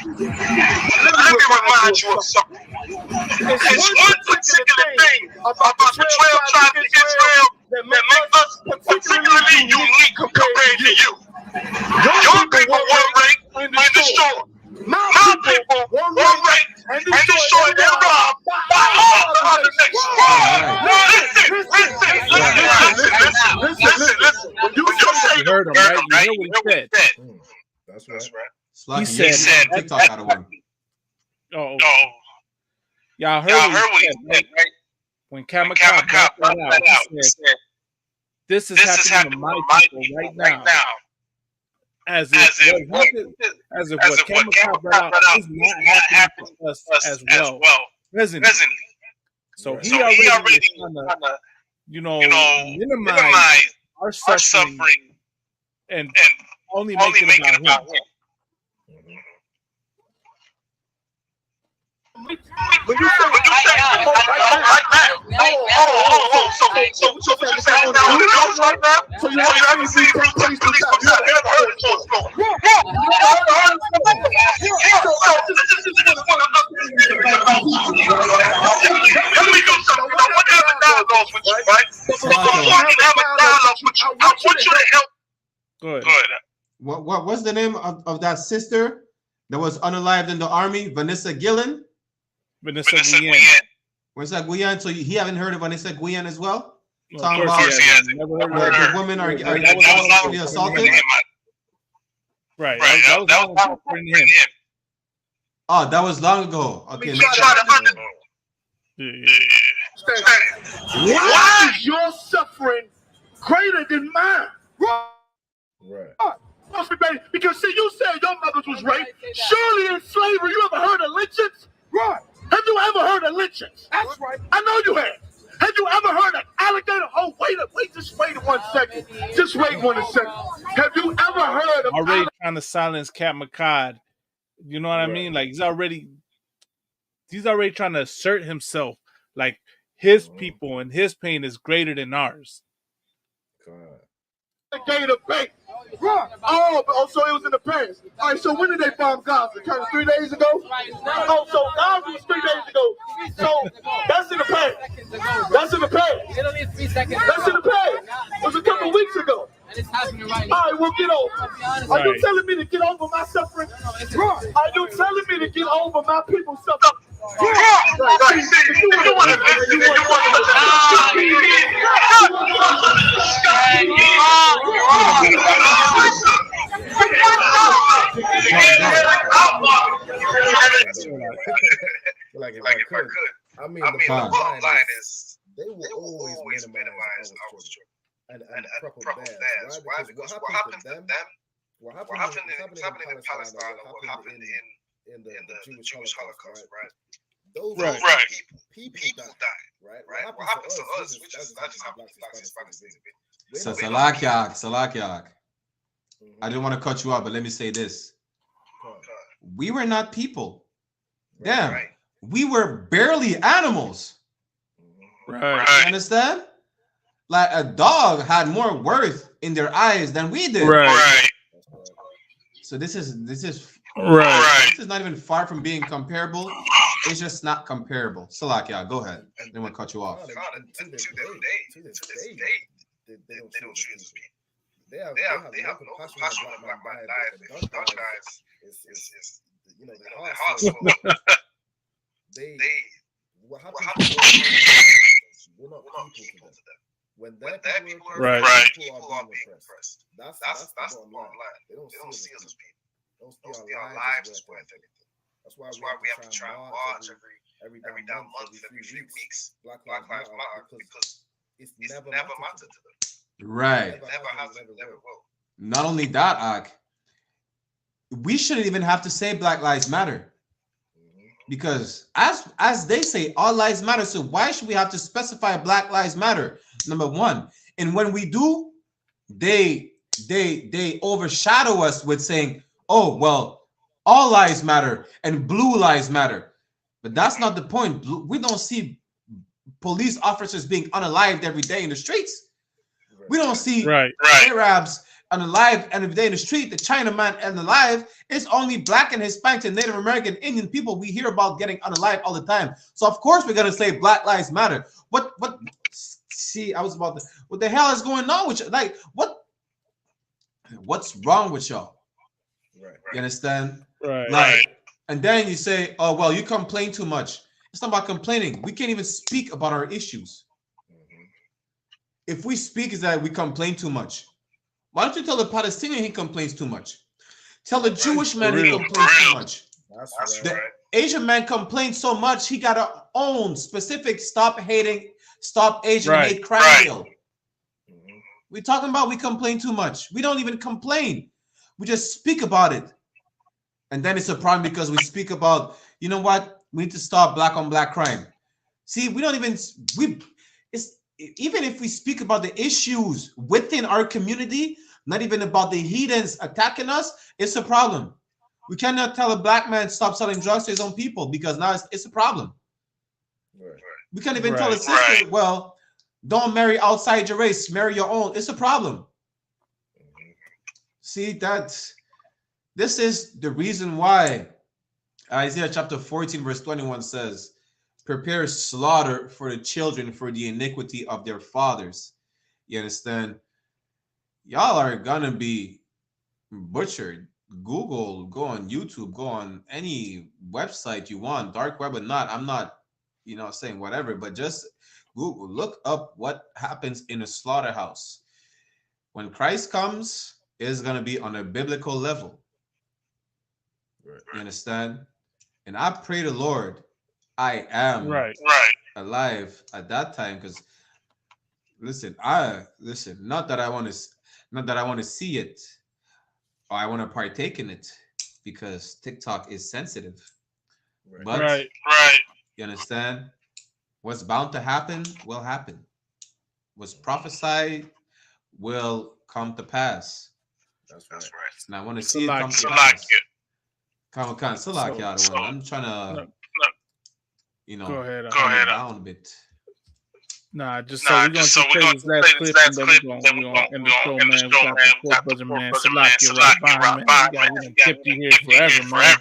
Let me remind you of something. It's one particular thing about the 12 tribes of Israel that make us particularly unique compared to you. Your people were raped and destroyed. My people were raped and destroyed and robbed by all the other nations. Listen. When you say You heard him, right? You know what he said. That's right. He said TikTok out of one. Oh. Y'all heard what he said, right? When Kamikaze brought that out, he said, this is happening to my people right now. As if what Kamikaze brought out is not happening to us as well. Presently. So he already trying to, minimize our suffering and only make it about him. when you say right now, so what you saying now on the news right now? So you haven't seen police brutality? You haven't heard the court smoke? Let me do something. I want to have a dialogue with you, right? Before I can have a dialogue with you, I want you to help. Good. What was the name of that sister that was unalived in the army? Vanessa Guillen? Vanessa Guillen. Vanessa Guillen. So he haven't heard of Vanessa Guillen as well? Of course he hasn't. Never heard of her. The women are sexually assaulted? Right. That was long ago. Oh, that was long ago. Okay. Why is your suffering greater than mine? Right. Because see, you said your mother was raped. Surely in slavery, you ever heard of lynchings? Right. Have you ever heard of lynchings? That's right. I know you have. Have you ever heard of alligator? Oh, wait, just wait 1 second. Just wait 1 second. Have you ever heard of already trying to silence Kamikaze? You know what I mean? Like he's already trying to assert himself. Like his people and his pain is greater than ours. alligator bait? Oh, so it was in the past. All right, so when did they bomb Gaza? Kind of 3 days ago? Oh, so Gaza was 3 days ago. So that's in the past. That's in the past. That's in the past. It was a couple of weeks ago. All right, well, get over. Are you telling me to get over my suffering? Are you telling me to get over my people's suffering? Like if I could. I mean, the bottom line is they will always minimize our children and proper baths. Why? Because what happened to them? What happened in Palestine and what happened in the Jewish Holocaust, right? Those people died, right? What happens to us, which is not just happening to blacks, Hispanics. Salakiak. I didn't want to cut you off, but let me say this. We were not people. Damn. Right. We were barely animals. Right. You understand? Like a dog had more worth in their eyes than we did. Right. So this is right. This is not even far from being comparable. It's just not comparable. Salakia, go ahead. Then we'll cut you off. To this day, they don't treat us as people. They have no compassion on black man died. Dutch guys is their hearts. What happened to them? We're not people to them. When their people are people are being oppressed. That's the bottom line. They don't see us as people. They don't see our lives as worth anything. That's why we have to try and march every damn month, every few weeks. Black Lives Matter because it's never mattered to them. Right. It never has, it never will. Not only that, Ak, we shouldn't even have to say Black Lives Matter, because as they say, all lives matter. So why should we have to specify Black Lives Matter? Number one, and when we do, they overshadow us with saying, oh well, all lives matter and blue lives matter. But that's not the point. We don't see police officers being unalived every day in the streets. We don't see Arabs unalive every day in the street. The Chinaman unalive. It's only Black and Hispanic and Native American Indian people we hear about getting unalive all the time. So of course we're gonna say Black Lives Matter. What? See, I was about to. What the hell is going on with you? Like what's wrong with y'all? You understand? And then you say, oh well, you complain too much. It's not about complaining. We can't even speak about our issues. If we speak, is that we complain too much. Why don't you tell the Palestinian he complains too much? Tell the Jewish man he complains too much. The Asian man complains so much he got to own specific Stop Asian Hate crime bill. We're talking about we complain too much. We don't even complain. We just speak about it. And then it's a problem because we speak about, you know what? We need to stop Black on Black crime. See, we don't even, even if we speak about the issues within our community, not even about the heathens attacking us, it's a problem. We cannot tell a Black man stop selling drugs to his own people because now it's a problem. We can't even tell a sister, well, don't marry outside your race, marry your own. It's a problem. See, this is the reason why Isaiah chapter 14 verse 21 says, prepare slaughter for the children for the iniquity of their fathers. You understand? Y'all are gonna be butchered. Google, go on YouTube, go on any website you want, dark web or not. I'm not, saying whatever, but just Google, look up what happens in a slaughterhouse. When Christ comes, it's gonna be on a biblical level. You understand? And I pray the Lord I am alive at that time, because listen, not that I want to see it or I want to partake in it, because TikTok is sensitive. But you understand? What's bound to happen will happen. What's prophesied will come to pass. That's right. And I want to see it come to pass. I'm trying to, go ahead, down a bit. Nah, just so we're going to play this last clip, and then we're going to end the show, man. We got the poor brother, man. Salakia right behind, man. We done kept you here forever, man.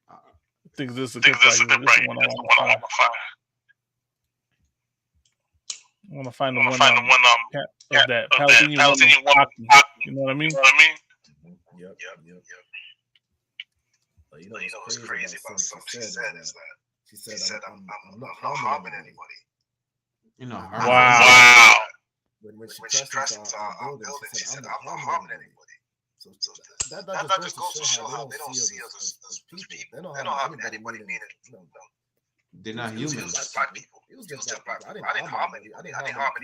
I think this is a good right here. This is the one I want to find. I want to find the one of that Palestinian woman. You know what I mean? Yep. But you know what's crazy about something she said is that she said, I'm not harming anybody. Wow. When she crashed into our building, she said, I'm not harming anybody. So that just goes to show how they don't see us as people. They don't harm anybody, meaning, they're not humans. It was just black people. I didn't harm any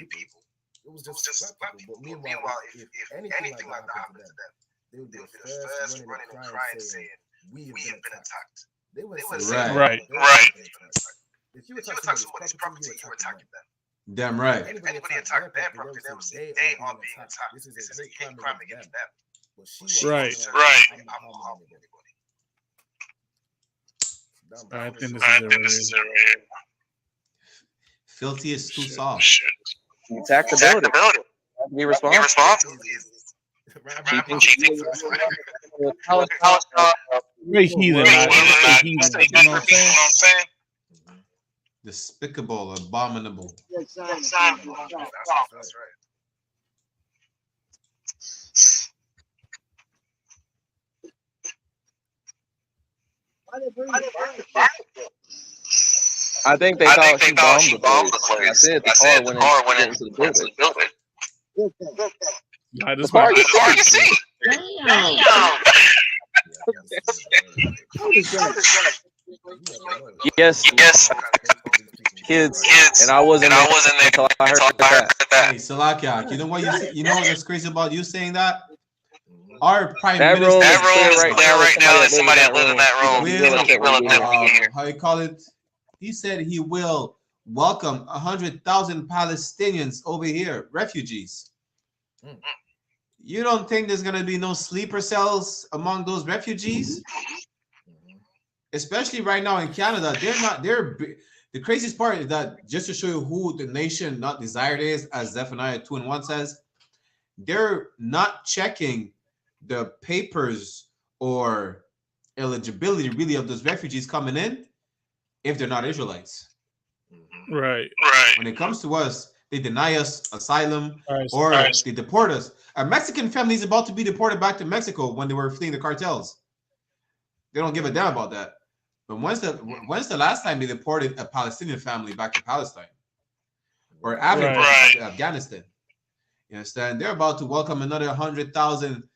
people. It was just black people. But meanwhile, if anything like that happened to them, they would be the first running and crying saying, we have been attacked. They would say, right. If you attack somebody's property, you're attacking them. Damn right. Anybody attack their property, they would say they are being attacked. This is a hate crime against them. But she right. I'm not harming anybody. I think this is it right here. Filthy is too soft. Attack the building. Be responsible. Very heathen. You know what I'm saying? Despicable, abominable. That's right. I think they thought she bombed the place. I said the car went into the building. This part you can see. Yes, kids, and I wasn't there until I heard that. Hey, Salakia, you know what you know what's crazy about you saying that? our prime That minister. room is clear right now. There's somebody that lives in that room. How you call it? He said he will welcome 100,000 Palestinians over here, refugees. You don't think there's gonna be no sleeper cells among those refugees? Especially right now in Canada, the craziest part is that, just to show you who the nation not desired is, as Zephaniah 2:1 says, they're not checking the papers or eligibility really of those refugees coming in if they're not Israelites. Right. When it comes to us, they deny us asylum or they deport us. A Mexican family is about to be deported back to Mexico when they were fleeing the cartels. They don't give a damn about that. But when's the last time they deported a Palestinian family back to Palestine or back to Afghanistan? You understand? They're about to welcome another 100,000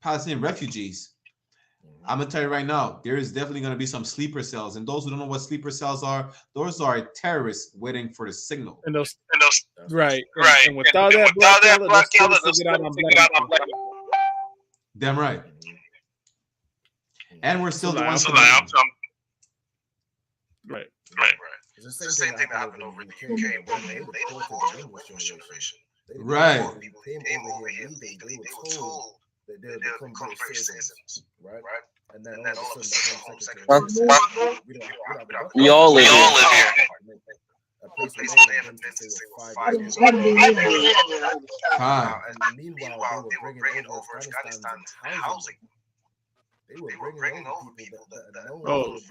Palestinian refugees. I'm gonna tell you right now, there is definitely gonna be some sleeper cells. And those who don't know what sleeper cells are, those are terrorists waiting for the signal. And those right. And without that black killer, they'll get out on black. Damn right. And we're still the ones. Right. It's the same thing that happened over in the UK when they deported the English generation. Right. People came over here illegally. They were told that they would become British citizens, right? And then all of a sudden, the Home Secretary we all live here. A place they had been to say 5 years ago. And meanwhile, they were bringing over Afghanistan housing. They were bringing over people that no one was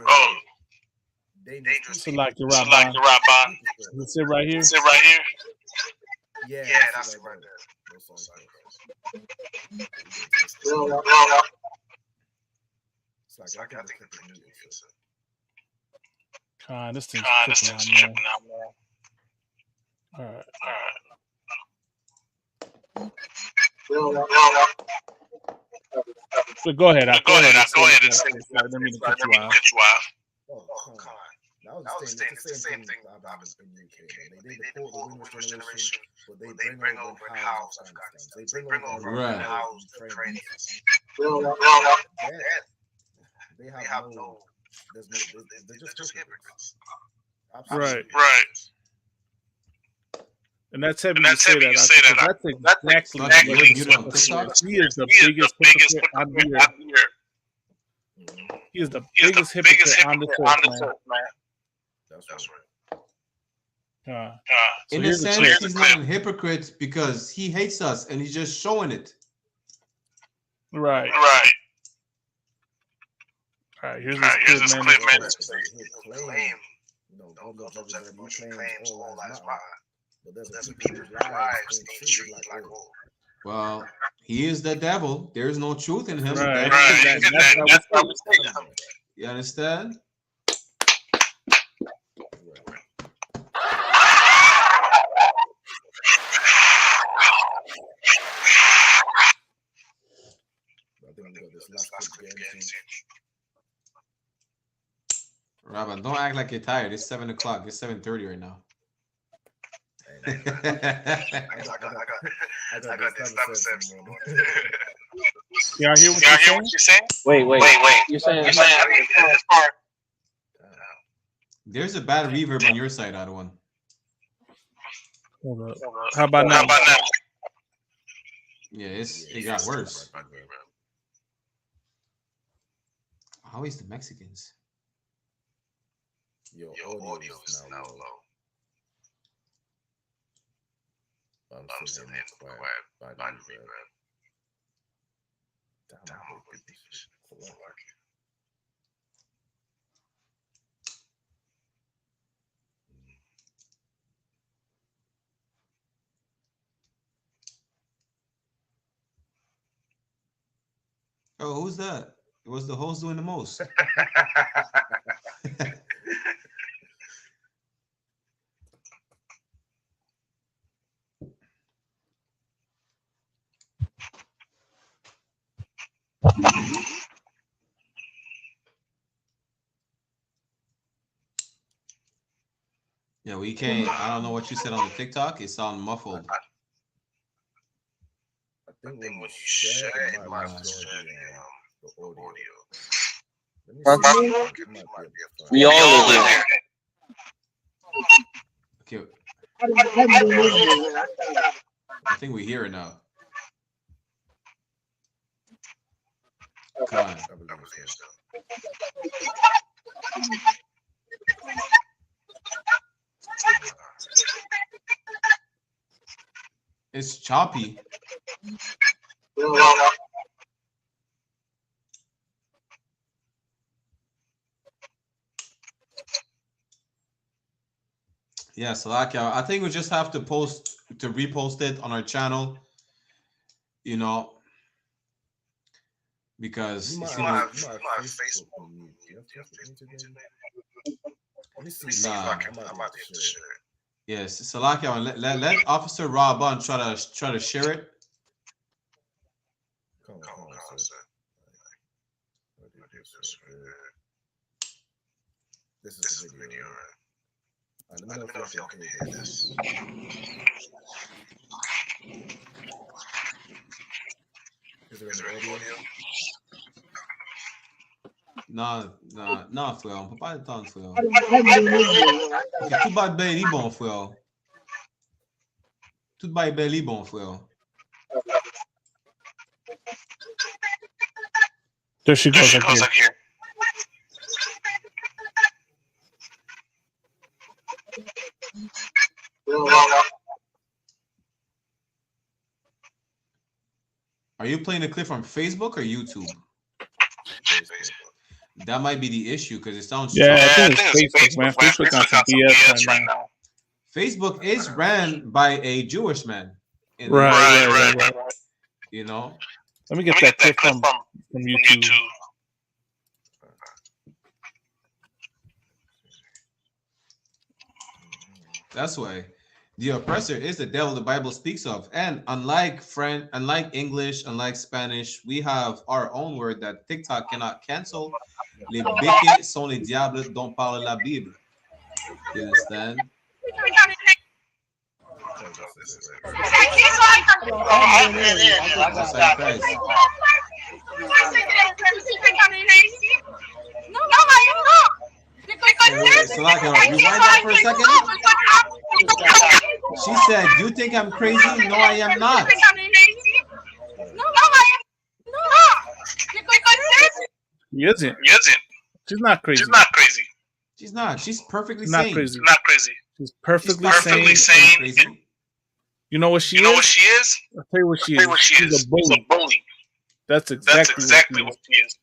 dangerous. Select the Raza. You sit right here. Yeah, that's it right there. It's like I think it's pretty good. This thing's tripping out, man. All right. So go ahead. Go ahead. Let me cut you out. Oh, come on. It's the same thing that happens in the UK. They deport the English generation, but they bring over and house Afghanistan. They bring over and house the Ukrainians. They have no. They're just hypocrites. Right. And that's heavy you say that. That's exactly what he is the biggest hypocrite on the earth. He is the biggest hypocrite on the earth, man. That's right. In a sense, he's not a hypocrite because he hates us and he's just showing it. Right. Here's this clip, man. Claims all lives matter. But there's people's lives being treated like gold. Well, he is the devil. There's no truth in him. Right. That's how we say that. You understand? Robin, don't act like you're tired. It's 7 o'clock. It's 7:30 right now. I got this type of sense. Y'all hear what you're saying? Wait. You're saying this part. There's a bad reverb on your side, Ottawa. Hold up. How about now? Yeah, it got worse. How is the Mexicans? Your audio is now low. I'm still in quiet. Bad reverb. Download this. Oh, who's that? It was the host doing the most. Yeah, we can't. I don't know what you said on the TikTok. It sounded muffled. think when you share, it might destroy the audio. Let me see. It might be a We all live here. Okay. I think we hear it now. Con. It's choppy. Yeah, Salakia. I think we just have to repost it on our channel. You know, because you it might have seems Facebook on mute. Do you have Facebook today? Let me see if I might be able to share it. yes, Salakia. Let Officer Raban try to share it. Come on, sir. This is the video, right? Let me know if y'all can hear this. Is there any audio? Non, frère, on peut pas attendre, frère. Ok, tout va bien, il est bon, frère. Tout va bien, il est bon, frère. There she goes up here. Are you playing a clip from Facebook or YouTube? That might be the issue because it sounds. Yeah, I think it's Facebook, man. Facebook got some BS right now. Facebook is ran by a Jewish man. Right. You know. Let me get that clip from YouTube. That's why the oppressor is the devil the Bible speaks of. And unlike English, unlike Spanish, we have our own word that TikTok cannot cancel. Les béquets sont les diables dont parle la Bible. You understand? So like, rewind that for a second. She said, "You think I'm crazy? No, I am not." He isn't. She's not crazy. She's not. She's perfectly not sane. crazy. She's perfectly sane. Crazy. You know what she is? I'll tell you what she is. She's a bully. That's exactly what she is.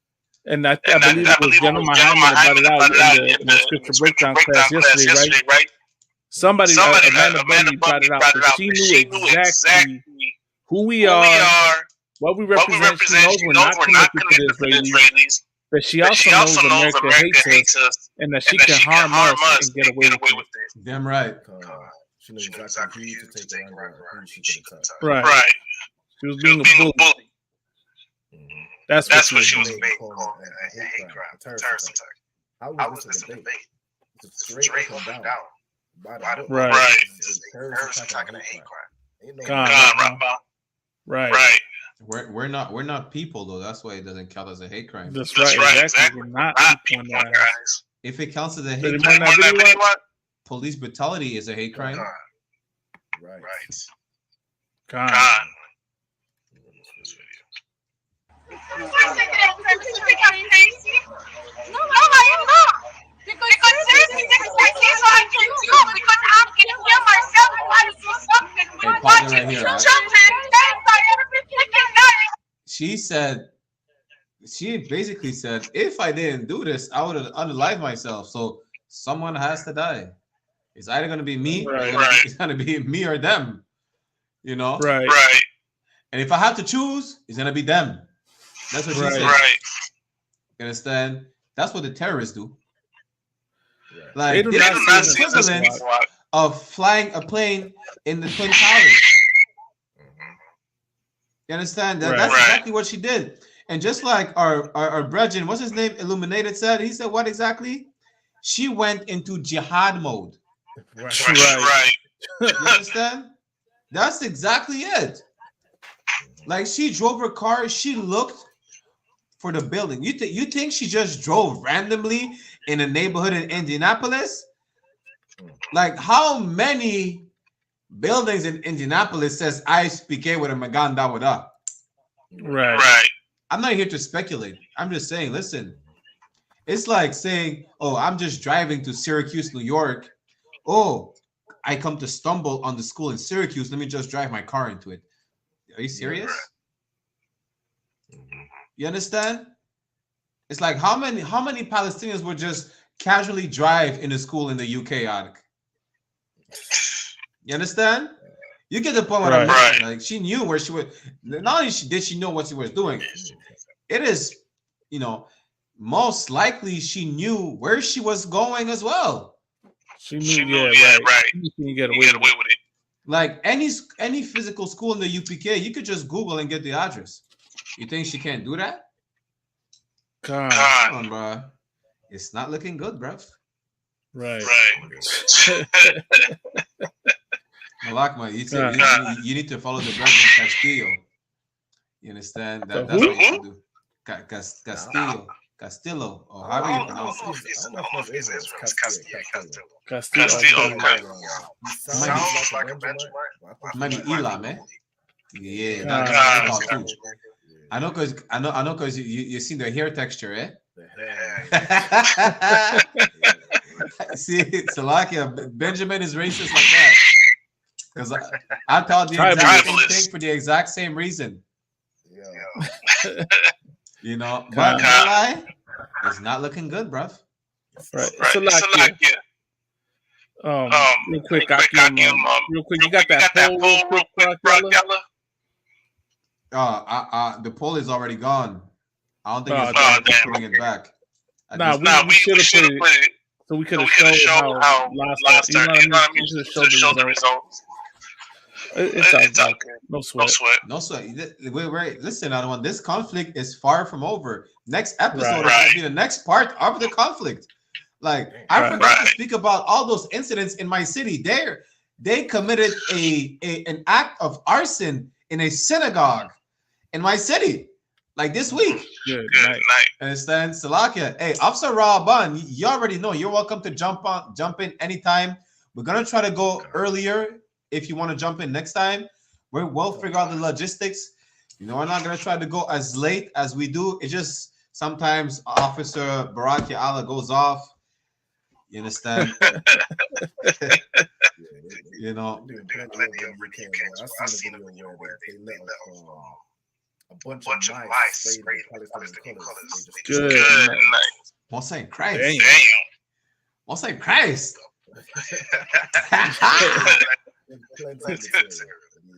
And I believe it was General Muhammad brought it out in the scripture breakdown class yesterday, right? Somebody, Amanda brought it out. But she knew exactly who we are, what we represent. She knows we're not connected to the Israelis. But she also knows America hates us, and that she can harm us and get away with it. Damn right. She knew exactly who to take around who she could attack. Right. She was being a bully. That's what she was being called a hate crime, a terrorist attack. How was this a debate? It's straight up and down. Right. It's a terrorist attack and a hate crime. Right. We're not people though. That's why it doesn't count as a hate crime. That's right. Exactly. We're not people, guys. If it counts as a hate crime, police brutality is a hate crime. Right. God. She basically said, if I didn't do this, I would have unalived myself. So someone has to die. It's either going to be me, it's going to be me or them. You know? Right. And if I have to choose, it's going to be them. That's what she said. You understand? That's what the terrorists do. Like, this is the equivalent of flying a plane in the Twin Towers. You understand? That's exactly what she did. And just like our brethren, what's his name, Illuminated said, he said, what exactly? She went into jihad mode. Right. You understand? That's exactly it. Like she drove her car, she looked for the building. You think she just drove randomly in a neighborhood in Indianapolis? Like how many buildings in Indianapolis says Ice PK with a Maganda with up? Right. I'm not here to speculate. I'm just saying, listen, it's like saying, oh, I'm just driving to Syracuse, New York. Oh, I come to stumble on the school in Syracuse. Let me just drive my car into it. Are you serious? You understand? It's like how many Palestinians would just casually drive in a school in the UK, Adik? You understand? You get the point what I'm saying. Like she knew where she was. Not only did she know what she was doing, it is, most likely she knew where she was going as well. She knew, right. She can get away with it. Like any physical school in the UPK, you could just Google and get the address. You think she can't do that? Come on, bro. It's not looking good, bro. Right. Malakma, you need to follow the brother Castillo. You understand? That's what you should do. Castillo, or however you pronounce it. Castillo. Sounds like a benchmark. Maybe Elam, eh? Yeah, that's too. I know because you seen the hair texture, eh? See, Salakia, Benjamin is racist like that. Because I thought the exact same thing for the exact same reason. But lie, it's not looking good, bruv. Right. Salakia. Real quick, you got that poll real quick, Yalla? The poll is already gone. I don't think it's bring it back. We should have put it so we could have showed how last time. You know what I mean? We should have showed the results. It's okay. No sweat. Wait. Listen, Adawan, this conflict is far from over. Next episode is going to be the next part of the conflict. Like, I forgot to speak about all those incidents in my city. They committed an act of arson in a synagogue in my city, like this week. Good night. Understand? Salakia. Hey, Officer Raban, you already know. You're welcome to jump in anytime. We're going to try to go earlier. If you want to jump in next time, we'll figure out the logistics. We're not going to try to go as late as we do. It's just sometimes Officer Baraki Allah goes off. You understand? I've seen a video where they let a bunch of mice sprayed Palestinian colors. Good night. What's saying Christ? Damn. What's saying Christ?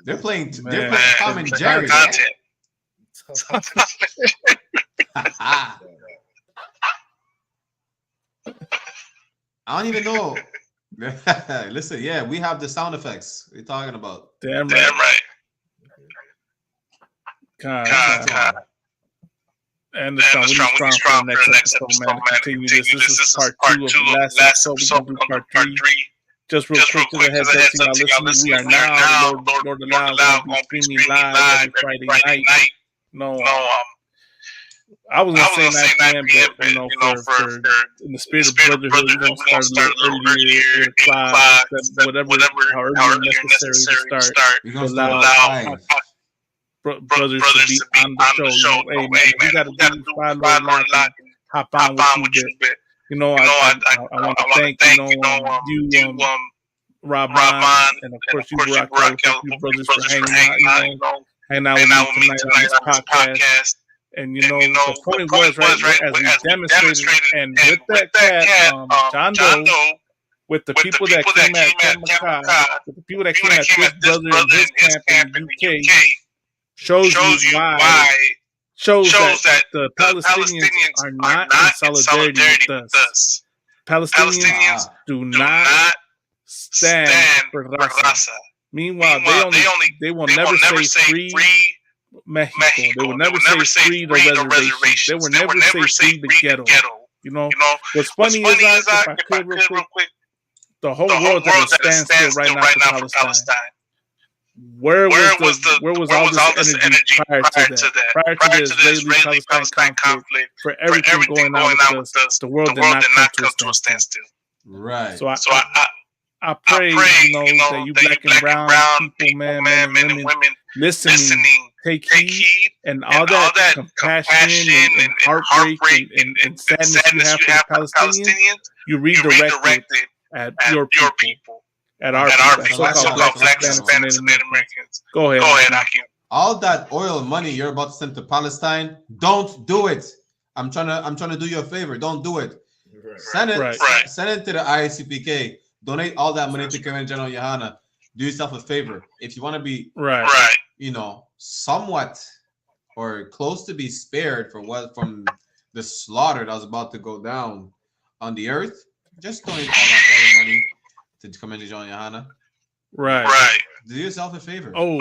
They're playing Tom and Jerry. I don't even know. Listen, we have the sound effects. What are you talking about? Damn right. And the song, we need strong for the next episode, man. Continue this. This is part 2 of the last episode. We're going to do part 3. Just real quick to the heads up to y'all listening. We are now, Lord allow, going to be streaming live every Friday night. No, I was going to say 9 p.m., but, for in the spirit of brotherhood, we're going to start a little earlier, 8 o'clock, however necessary to start. We're going to allow brothers to be on the show. Hey, man, we got to do 5 Lord Lock, hop on with you, but I want to thank you, Robon, and of course you, Raquel, you brothers for hanging out with me tonight on this podcast. And the point was as we demonstrated, and with that cat, John Doe, with the people that came at Makai, with the people that came at this brother in his camp in the UK, shows that the Palestinians are not in solidarity with us. Palestinians do not stand for Raza. Meanwhile, they will never say free Mexico. They will never say free the reservations. They will never say free the ghetto. What's funny is, if I could real quick, the whole world is at a standstill right now for Palestine. where was all this energy prior to that? Prior to the Israeli-Palestine conflict, for everything going on with the world did not come to a standstill. Right. So I pray, that you black and brown people, men and women, listening, take heed, and all that compassion and heartbreak and sadness you have for the Palestinians, you redirect it at your people. At our people, so-called black, Hispanics, and Native Americans. Go ahead, Akim. All that oil money you're about to send to Palestine, don't do it. I'm trying to do you a favor. Don't do it. Send it to the ISCPK. Donate all that money to Kevin General Yohana. Do yourself a favor. If you want to be somewhat or close to be spared from the slaughter that was about to go down on the earth, just donate all that oil money to Commander John Yohana. Right. Do yourself a favor. Oh.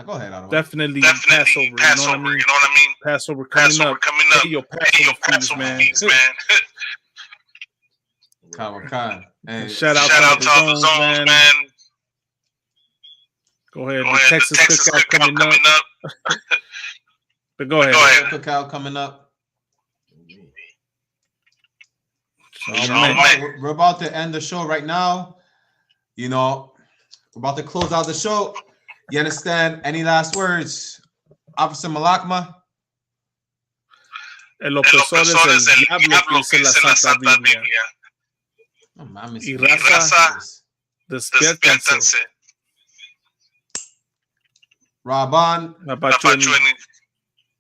Go ahead, Otto. Definitely Passover. You know what I mean? Passover coming up. Hey, your Passover feast, man. Come. And shout out to the zones, man. Go ahead. The Texas cookout coming up. But go ahead. Cookout coming up. We're about to end the show right now. We're about to close out the show. You understand? Any last words? Officer Malakma? El opresor es el diablo que dice la Santa Biblia. Y raza, despiértense. Raban.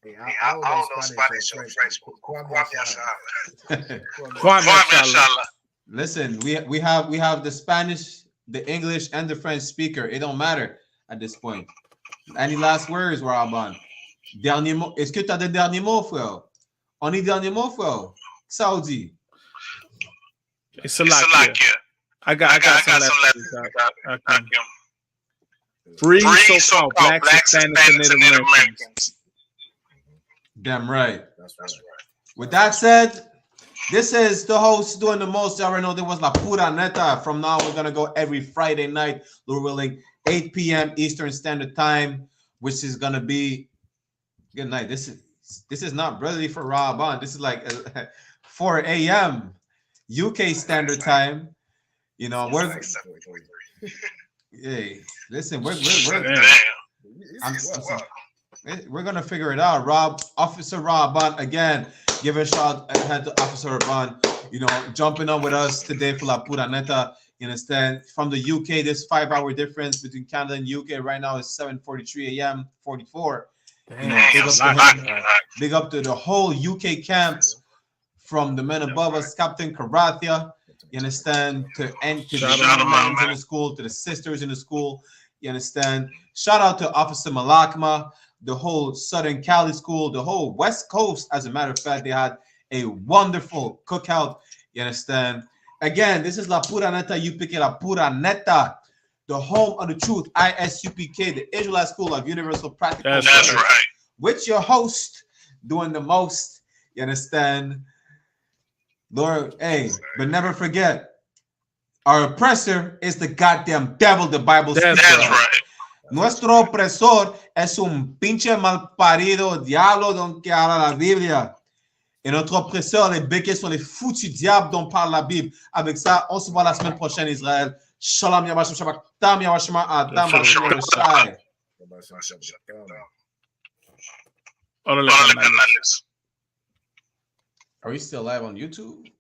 Hey, I don't know Spanish or French. Listen, we have the Spanish, the English, and the French speaker. It don't matter at this point. Any last words, Raban? Dernier mot. Est-ce que tu as des derniers mots, frère? On est dernier mot, frère? Saudi. It's a lot. I got some left. Free so-called blacks, Hispanics, and Native Americans. Damn right. That's right. With that said, this is the host doing the most. You already know there was La Pura Neta. From now, we're going to go every Friday night, Lord willing, 8 p.m. Eastern Standard Time, which is going to be good night. This is not brotherly for Raban. This is like 4 a.m. UK Standard Time. We're hey, listen, we're gonna figure it out. Officer Raban, again, give a shout ahead to Officer Raban, jumping on with us today for La Pura Neta. You understand? From the UK, there's 5-hour difference between Canada and UK. Right now it's 7:43 a.m. 44. Big up to the whole UK camp, from the men above us, Captain Karathia. You understand? To the moms in the school, to the sisters in the school. You understand? Shout out to Officer Malakma, the whole Southern Cali school, the whole West Coast. As a matter of fact, they had a wonderful cookout. You understand? Again, this is La Pura Neta, UPK La Pura Neta, the home of the truth, ISUPK, the Israelite School of Universal Practical. That's right. With your host, doing the most. You understand? Lord, hey, but never forget, our oppressor is the goddamn devil, the Bible speaks. That's right. Nuestro opresor es un pinche malparido diablo dont que habla la Biblia. Et notre oppresseur, les béquets sont les foutus diables dont parle la Bible. Avec ça, on se voit la semaine prochaine, Israël. Shalom, Yabashim, Shabbat, Tam, Yabashim, Adam, Yabashim. Are we still live on YouTube?